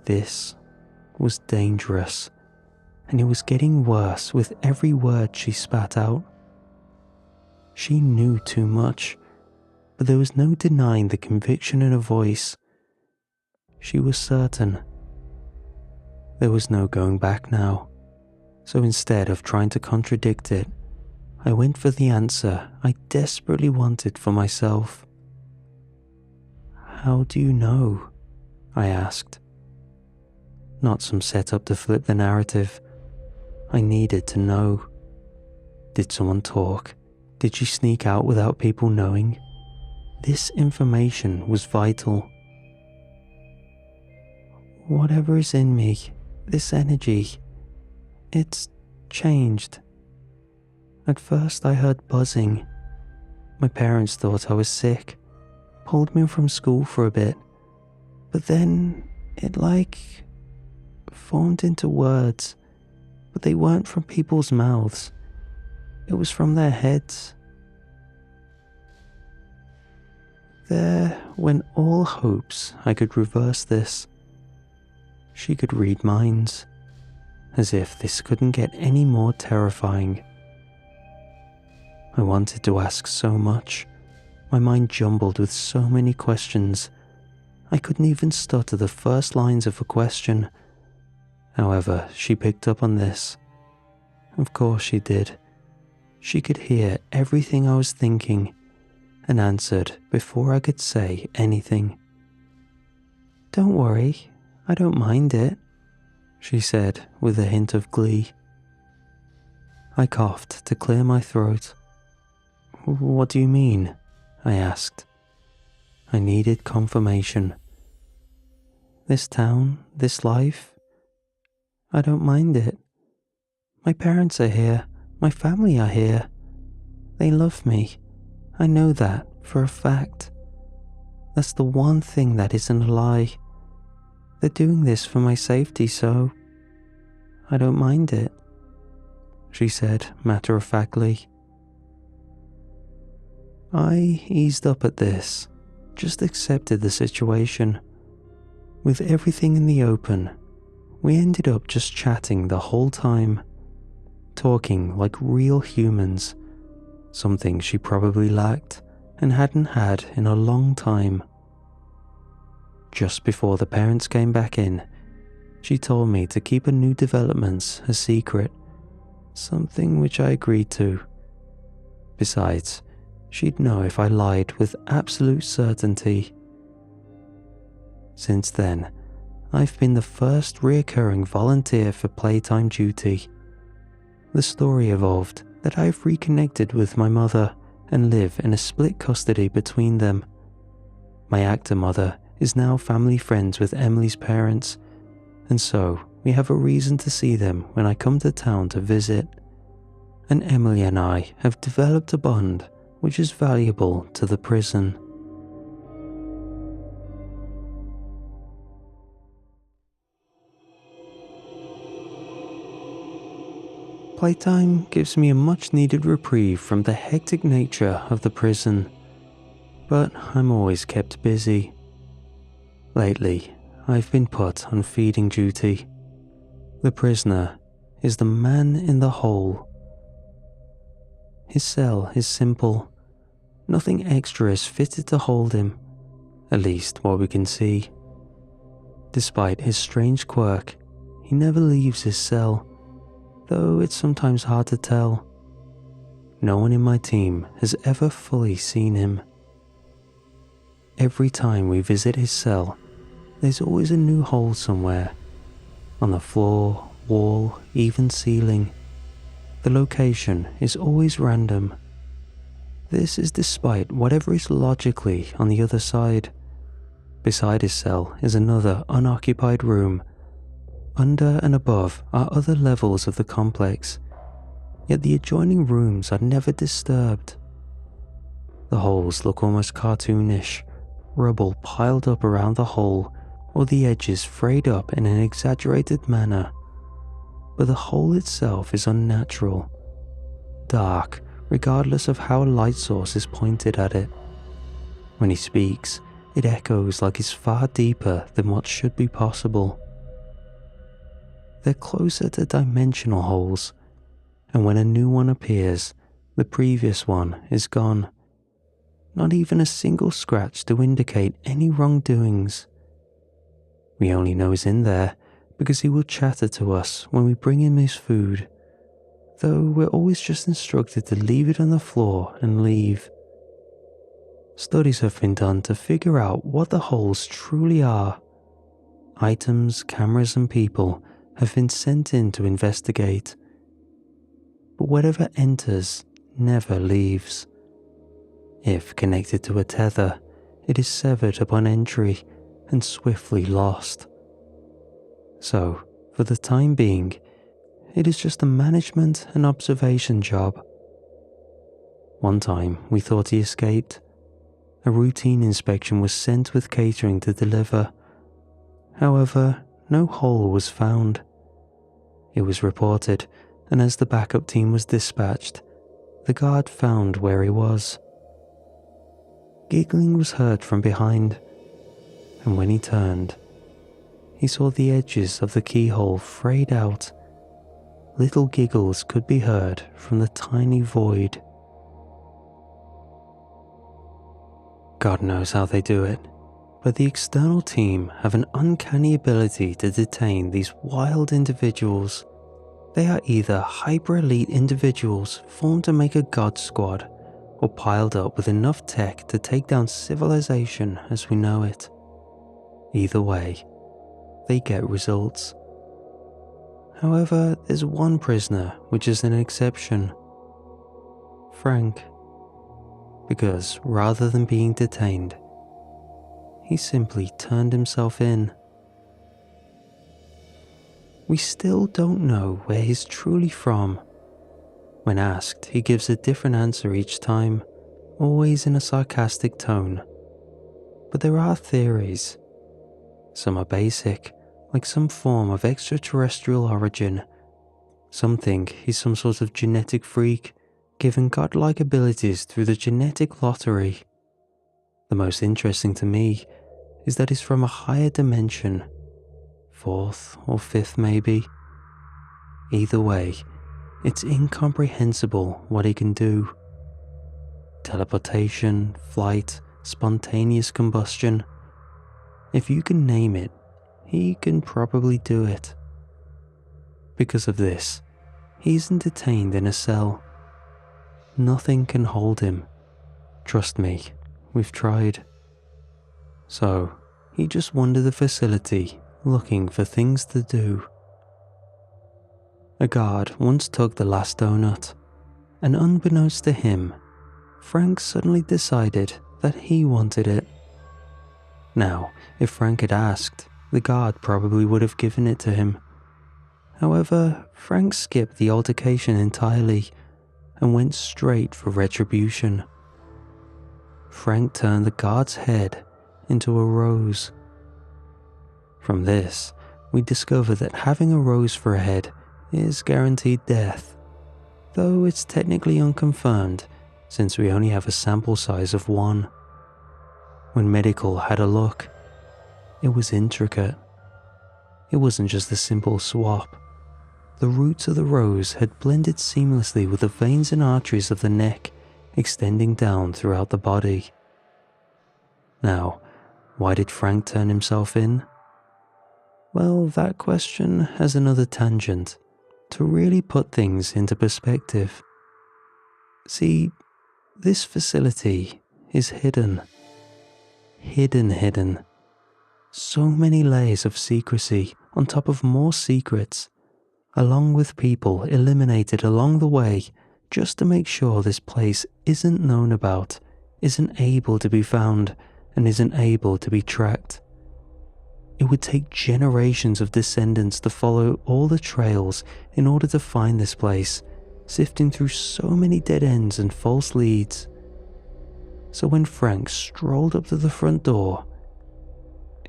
This was dangerous, and it was getting worse with every word she spat out. She knew too much, but there was no denying the conviction in her voice. She was certain. There was no going back now, so instead of trying to contradict it, I went for the answer I desperately wanted for myself. "How do you know?" I asked. Not some setup to flip the narrative. I needed to know. Did someone talk? Did she sneak out without people knowing? This information was vital. "Whatever is in me, this energy, it's changed. At first I heard buzzing. My parents thought I was sick, pulled me from school for a bit, but then it formed into words, but they weren't from people's mouths. It was from their heads. There went all hopes I could reverse this. She could read minds, as if this couldn't get any more terrifying. I wanted to ask so much, my mind jumbled with so many questions. I couldn't even stutter the first lines of a question. However, she picked up on this. Of course she did. She could hear everything I was thinking and answered before I could say anything. "Don't worry, I don't mind it," she said with a hint of glee. I coughed to clear my throat. "What do you mean?" I asked. I needed confirmation. "This town, this life, I don't mind it. My parents are here, my family are here. They love me. I know that for a fact. That's the one thing that isn't a lie. They're doing this for my safety, so I don't mind it," she said matter-of-factly. I eased up at this, just accepted the situation. With everything in the open, we ended up just chatting the whole time, talking like real humans, something she probably lacked and hadn't had in a long time. Just before the parents came back in, she told me to keep her new developments a secret, something which I agreed to. Besides, she'd know if I lied with absolute certainty. Since then, I've been the first reoccurring volunteer for playtime duty. The story evolved that I've reconnected with my mother and live in a split custody between them. My actor mother is now family friends with Emily's parents, and so we have a reason to see them when I come to town to visit. And Emily and I have developed a bond which is valuable to the prison. Playtime gives me a much-needed reprieve from the hectic nature of the prison, but I'm always kept busy. Lately, I've been put on feeding duty. The prisoner is the man in the hole. His cell is simple. Nothing extra is fitted to hold him, at least what we can see. Despite his strange quirk, he never leaves his cell, though it's sometimes hard to tell. No one in my team has ever fully seen him. Every time we visit his cell, there's always a new hole somewhere. On the floor, wall, even ceiling. The location is always random. This is despite whatever is logically on the other side. Beside his cell is another unoccupied room. Under and above are other levels of the complex, yet the adjoining rooms are never disturbed. The holes look almost cartoonish, rubble piled up around the hole, or the edges frayed up in an exaggerated manner. But the hole itself is unnatural, dark, regardless of how a light source is pointed at it. When he speaks, it echoes like it's far deeper than what should be possible. They're closer to dimensional holes, and when a new one appears, the previous one is gone. Not even a single scratch to indicate any wrongdoings. We only know he's in there because he will chatter to us when we bring him his food, though we're always just instructed to leave it on the floor and leave. Studies have been done to figure out what the holes truly are. Items, cameras and people have been sent in to investigate. But whatever enters never leaves. If connected to a tether, it is severed upon entry and swiftly lost. So, for the time being, it is just a management and observation job. One time, we thought he escaped. A routine inspection was sent with catering to deliver. However, no hole was found. It was reported, and as the backup team was dispatched, the guard found where he was. Giggling was heard from behind, and when he turned, he saw the edges of the keyhole frayed out. Little giggles could be heard from the tiny void. God knows how they do it, but the external team have an uncanny ability to detain these wild individuals. They are either hyper-elite individuals formed to make a god squad, or piled up with enough tech to take down civilization as we know it. Either way, they get results. However, there's one prisoner which is an exception. Frank. Because rather than being detained, he simply turned himself in. We still don't know where he's truly from. When asked, he gives a different answer each time, always in a sarcastic tone. But there are theories. Some are basic, like some form of extraterrestrial origin. Some think he's some sort of genetic freak, given godlike abilities through the genetic lottery. The most interesting to me is that he's from a higher dimension, fourth or fifth maybe. Either way, it's incomprehensible what he can do. Teleportation, flight, spontaneous combustion. If you can name it, he can probably do it. Because of this, he isn't detained in a cell. Nothing can hold him. Trust me, we've tried. So, he just wandered the facility looking for things to do. A guard once took the last donut, and unbeknownst to him, Frank suddenly decided that he wanted it. Now, if Frank had asked, the guard probably would have given it to him. However, Frank skipped the altercation entirely and went straight for retribution. Frank turned the guard's head into a rose. From this, we discover that having a rose for a head is guaranteed death, though it's technically unconfirmed since we only have a sample size of one. When medical had a look, it was intricate. It wasn't just a simple swap. The roots of the rose had blended seamlessly with the veins and arteries of the neck, extending down throughout the body. Now, why did Frank turn himself in? Well, that question has another tangent to really put things into perspective. See, this facility is hidden. Hidden. So many layers of secrecy on top of more secrets, along with people eliminated along the way just to make sure this place isn't known about, isn't able to be found, and isn't able to be tracked. It would take generations of descendants to follow all the trails in order to find this place, sifting through so many dead ends and false leads. So when Frank strolled up to the front door,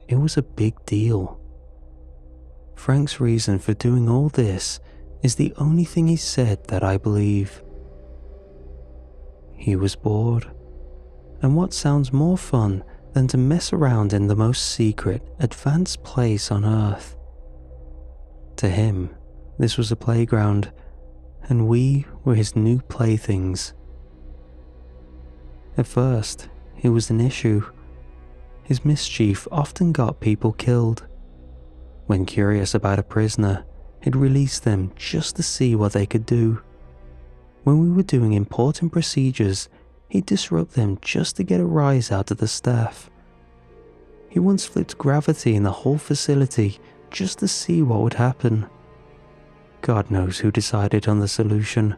it was a big deal. Frank's reason for doing all this is the only thing he said that I believe. He was bored, and what sounds more fun than to mess around in the most secret, advanced place on Earth? To him, this was a playground, and we were his new playthings. At first, it was an issue. His mischief often got people killed. When curious about a prisoner, he'd release them just to see what they could do. When we were doing important procedures, he'd disrupt them just to get a rise out of the staff. He once flipped gravity in the whole facility just to see what would happen. God knows who decided on the solution,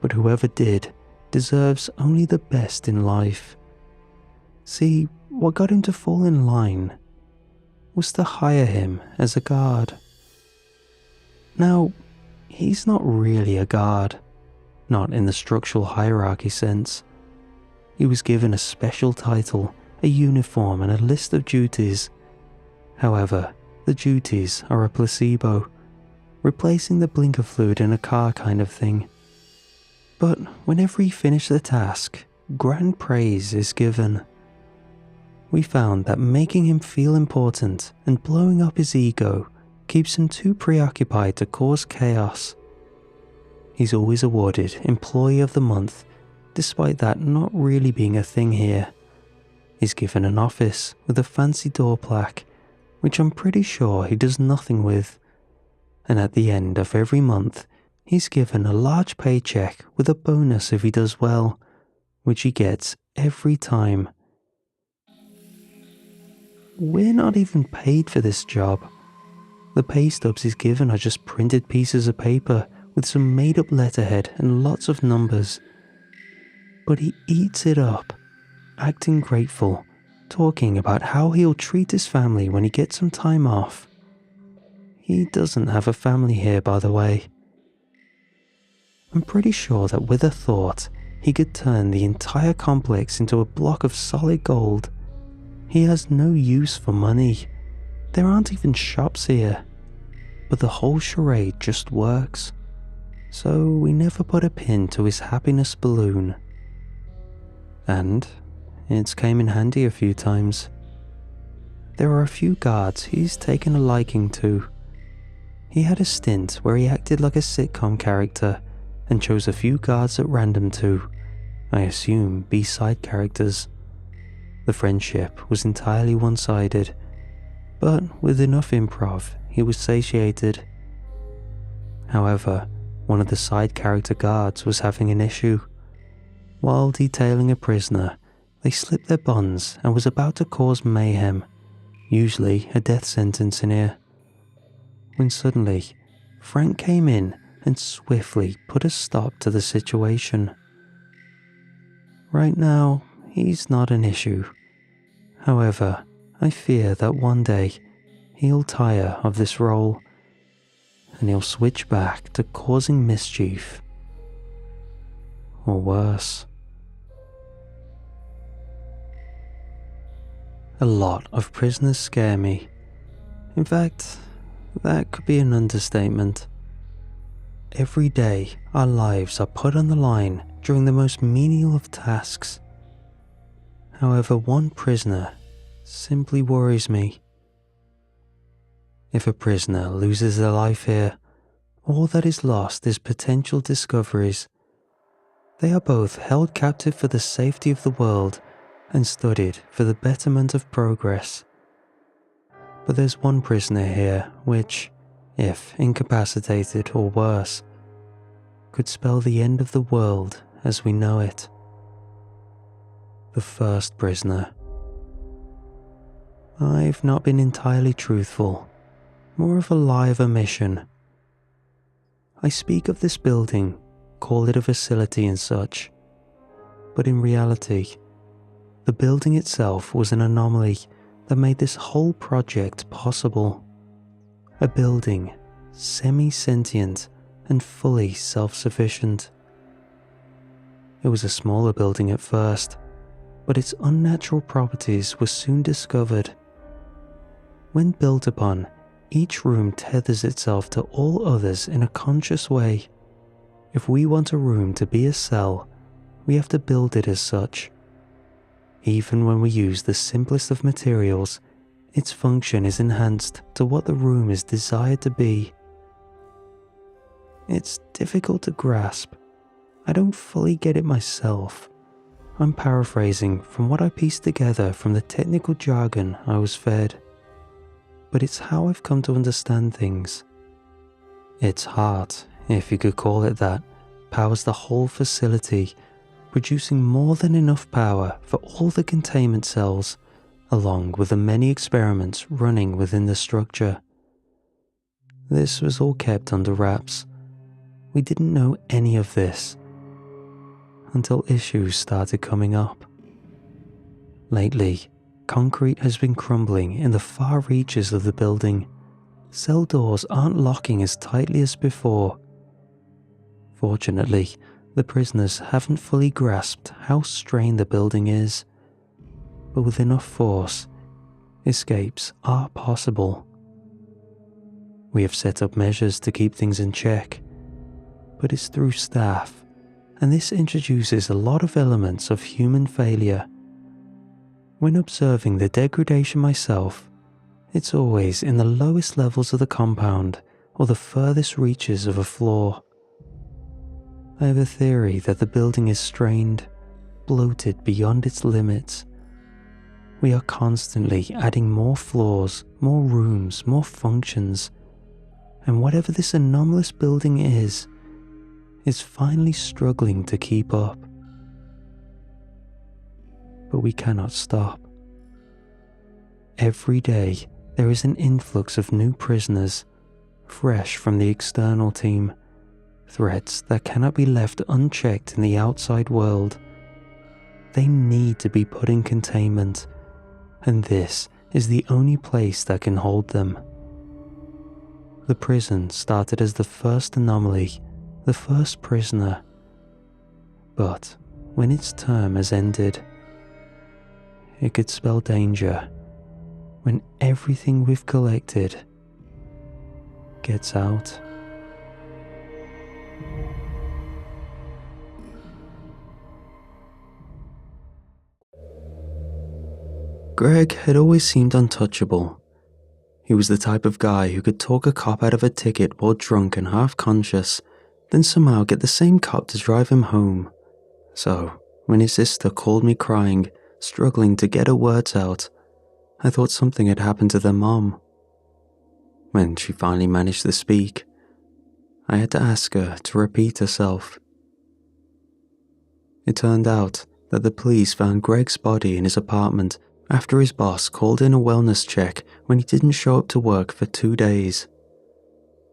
but whoever did deserves only the best in life. See, what got him to fall in line was to hire him as a guard. Now, he's not really a guard, not in the structural hierarchy sense. He was given a special title, a uniform, and a list of duties. However, the duties are a placebo, replacing the blinker fluid in a car kind of thing. But whenever he finished the task, grand praise is given. We found that making him feel important and blowing up his ego keeps him too preoccupied to cause chaos. He's always awarded Employee of the Month, despite that not really being a thing here. He's given an office with a fancy door plaque, which I'm pretty sure he does nothing with. And at the end of every month, he's given a large paycheck with a bonus if he does well, which he gets every time. We're not even paid for this job. The pay stubs he's given are just printed pieces of paper with some made-up letterhead and lots of numbers. But he eats it up, acting grateful, talking about how he'll treat his family when he gets some time off. He doesn't have a family here, by the way. I'm pretty sure that with a thought, he could turn the entire complex into a block of solid gold. He has no use for money. There aren't even shops here. But the whole charade just works. So we never put a pin to his happiness balloon. And it's came in handy a few times. There are a few guards he's taken a liking to. He had a stint where he acted like a sitcom character and chose a few guards at random to, I assume, be side characters. The friendship was entirely one-sided, but with enough improv, he was satiated. However, one of the side character guards was having an issue. While detailing a prisoner, they slipped their bonds and was about to cause mayhem, usually a death sentence in here. When suddenly, Frank came in and swiftly put a stop to the situation. Right now, he's not an issue. However, I fear that one day he'll tire of this role and he'll switch back to causing mischief. Or worse. A lot of prisoners scare me. In fact, that could be an understatement. Every day, our lives are put on the line during the most menial of tasks. However, one prisoner simply worries me. If a prisoner loses their life here, all that is lost is potential discoveries. They are both held captive for the safety of the world and studied for the betterment of progress. But there's one prisoner here which, if incapacitated or worse, could spell the end of the world as we know it. The first prisoner. I've not been entirely truthful, more of a lie of omission. I speak of this building, call it a facility and such, but in reality, the building itself was an anomaly that made this whole project possible. A building, semi-sentient and fully self-sufficient. It was a smaller building at first, but its unnatural properties were soon discovered. When built upon, each room tethers itself to all others in a conscious way. If we want a room to be a cell, we have to build it as such. Even when we use the simplest of materials, its function is enhanced to what the room is desired to be. It's difficult to grasp. I don't fully get it myself. I'm paraphrasing from what I pieced together from the technical jargon I was fed. But it's how I've come to understand things. Its heart, if you could call it that, powers the whole facility, producing more than enough power for all the containment cells, along with the many experiments running within the structure. This was all kept under wraps. We didn't know any of this until issues started coming up. Lately, concrete has been crumbling in the far reaches of the building. Cell doors aren't locking as tightly as before, Fortunately, the prisoners haven't fully grasped how strained the building is, but with enough force, escapes are possible. We have set up measures to keep things in check, but it's through staff, and this introduces a lot of elements of human failure. When observing the degradation myself, it's always in the lowest levels of the compound or the furthest reaches of a floor. I have a theory that the building is strained, bloated beyond its limits. We are constantly adding more floors, more rooms, more functions, and whatever this anomalous building is finally struggling to keep up. But we cannot stop. Every day there is an influx of new prisoners, fresh from the external team, threats that cannot be left unchecked in the outside world. They need to be put in containment, and this is the only place that can hold them. The prison started as the first anomaly, the first prisoner. But when its term has ended, it could spell danger when everything we've collected gets out. Greg had always seemed untouchable. He was the type of guy who could talk a cop out of a ticket while drunk and half conscious, then somehow get the same cop to drive him home. So, when his sister called me crying, struggling to get her words out, I thought something had happened to their mom. When she finally managed to speak, I had to ask her to repeat herself. It turned out that the police found Greg's body in his apartment after his boss called in a wellness check when he didn't show up to work for 2 days.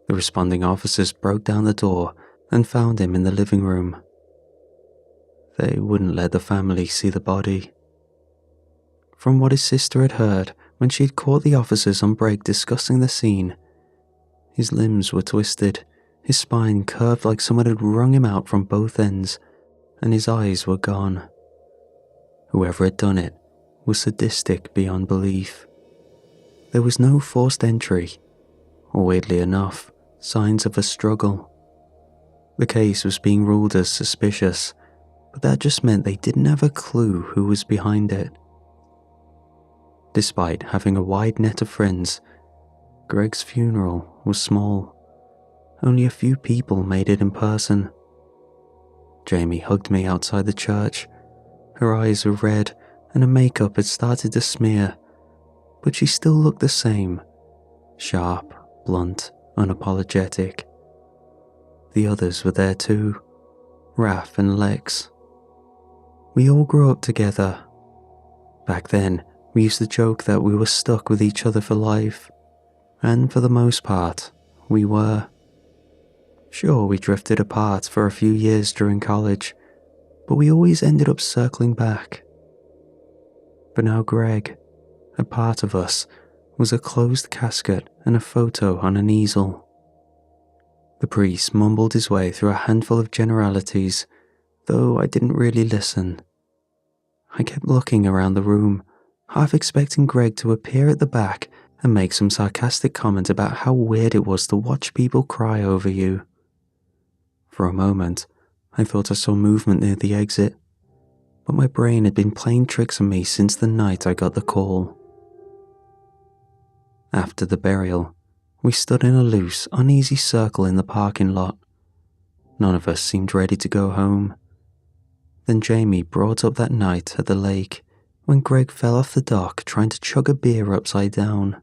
The responding officers broke down the door and found him in the living room. They wouldn't let the family see the body. From what his sister had heard when she had caught the officers on break discussing the scene, his limbs were twisted, his spine curved like someone had wrung him out from both ends, and his eyes were gone. Whoever had done it was sadistic beyond belief. There was no forced entry, or weirdly enough, signs of a struggle. The case was being ruled as suspicious, but that just meant they didn't have a clue who was behind it. Despite having a wide net of friends, Greg's funeral was small. Only a few people made it in person. Jamie hugged me outside the church. Her eyes were red and her makeup had started to smear, but she still looked the same, sharp, blunt, unapologetic. The others were there too, Raph and Lex. We all grew up together. Back then, we used to joke that we were stuck with each other for life, and for the most part, we were. Sure, we drifted apart for a few years during college, but we always ended up circling back. But now Greg, a part of us, was a closed casket and a photo on an easel. The priest mumbled his way through a handful of generalities, though I didn't really listen. I kept looking around the room, half expecting Greg to appear at the back and make some sarcastic comment about how weird it was to watch people cry over you. For a moment, I thought I saw movement near the exit, but my brain had been playing tricks on me since the night I got the call. After the burial, we stood in a loose, uneasy circle in the parking lot. None of us seemed ready to go home. Then Jamie brought up that night at the lake when Greg fell off the dock trying to chug a beer upside down.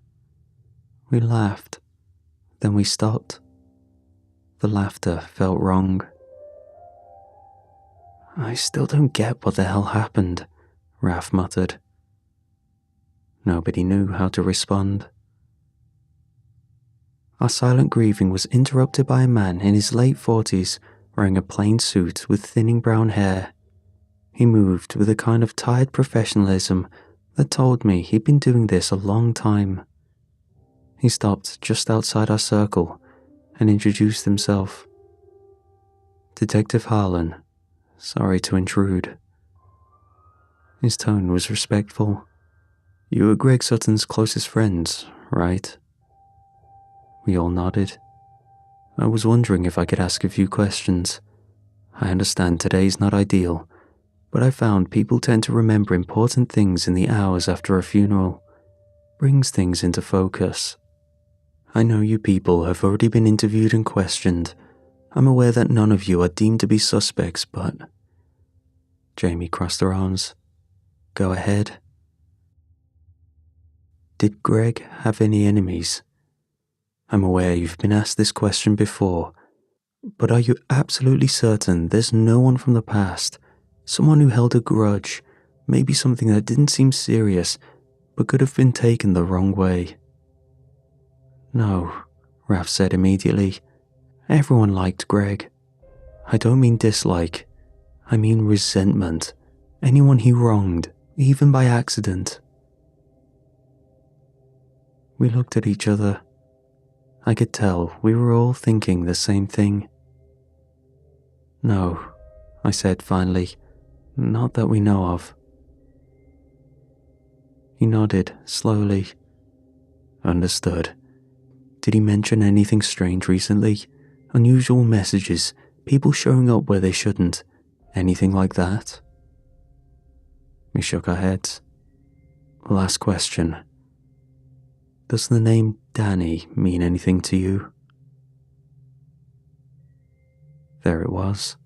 We laughed, then we stopped. The laughter felt wrong. "I still don't get what the hell happened," Raph muttered. Nobody knew how to respond. Our silent grieving was interrupted by a man in his late 40s wearing a plain suit with thinning brown hair. He moved with a kind of tired professionalism that told me he'd been doing this a long time. He stopped just outside our circle and introduced himself. Detective Harlan, sorry to intrude." His tone was respectful. "You were Greg Sutton's closest friends, right?" We all nodded. "I was wondering if I could ask a few questions. I understand today's not ideal, but I found people tend to remember important things in the hours after a funeral. Brings things into focus. I know you people have already been interviewed and questioned. I'm aware that none of you are deemed to be suspects, but..." Jamie crossed her arms. "Go ahead." "Did Greg have any enemies? I'm aware you've been asked this question before, but are you absolutely certain there's no one from the past, someone who held a grudge, maybe something that didn't seem serious, but could have been taken the wrong way?" "No," Raph said immediately. "Everyone liked Greg. I don't mean dislike, I mean resentment. Anyone he wronged, even by accident." We looked at each other. I could tell we were all thinking the same thing. "No," I said finally. "Not that we know of." He nodded slowly. "Understood. Did he mention anything strange recently? Unusual messages, people showing up where they shouldn't, anything like that?" We shook our heads. "Last question. Does the name Danny mean anything to you?" There it was.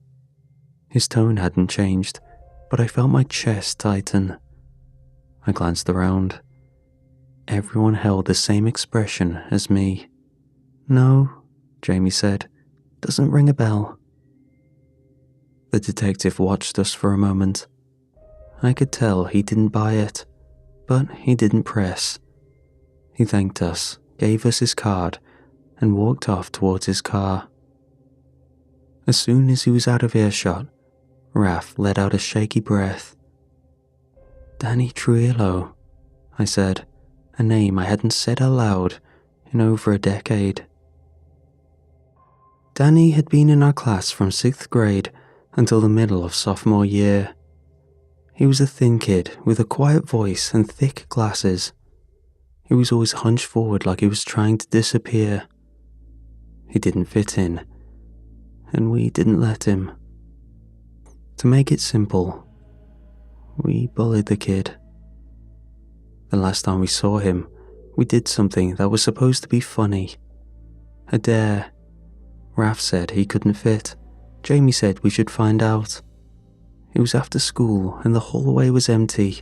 His tone hadn't changed, but I felt my chest tighten. I glanced around. Everyone held the same expression as me. "No," Jamie said. "Doesn't ring a bell." The detective watched us for a moment. I could tell he didn't buy it, but he didn't press. He thanked us, gave us his card, and walked off towards his car. As soon as he was out of earshot, Raph let out a shaky breath. "Danny Trujillo," I said, a name I hadn't said aloud in over a decade. Danny had been in our class from 6th grade until the middle of sophomore year. He was a thin kid with a quiet voice and thick glasses. He was always hunched forward like he was trying to disappear. He didn't fit in, and we didn't let him. To make it simple, we bullied the kid. The last time we saw him, we did something that was supposed to be funny. A dare. Raph said he couldn't fit. Jamie said we should find out. It was after school and the hallway was empty.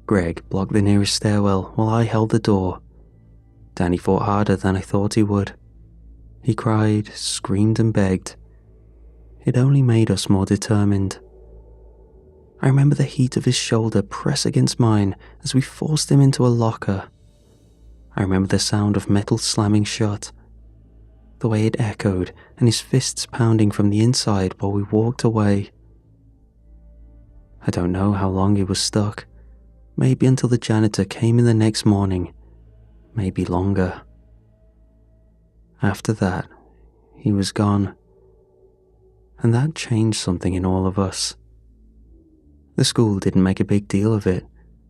Greg blocked the nearest stairwell while I held the door. Danny fought harder than I thought he would. He cried, screamed and begged. It only made us more determined. I remember the heat of his shoulder press against mine as we forced him into a locker. I remember the sound of metal slamming shut, the way it echoed and his fists pounding from the inside while we walked away. I don't know how long he was stuck, maybe until the janitor came in the next morning, maybe longer. After that, he was gone, and that changed something in all of us. The school didn't make a big deal of it,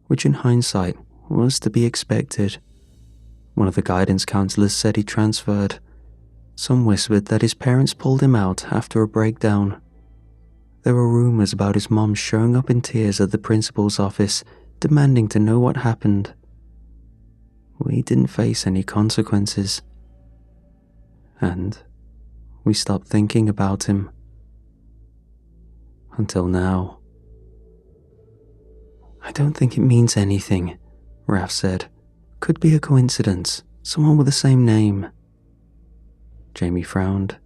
which in hindsight was to be expected. One of the guidance counselors said he transferred. Some whispered that his parents pulled him out after a breakdown. There were rumors about his mom showing up in tears at the principal's office, demanding to know what happened. We didn't face any consequences. And we stopped thinking about him. Until now. "I don't think it means anything," Raph said. "Could be a coincidence, someone with the same name." Jamie frowned.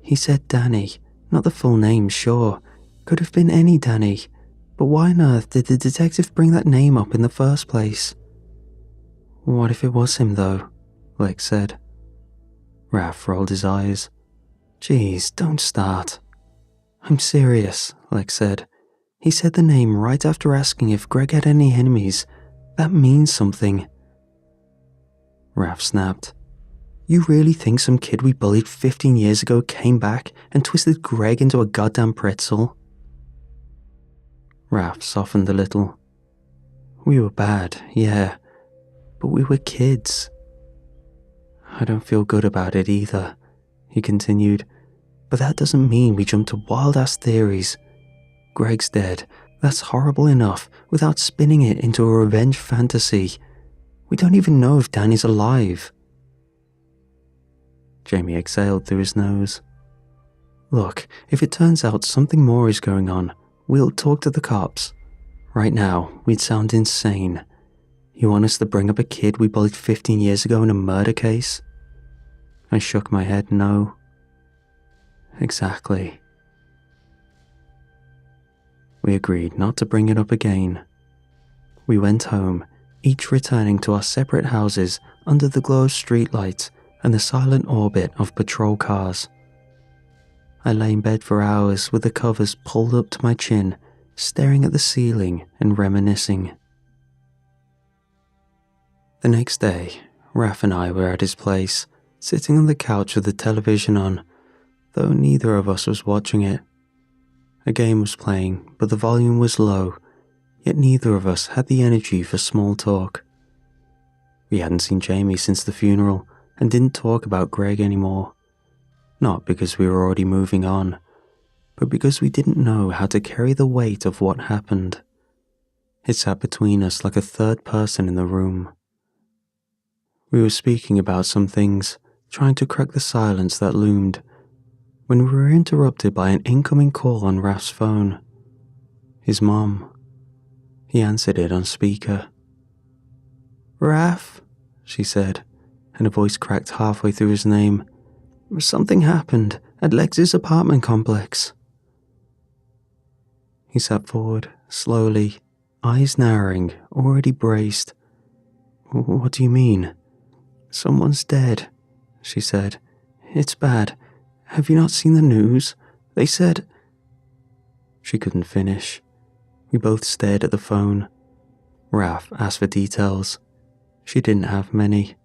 "He said Danny, not the full name, sure. Could have been any Danny. But why on earth did the detective bring that name up in the first place?" "What if it was him, though?" Lex said. Raph rolled his eyes. "Geez, don't start." "I'm serious," Lex said. "He said the name right after asking if Greg had any enemies. That means something." Raph snapped. You really think some kid we bullied 15 years ago came back and twisted Greg into a goddamn pretzel? Raph softened a little. We were bad, yeah, but we were kids. I don't feel good about it either, he continued, but that doesn't mean we jump to wild-ass theories. Greg's dead. That's horrible enough without spinning it into a revenge fantasy. We don't even know if Danny's alive. Jamie exhaled through his nose. Look, if it turns out something more is going on, we'll talk to the cops. Right now, we'd sound insane. You want us to bring up a kid we bullied 15 years ago in a murder case? I shook my head no. Exactly. We agreed not to bring it up again. We went home, each returning to our separate houses under the glow of streetlights and the silent orbit of patrol cars. I lay in bed for hours with the covers pulled up to my chin, staring at the ceiling and reminiscing. The next day, Raph and I were at his place, sitting on the couch with the television on, though neither of us was watching it. A game was playing, but the volume was low, yet neither of us had the energy for small talk. We hadn't seen Jamie since the funeral and didn't talk about Greg anymore. Not because we were already moving on, but because we didn't know how to carry the weight of what happened. It sat between us like a third person in the room. We were speaking about some things, trying to crack the silence that loomed, when we were interrupted by an incoming call on Raph's phone. His mom. He answered it on speaker. Raph, she said, and a voice cracked halfway through his name. Something happened at Lex's apartment complex. He sat forward, slowly, eyes narrowing, already braced. What do you mean? Someone's dead, she said. It's bad. Have you not seen the news? They said... She couldn't finish. We both stared at the phone. Raph asked for details. She didn't have many.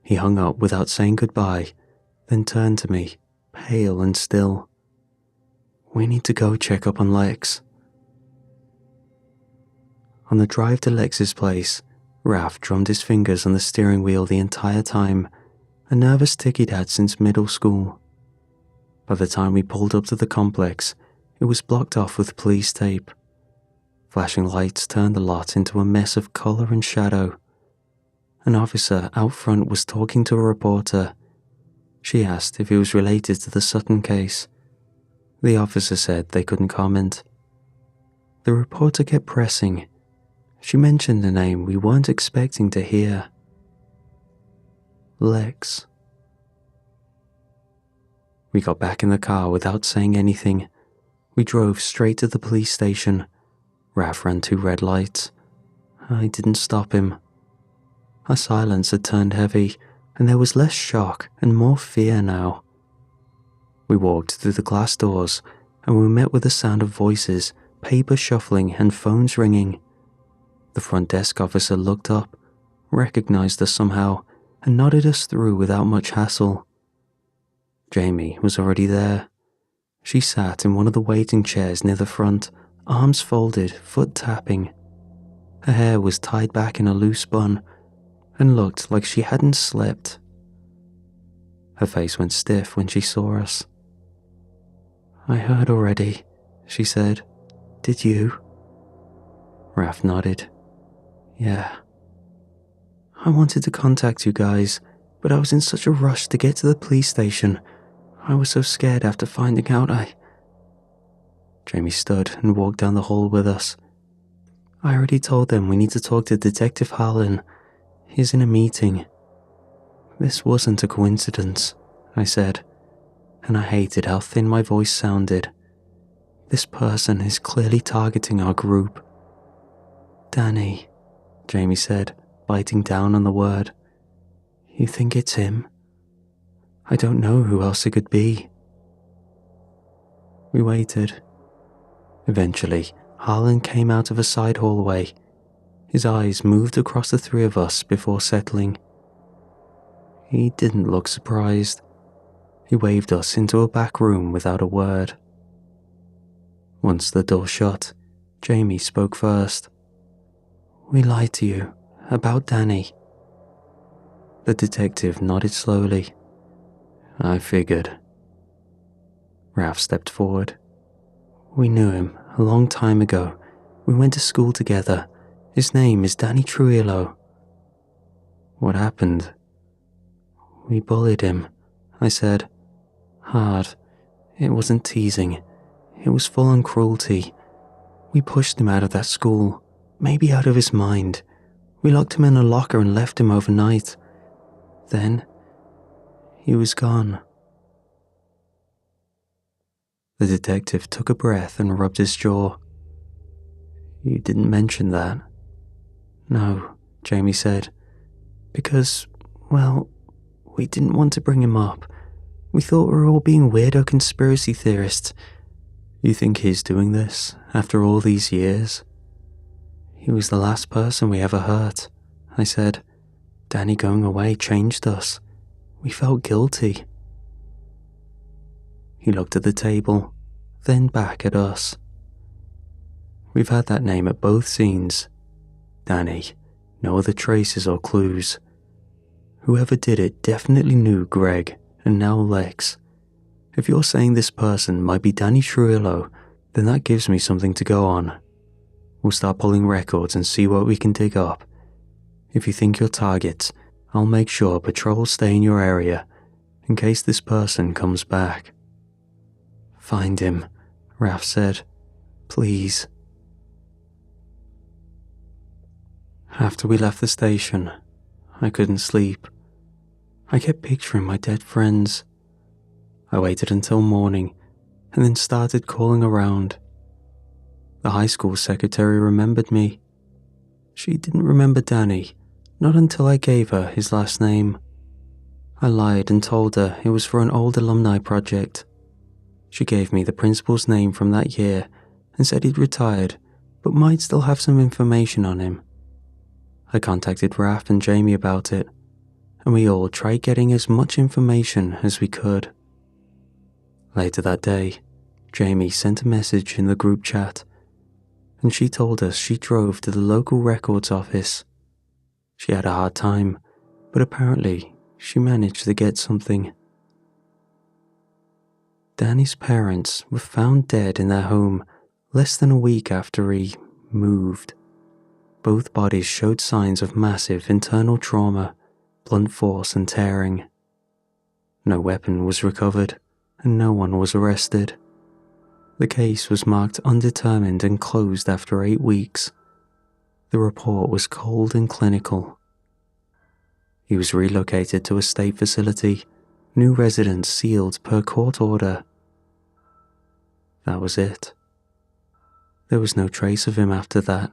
He hung up without saying goodbye, then turned to me, pale and still. We need to go check up on Lex. On the drive to Lex's place, Raph drummed his fingers on the steering wheel the entire time, a nervous tic he'd had since middle school. By the time we pulled up to the complex, it was blocked off with police tape. Flashing lights turned the lot into a mess of colour and shadow. An officer out front was talking to a reporter. She asked if he was related to the Sutton case. The officer said they couldn't comment. The reporter kept pressing. She mentioned a name we weren't expecting to hear. Lex. We got back in the car without saying anything. We drove straight to the police station. Raph ran 2 red lights. I didn't stop him. Our silence had turned heavy, and there was less shock and more fear now. We walked through the glass doors, and we met with the sound of voices, paper shuffling and phones ringing. The front desk officer looked up, recognized us somehow, and nodded us through without much hassle. Jamie was already there. She sat in one of the waiting chairs near the front, arms folded, foot tapping. Her hair was tied back in a loose bun and looked like she hadn't slept. Her face went stiff when she saw us. I heard already, she said. Did you? Raph nodded. Yeah. I wanted to contact you guys, but I was in such a rush to get to the police station. I was so scared after finding out Jamie stood and walked down the hall with us. I already told them we need to talk to Detective Harlan. He's in a meeting. This wasn't a coincidence, I said, and I hated how thin my voice sounded. This person is clearly targeting our group. Danny, Jamie said, biting down on the word. You think it's him? I don't know who else it could be. We waited. Eventually, Harlan came out of a side hallway. His eyes moved across the 3 of us before settling. He didn't look surprised. He waved us into a back room without a word. Once the door shut, Jamie spoke first. "We lied to you about Danny." The detective nodded slowly. "I figured." Ralph stepped forward. "We knew him a long time ago. We went to school together. His name is Danny Trujillo." "What happened?" "We bullied him," I said. "Hard. It wasn't teasing. It was full-on cruelty. We pushed him out of that school, maybe out of his mind. We locked him in a locker and left him overnight. Then, he was gone." The detective took a breath and rubbed his jaw. "You didn't mention that." "No," Jamie said, "because, well, we didn't want to bring him up. We thought we were all being weirdo conspiracy theorists." "You think he's doing this after all these years?" "He was the last person we ever hurt," I said. "Danny going away changed us. We felt guilty." He looked at the table, then back at us. "We've had that name at both scenes. Danny, no other traces or clues. Whoever did it definitely knew Greg and now Lex. If you're saying this person might be Danny Trujillo, then that gives me something to go on. We'll start pulling records and see what we can dig up. If you think you're targets, I'll make sure patrols stay in your area in case this person comes back." "Find him," Ralph said. "Please." After we left the station, I couldn't sleep. I kept picturing my dead friends. I waited until morning and then started calling around. The high school secretary remembered me. She didn't remember Danny, not until I gave her his last name. I lied and told her it was for an old alumni project. She gave me the principal's name from that year and said he'd retired, but might still have some information on him. I contacted Raph and Jamie about it, and we all tried getting as much information as we could. Later that day, Jamie sent a message in the group chat, and she told us she drove to the local records office. She had a hard time, but apparently she managed to get something. Danny's parents were found dead in their home less than a week after he moved. Both bodies showed signs of massive internal trauma, blunt force and tearing. No weapon was recovered, and no one was arrested. The case was marked undetermined and closed after 8 weeks. The report was cold and clinical. He was relocated to a state facility, new residence sealed per court order. That was it. There was no trace of him after that.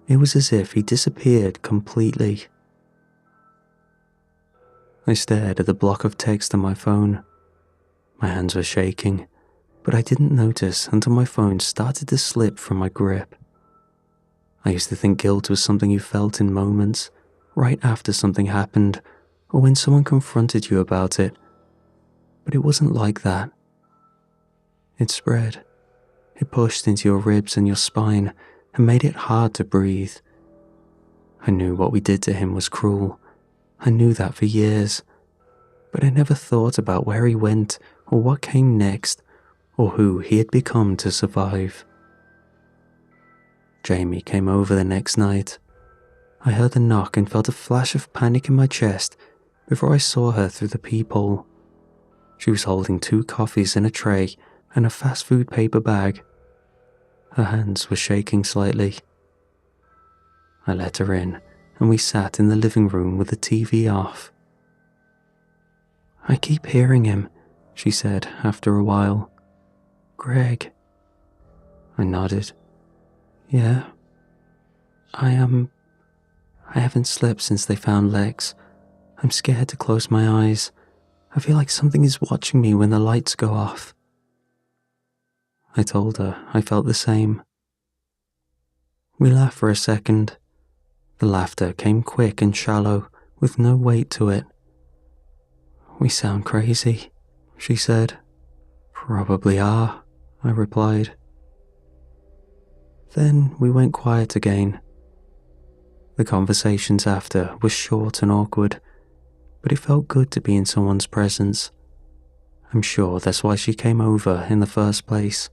It was as if he disappeared completely. I stared at the block of text on my phone. My hands were shaking, but I didn't notice until my phone started to slip from my grip. I used to think guilt was something you felt in moments, right after something happened, or when someone confronted you about it. But it wasn't like that. It spread. It pushed into your ribs and your spine and made it hard to breathe. I knew what we did to him was cruel. I knew that for years. But I never thought about where he went or what came next or who he had become to survive. Jamie came over the next night. I heard a knock and felt a flash of panic in my chest before I saw her through the peephole. She was holding 2 coffees in a tray and a fast food paper bag. Her hands were shaking slightly. I let her in, and we sat in the living room with the TV off. "I keep hearing him," she said after a while. "Greg." I nodded. "Yeah. I haven't slept since they found Lex. I'm scared to close my eyes. I feel like something is watching me when the lights go off." I told her I felt the same. We laughed for a second. The laughter came quick and shallow, with no weight to it. "We sound crazy," she said. "Probably are," I replied. Then we went quiet again. The conversations after were short and awkward, but it felt good to be in someone's presence. I'm sure that's why she came over in the first place.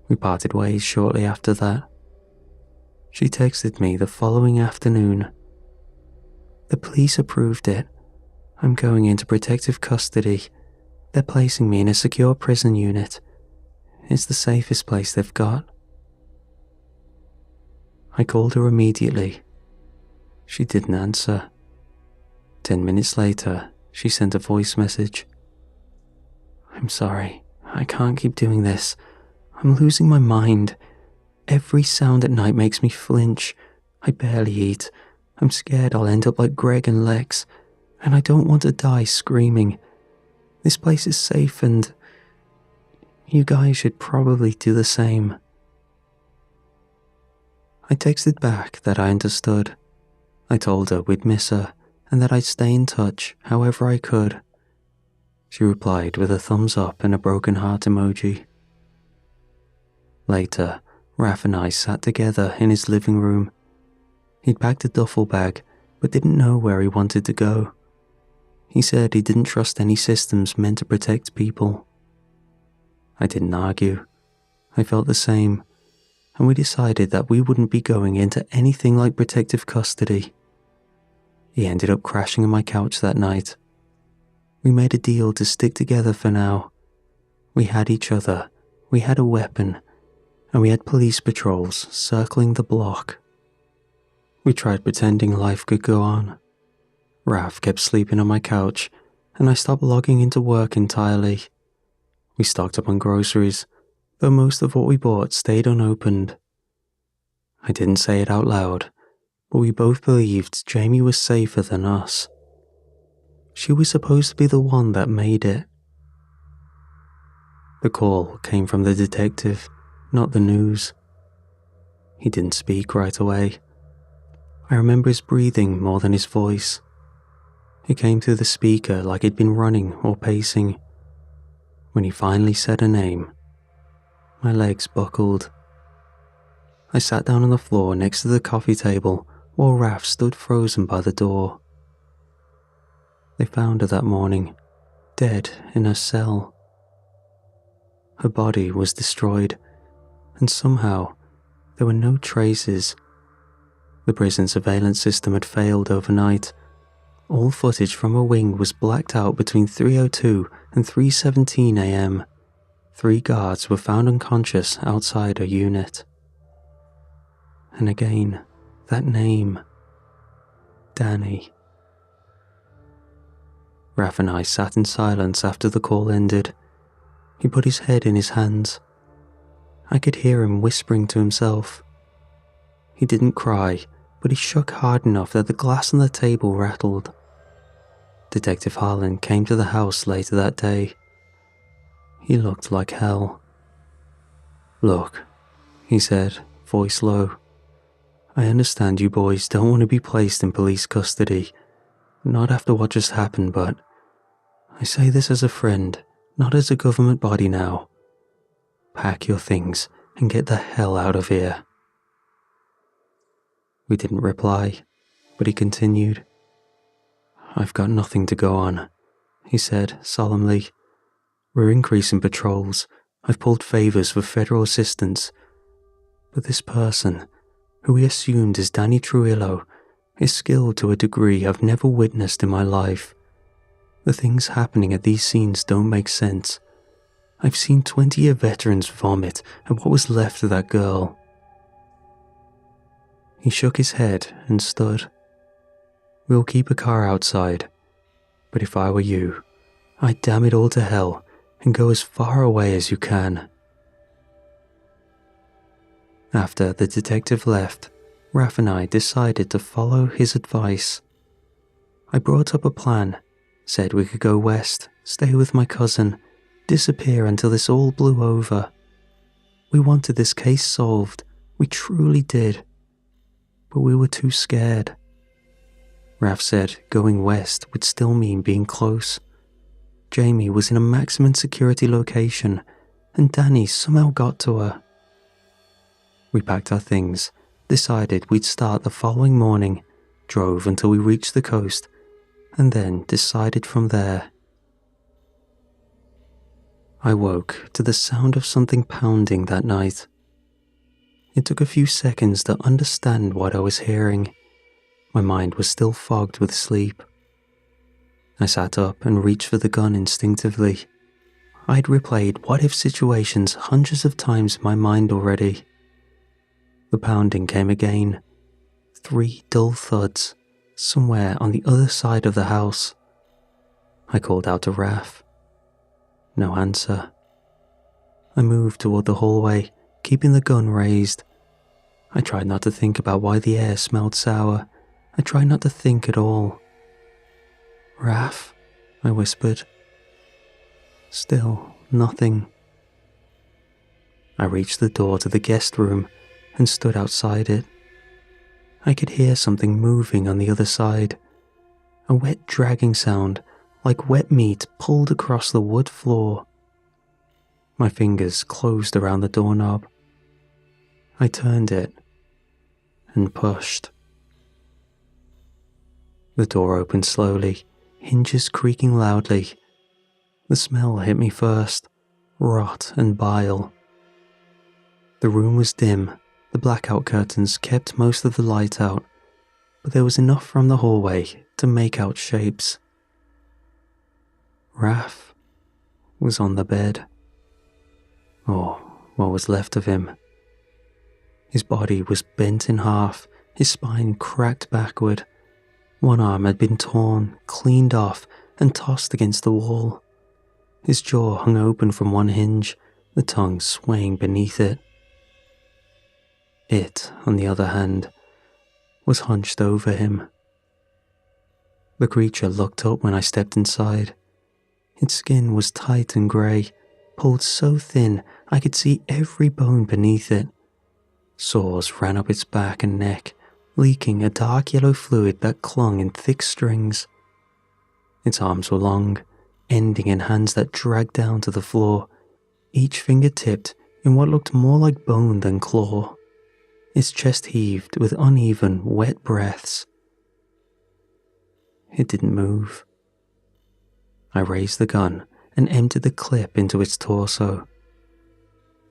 We parted ways shortly after that. She texted me the following afternoon. "The police approved it. I'm going into protective custody. They're placing me in a secure prison unit. It's the safest place they've got." I called her immediately. She didn't answer. 10 minutes later, she sent a voice message. "I'm sorry. I can't keep doing this. I'm losing my mind. Every sound at night makes me flinch. I barely eat. I'm scared I'll end up like Greg and Lex, and I don't want to die screaming. This place is safe and you guys should probably do the same." I texted back that I understood. I told her we'd miss her and that I'd stay in touch however I could. She replied with a thumbs up and a broken heart emoji. Later, Raph and I sat together in his living room. He'd packed a duffel bag, but didn't know where he wanted to go. He said he didn't trust any systems meant to protect people. I didn't argue. I felt the same, and we decided that we wouldn't be going into anything like protective custody. He ended up crashing on my couch that night. We made a deal to stick together for now. We had each other, we had a weapon, and we had police patrols circling the block. We tried pretending life could go on. Raph kept sleeping on my couch, and I stopped logging into work entirely. We stocked up on groceries, though most of what we bought stayed unopened. I didn't say it out loud, but we both believed Jamie was safer than us. She was supposed to be the one that made it. The call came from the detective, not the news. He didn't speak right away. I remember his breathing more than his voice. It came through the speaker like he'd been running or pacing. When he finally said her name, my legs buckled. I sat down on the floor next to the coffee table while Raph stood frozen by the door. They found her that morning, dead in her cell. Her body was destroyed, and somehow there were no traces. The prison surveillance system had failed overnight. All footage from her wing was blacked out between 3:02 and 3:17 a.m. 3 guards were found unconscious outside her unit. And again, that name. Danny. Raph and I sat in silence after the call ended. He put his head in his hands. I could hear him whispering to himself. He didn't cry, but he shook hard enough that the glass on the table rattled. Detective Harlan came to the house later that day. He looked like hell. "Look," he said, voice low. "I understand you boys don't want to be placed in police custody, not after what just happened, but I say this as a friend, not as a government body now. Pack your things and get the hell out of here." We didn't reply, but he continued. "I've got nothing to go on," he said solemnly. "We're increasing patrols. I've pulled favors for federal assistance. But this person, who we assumed is Danny Trujillo, is skilled to a degree I've never witnessed in my life. The things happening at these scenes don't make sense. I've seen 20-year veterans vomit at what was left of that girl." He shook his head and stood. "We'll keep a car outside, but if I were you, I'd damn it all to hell and go as far away as you can." After the detective left, Raph and I decided to follow his advice. I brought up a plan, said we could go west, stay with my cousin, disappear until this all blew over. We wanted this case solved, we truly did, but we were too scared. Raf said going west would still mean being close. Jamie was in a maximum security location, and Danny somehow got to her. We packed our things, decided we'd start the following morning, drove until we reached the coast, and then decided from there. I woke to the sound of something pounding that night. It took a few seconds to understand what I was hearing. My mind was still fogged with sleep. I sat up and reached for the gun instinctively. I'd replayed what-if situations hundreds of times in my mind already. The pounding came again. 3 dull thuds, somewhere on the other side of the house. I called out to Raf. No answer. I moved toward the hallway, keeping the gun raised. I tried not to think about why the air smelled sour. I tried not to think at all. Raf, I whispered. Still nothing. I reached the door to the guest room and stood outside it. I could hear something moving on the other side. A wet dragging sound, like wet meat pulled across the wood floor. My fingers closed around the doorknob. I turned it and pushed. The door opened slowly, hinges creaking loudly. The smell hit me first, rot and bile. The room was dim. The blackout curtains kept most of the light out, but there was enough from the hallway to make out shapes. Raf was on the bed, or what was left of him. His body was bent in half, his spine cracked backward. One arm had been torn, cleaned off, and tossed against the wall. His jaw hung open from one hinge, the tongue swaying beneath it. It, on the other hand, was hunched over him. The creature looked up when I stepped inside. Its skin was tight and grey, pulled so thin I could see every bone beneath it. Sores ran up its back and neck, leaking a dark yellow fluid that clung in thick strings. Its arms were long, ending in hands that dragged down to the floor, each finger tipped in what looked more like bone than claw. Its chest heaved with uneven, wet breaths. It didn't move. I raised the gun and emptied the clip into its torso.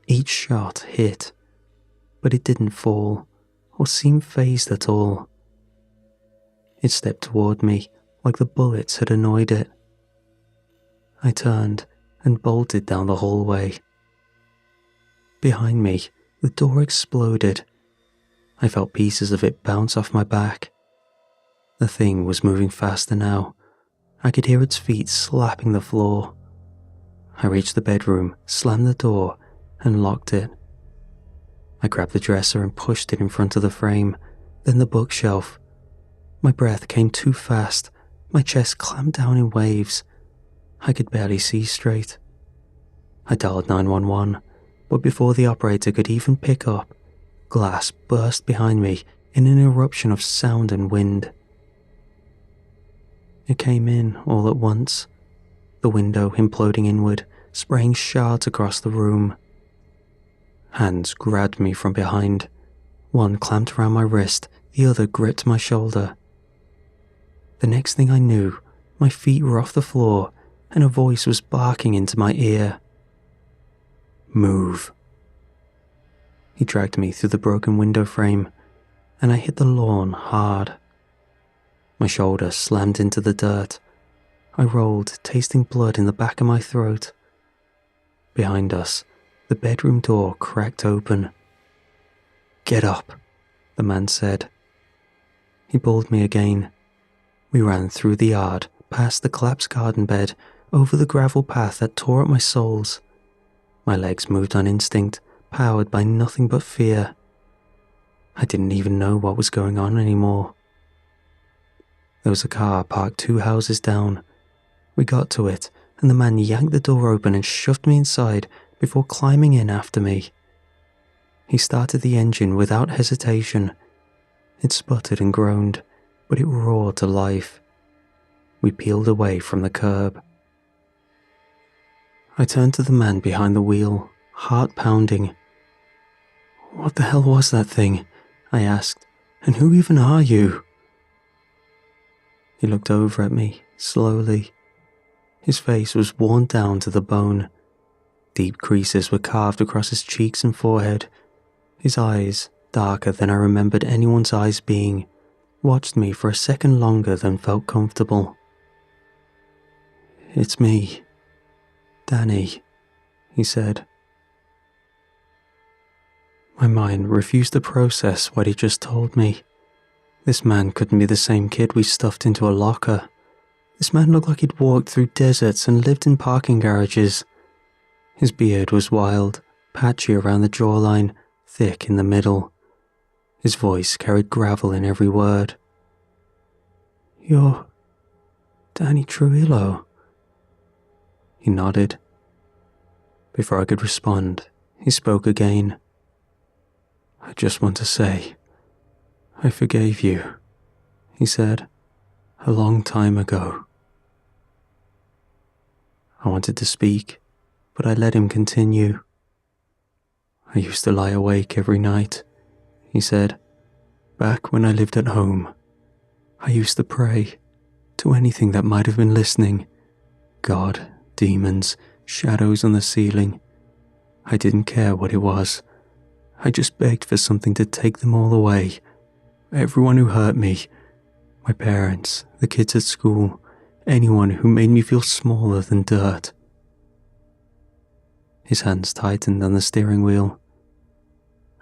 Each shot hit, but it didn't fall or seem fazed at all. It stepped toward me like the bullets had annoyed it. I turned and bolted down the hallway. Behind me, the door exploded. I felt pieces of it bounce off my back. The thing was moving faster now. I could hear its feet slapping the floor. I reached the bedroom, slammed the door, and locked it. I grabbed the dresser and pushed it in front of the frame, then the bookshelf. My breath came too fast. My chest clamped down in waves. I could barely see straight. I dialed 911, but before the operator could even pick up, glass burst behind me in an eruption of sound and wind. It came in all at once, the window imploding inward, spraying shards across the room. Hands grabbed me from behind. One clamped around my wrist, the other gripped my shoulder. The next thing I knew, my feet were off the floor and a voice was barking into my ear. Move. He dragged me through the broken window frame, and I hit the lawn hard. My shoulder slammed into the dirt. I rolled, tasting blood in the back of my throat. Behind us, the bedroom door cracked open. Get up, the man said. He pulled me again. We ran through the yard, past the collapsed garden bed, over the gravel path that tore at my soles. My legs moved on instinct, powered by nothing but fear. I didn't even know what was going on anymore. There was a car parked 2 houses down. We got to it, and the man yanked the door open and shoved me inside before climbing in after me. He started the engine without hesitation. It sputtered and groaned, but it roared to life. We peeled away from the curb. I turned to the man behind the wheel, heart pounding. "What the hell was that thing?" I asked. "And who even are you?" He looked over at me, slowly. His face was worn down to the bone. Deep creases were carved across his cheeks and forehead. His eyes, darker than I remembered anyone's eyes being, watched me for a second longer than felt comfortable. "It's me, Danny," he said. My mind refused to process what he just told me. This man couldn't be the same kid we stuffed into a locker. This man looked like he'd walked through deserts and lived in parking garages. His beard was wild, patchy around the jawline, thick in the middle. His voice carried gravel in every word. "You're Danny Trujillo." He nodded. Before I could respond, he spoke again. "I just want to say, I forgave you," he said, "a long time ago." I wanted to speak, but I let him continue. "I used to lie awake every night," he said. "Back when I lived at home, I used to pray to anything that might have been listening. God, demons, shadows on the ceiling. I didn't care what it was. I just begged for something to take them all away. Everyone who hurt me, my parents, the kids at school, anyone who made me feel smaller than dirt." His hands tightened on the steering wheel.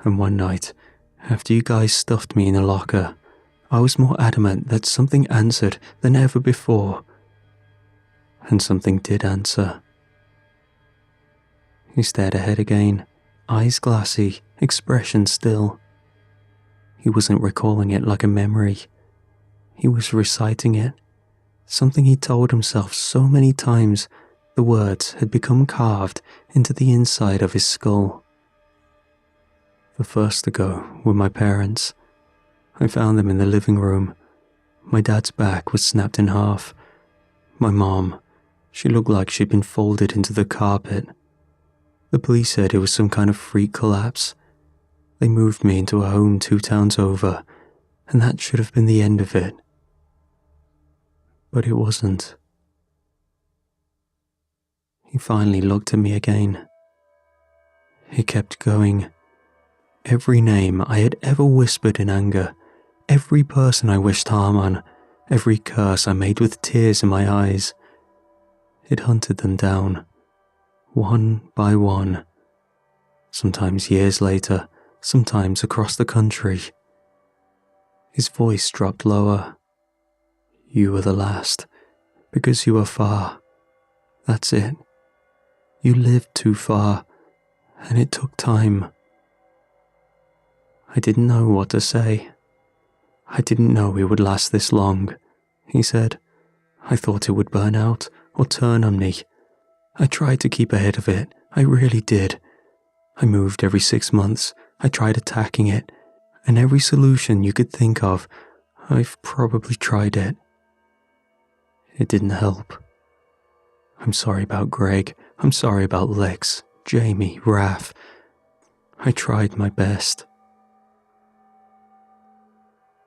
"And one night, after you guys stuffed me in a locker, I was more adamant that something answered than ever before. And something did answer." He stared ahead again, eyes glassy, expression still. He wasn't recalling it like a memory. He was reciting it, something he told himself so many times the words had become carved into the inside of his skull. "The first to go were my parents. I found them in the living room. My dad's back was snapped in half. My mom, she looked like she'd been folded into the carpet. The police said it was some kind of freak collapse. They moved me into a home 2 towns over, and that should have been the end of it. But it wasn't." He finally looked at me again. He kept going. Every name I had ever whispered in anger, every person I wished harm on, every curse I made with tears in my eyes. It hunted them down, one by one. Sometimes years later, sometimes across the country. His voice dropped lower. "You were the last, because you were far. That's it. You lived too far, and it took time." I didn't know what to say. "I didn't know it would last this long," he said. "I thought it would burn out or turn on me. I tried to keep ahead of it, I really did. I moved every 6 months, I tried attacking it, and every solution you could think of, I've probably tried it. It didn't help. I'm sorry about Greg, I'm sorry about Lex, Jamie, Raph. I tried my best."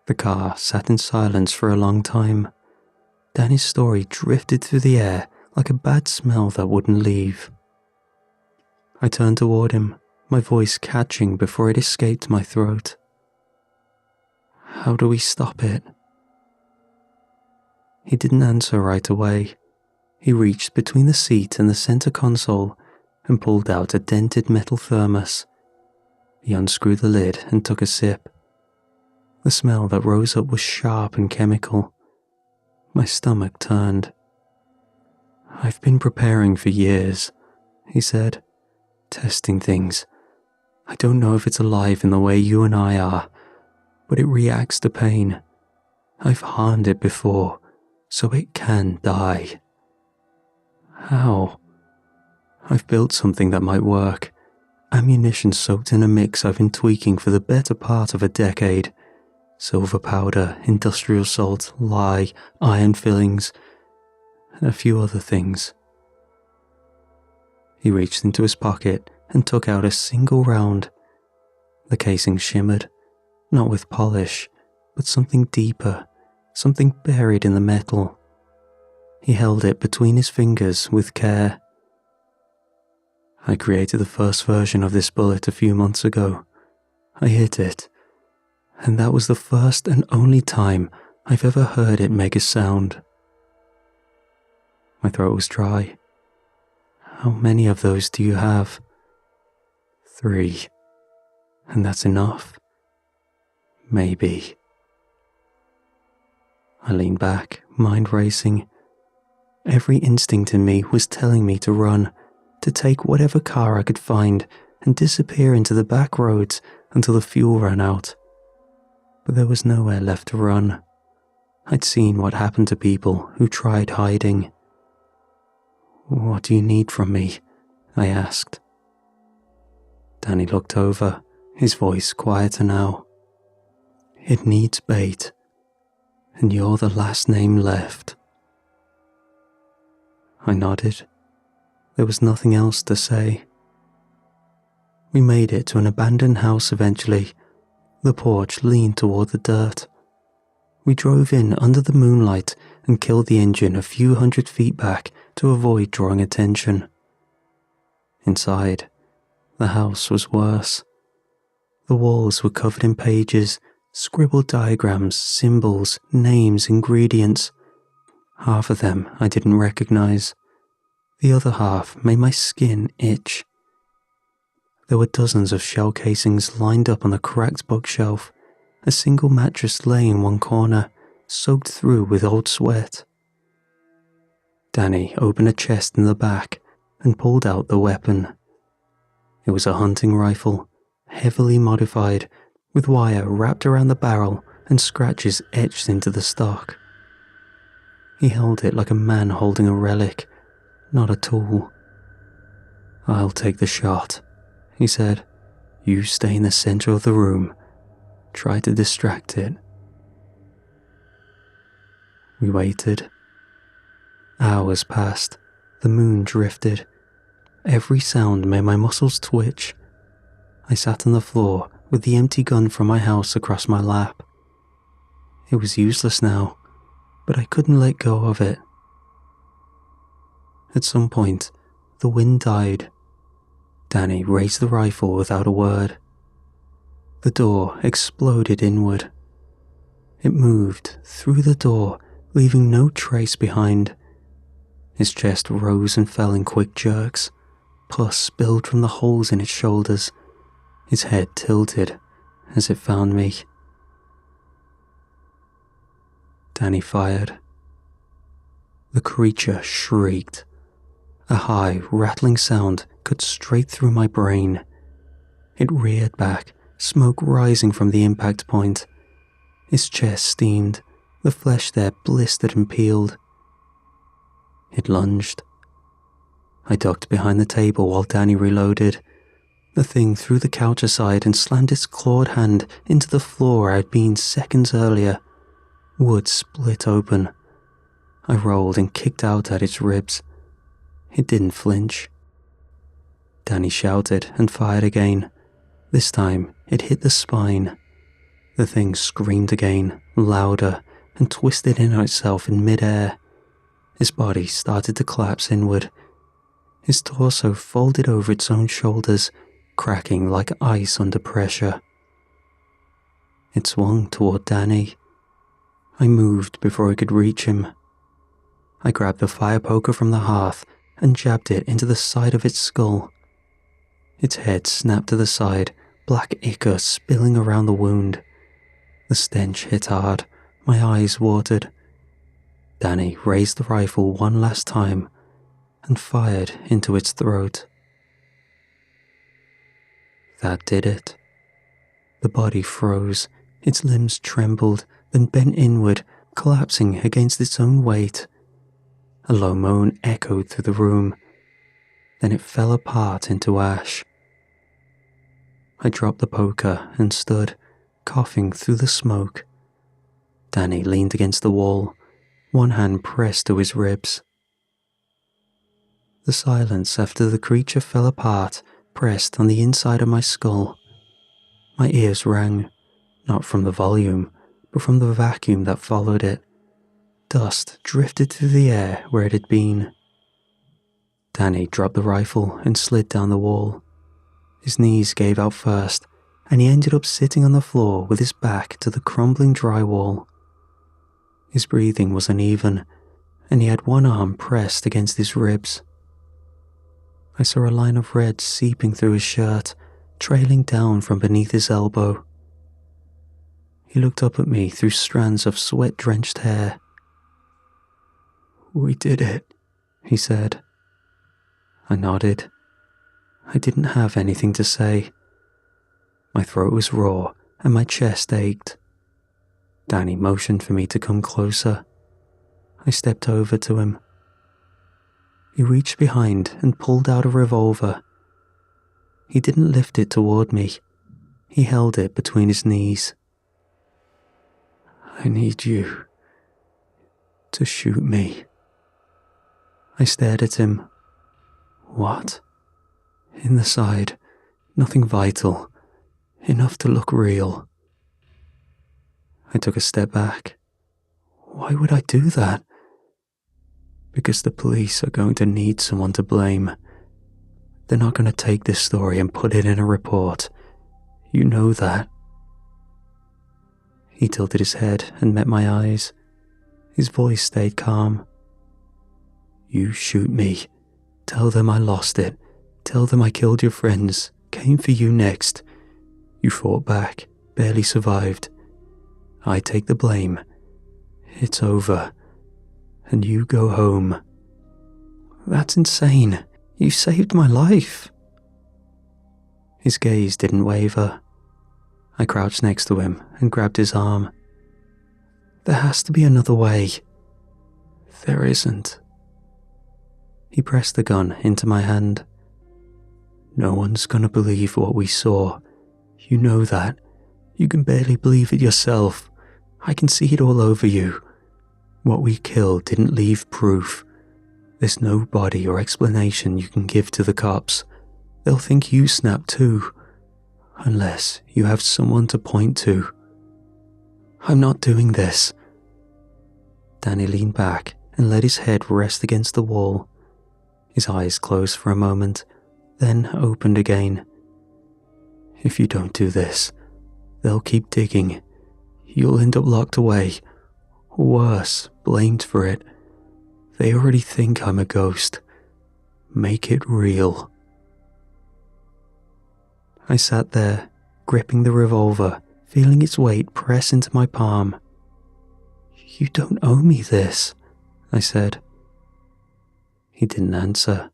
The car sat in silence for a long time. Danny's story drifted through the air like a bad smell that wouldn't leave. I turned toward him, my voice catching before it escaped my throat. "How do we stop it?" He didn't answer right away. He reached between the seat and the center console and pulled out a dented metal thermos. He unscrewed the lid and took a sip. The smell that rose up was sharp and chemical. My stomach turned. "I've been preparing for years," he said. "Testing things. I don't know if it's alive in the way you and I are, but it reacts to pain. I've harmed it before, so it can die." "How?" "I've built something that might work. Ammunition soaked in a mix I've been tweaking for the better part of a decade. Silver powder, industrial salt, lye, iron fillings, and a few other things. He reached into his pocket and took out a single round. The casing shimmered, not with polish, but something deeper, something buried in the metal. He held it between his fingers with care. I created the first version of this bullet a few months ago. I hit it, and that was the first and only time I've ever heard it make a sound. My throat was dry. How many of those do you have? 3. And that's enough? Maybe. I leaned back, mind racing. Every instinct in me was telling me to run, to take whatever car I could find and disappear into the back roads until the fuel ran out. But there was nowhere left to run. I'd seen what happened to people who tried hiding. "What do you need from me?" I asked. Danny looked over, his voice quieter now. "It needs bait, and you're the last name left." I nodded. There was nothing else to say. We made it to an abandoned house eventually. The porch leaned toward the dirt. We drove in under the moonlight and killed the engine a few hundred feet back to avoid drawing attention. Inside, the house was worse. The walls were covered in pages, scribbled diagrams, symbols, names, ingredients. Half of them I didn't recognize. The other half made my skin itch. There were dozens of shell casings lined up on the cracked bookshelf. A single mattress lay in one corner, soaked through with old sweat. Danny opened a chest in the back and pulled out the weapon. It was a hunting rifle, heavily modified, with wire wrapped around the barrel and scratches etched into the stock. He held it like a man holding a relic, not a tool. "I'll take the shot," he said. "You stay in the center of the room. Try to distract it." We waited. Hours passed. The moon drifted. Every sound made my muscles twitch. I sat on the floor with the empty gun from my house across my lap. It was useless now, but I couldn't let go of it. At some point, the wind died. Danny raised the rifle without a word. The door exploded inward. It moved through the door, leaving no trace behind. His chest rose and fell in quick jerks. Pus spilled from the holes in its shoulders. His head tilted as it found me. Danny fired. The creature shrieked. A high, rattling sound cut straight through my brain. It reared back, smoke rising from the impact point. His chest steamed, the flesh there blistered and peeled. It lunged. I ducked behind the table while Danny reloaded. The thing threw the couch aside and slammed its clawed hand into the floor I had been seconds earlier. Wood split open. I rolled and kicked out at its ribs. It didn't flinch. Danny shouted and fired again. This time, it hit the spine. The thing screamed again, louder, and twisted in on itself in midair. His body started to collapse inward. His torso folded over its own shoulders, cracking like ice under pressure. It swung toward Danny. I moved before I could reach him. I grabbed the fire poker from the hearth and jabbed it into the side of its skull. Its head snapped to the side, black ichor spilling around the wound. The stench hit hard. My eyes watered. Danny raised the rifle one last time and fired into its throat. That did it. The body froze. Its limbs trembled, then bent inward, collapsing against its own weight. A low moan echoed through the room. Then it fell apart into ash. I dropped the poker and stood, coughing through the smoke. Danny leaned against the wall, one hand pressed to his ribs. The silence after the creature fell apart pressed on the inside of my skull. My ears rang, not from the volume, but from the vacuum that followed it. Dust drifted through the air where it had been. Danny dropped the rifle and slid down the wall. His knees gave out first, and he ended up sitting on the floor with his back to the crumbling drywall. His breathing was uneven, and he had one arm pressed against his ribs. I saw a line of red seeping through his shirt, trailing down from beneath his elbow. He looked up at me through strands of sweat-drenched hair. "We did it," he said. I nodded. I didn't have anything to say. My throat was raw and my chest ached. Danny motioned for me to come closer. I stepped over to him. He reached behind and pulled out a revolver. He didn't lift it toward me. He held it between his knees. "I need you to shoot me." I stared at him. "What?" "In the side. Nothing vital. Enough to look real." I took a step back. Why would I do that? Because the police are going to need someone to blame. They're not going to take this story and put it in a report. You know that. He tilted his head and met my eyes. His voice stayed calm. "You shoot me. Tell them I lost it. Tell them I killed your friends, came for you next. You fought back, barely survived. I take the blame. It's over. And you go home." "That's insane. You saved my life." His gaze didn't waver. I crouched next to him and grabbed his arm. "There has to be another way." "There isn't." He pressed the gun into my hand. "No one's gonna believe what we saw. You know that. You can barely believe it yourself. I can see it all over you. What we killed didn't leave proof. There's no body or explanation you can give to the cops. They'll think you snapped too. Unless you have someone to point to. I'm not doing this." Danny leaned back and let his head rest against the wall. His eyes closed for a moment, then opened again. "If you don't do this, they'll keep digging. You'll end up locked away. Or worse, blamed for it. They already think I'm a ghost. Make it real." I sat there, gripping the revolver, feeling its weight press into my palm. "You don't owe me this," I said. He didn't answer.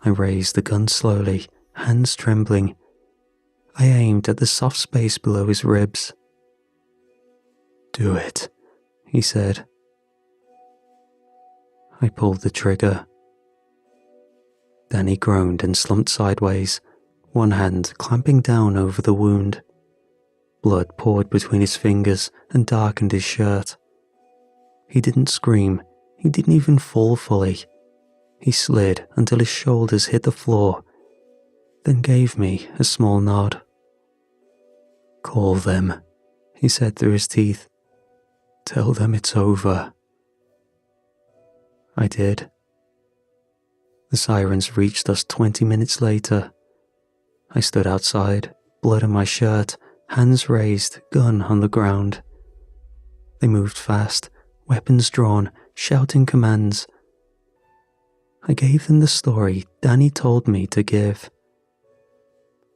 I raised the gun slowly, hands trembling. I aimed at the soft space below his ribs. "Do it," he said. I pulled the trigger. Danny groaned and slumped sideways, one hand clamping down over the wound. Blood poured between his fingers and darkened his shirt. He didn't scream. He didn't even fall fully. He slid until his shoulders hit the floor, then gave me a small nod. "Call them," he said through his teeth. "Tell them it's over." I did. The sirens reached us 20 minutes later. I stood outside, blood on my shirt, hands raised, gun on the ground. They moved fast, weapons drawn, shouting commands. I gave them the story Danny told me to give.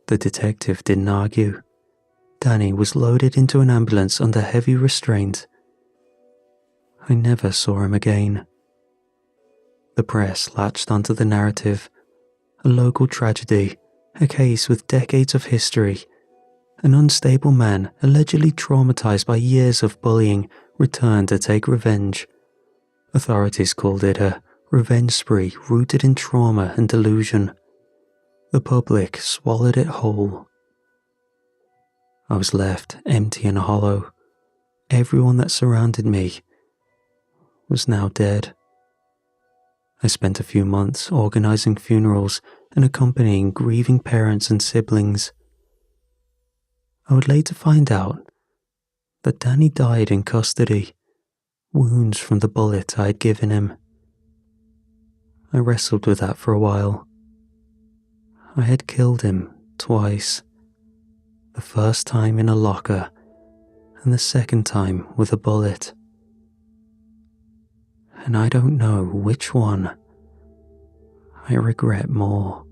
The detective didn't argue. Danny was loaded into an ambulance under heavy restraint. I never saw him again. The press latched onto the narrative. A local tragedy, a case with decades of history. An unstable man, allegedly traumatized by years of bullying, returned to take revenge. Authorities called it a revenge spree rooted in trauma and delusion. The public swallowed it whole. I was left empty and hollow. Everyone that surrounded me was now dead. I spent a few months organizing funerals and accompanying grieving parents and siblings. I would later find out that Danny died in custody, wounds from the bullet I had given him. I wrestled with that for a while. I had killed him twice, the first time in a locker and the second time with a bullet. And I don't know which one I regret more.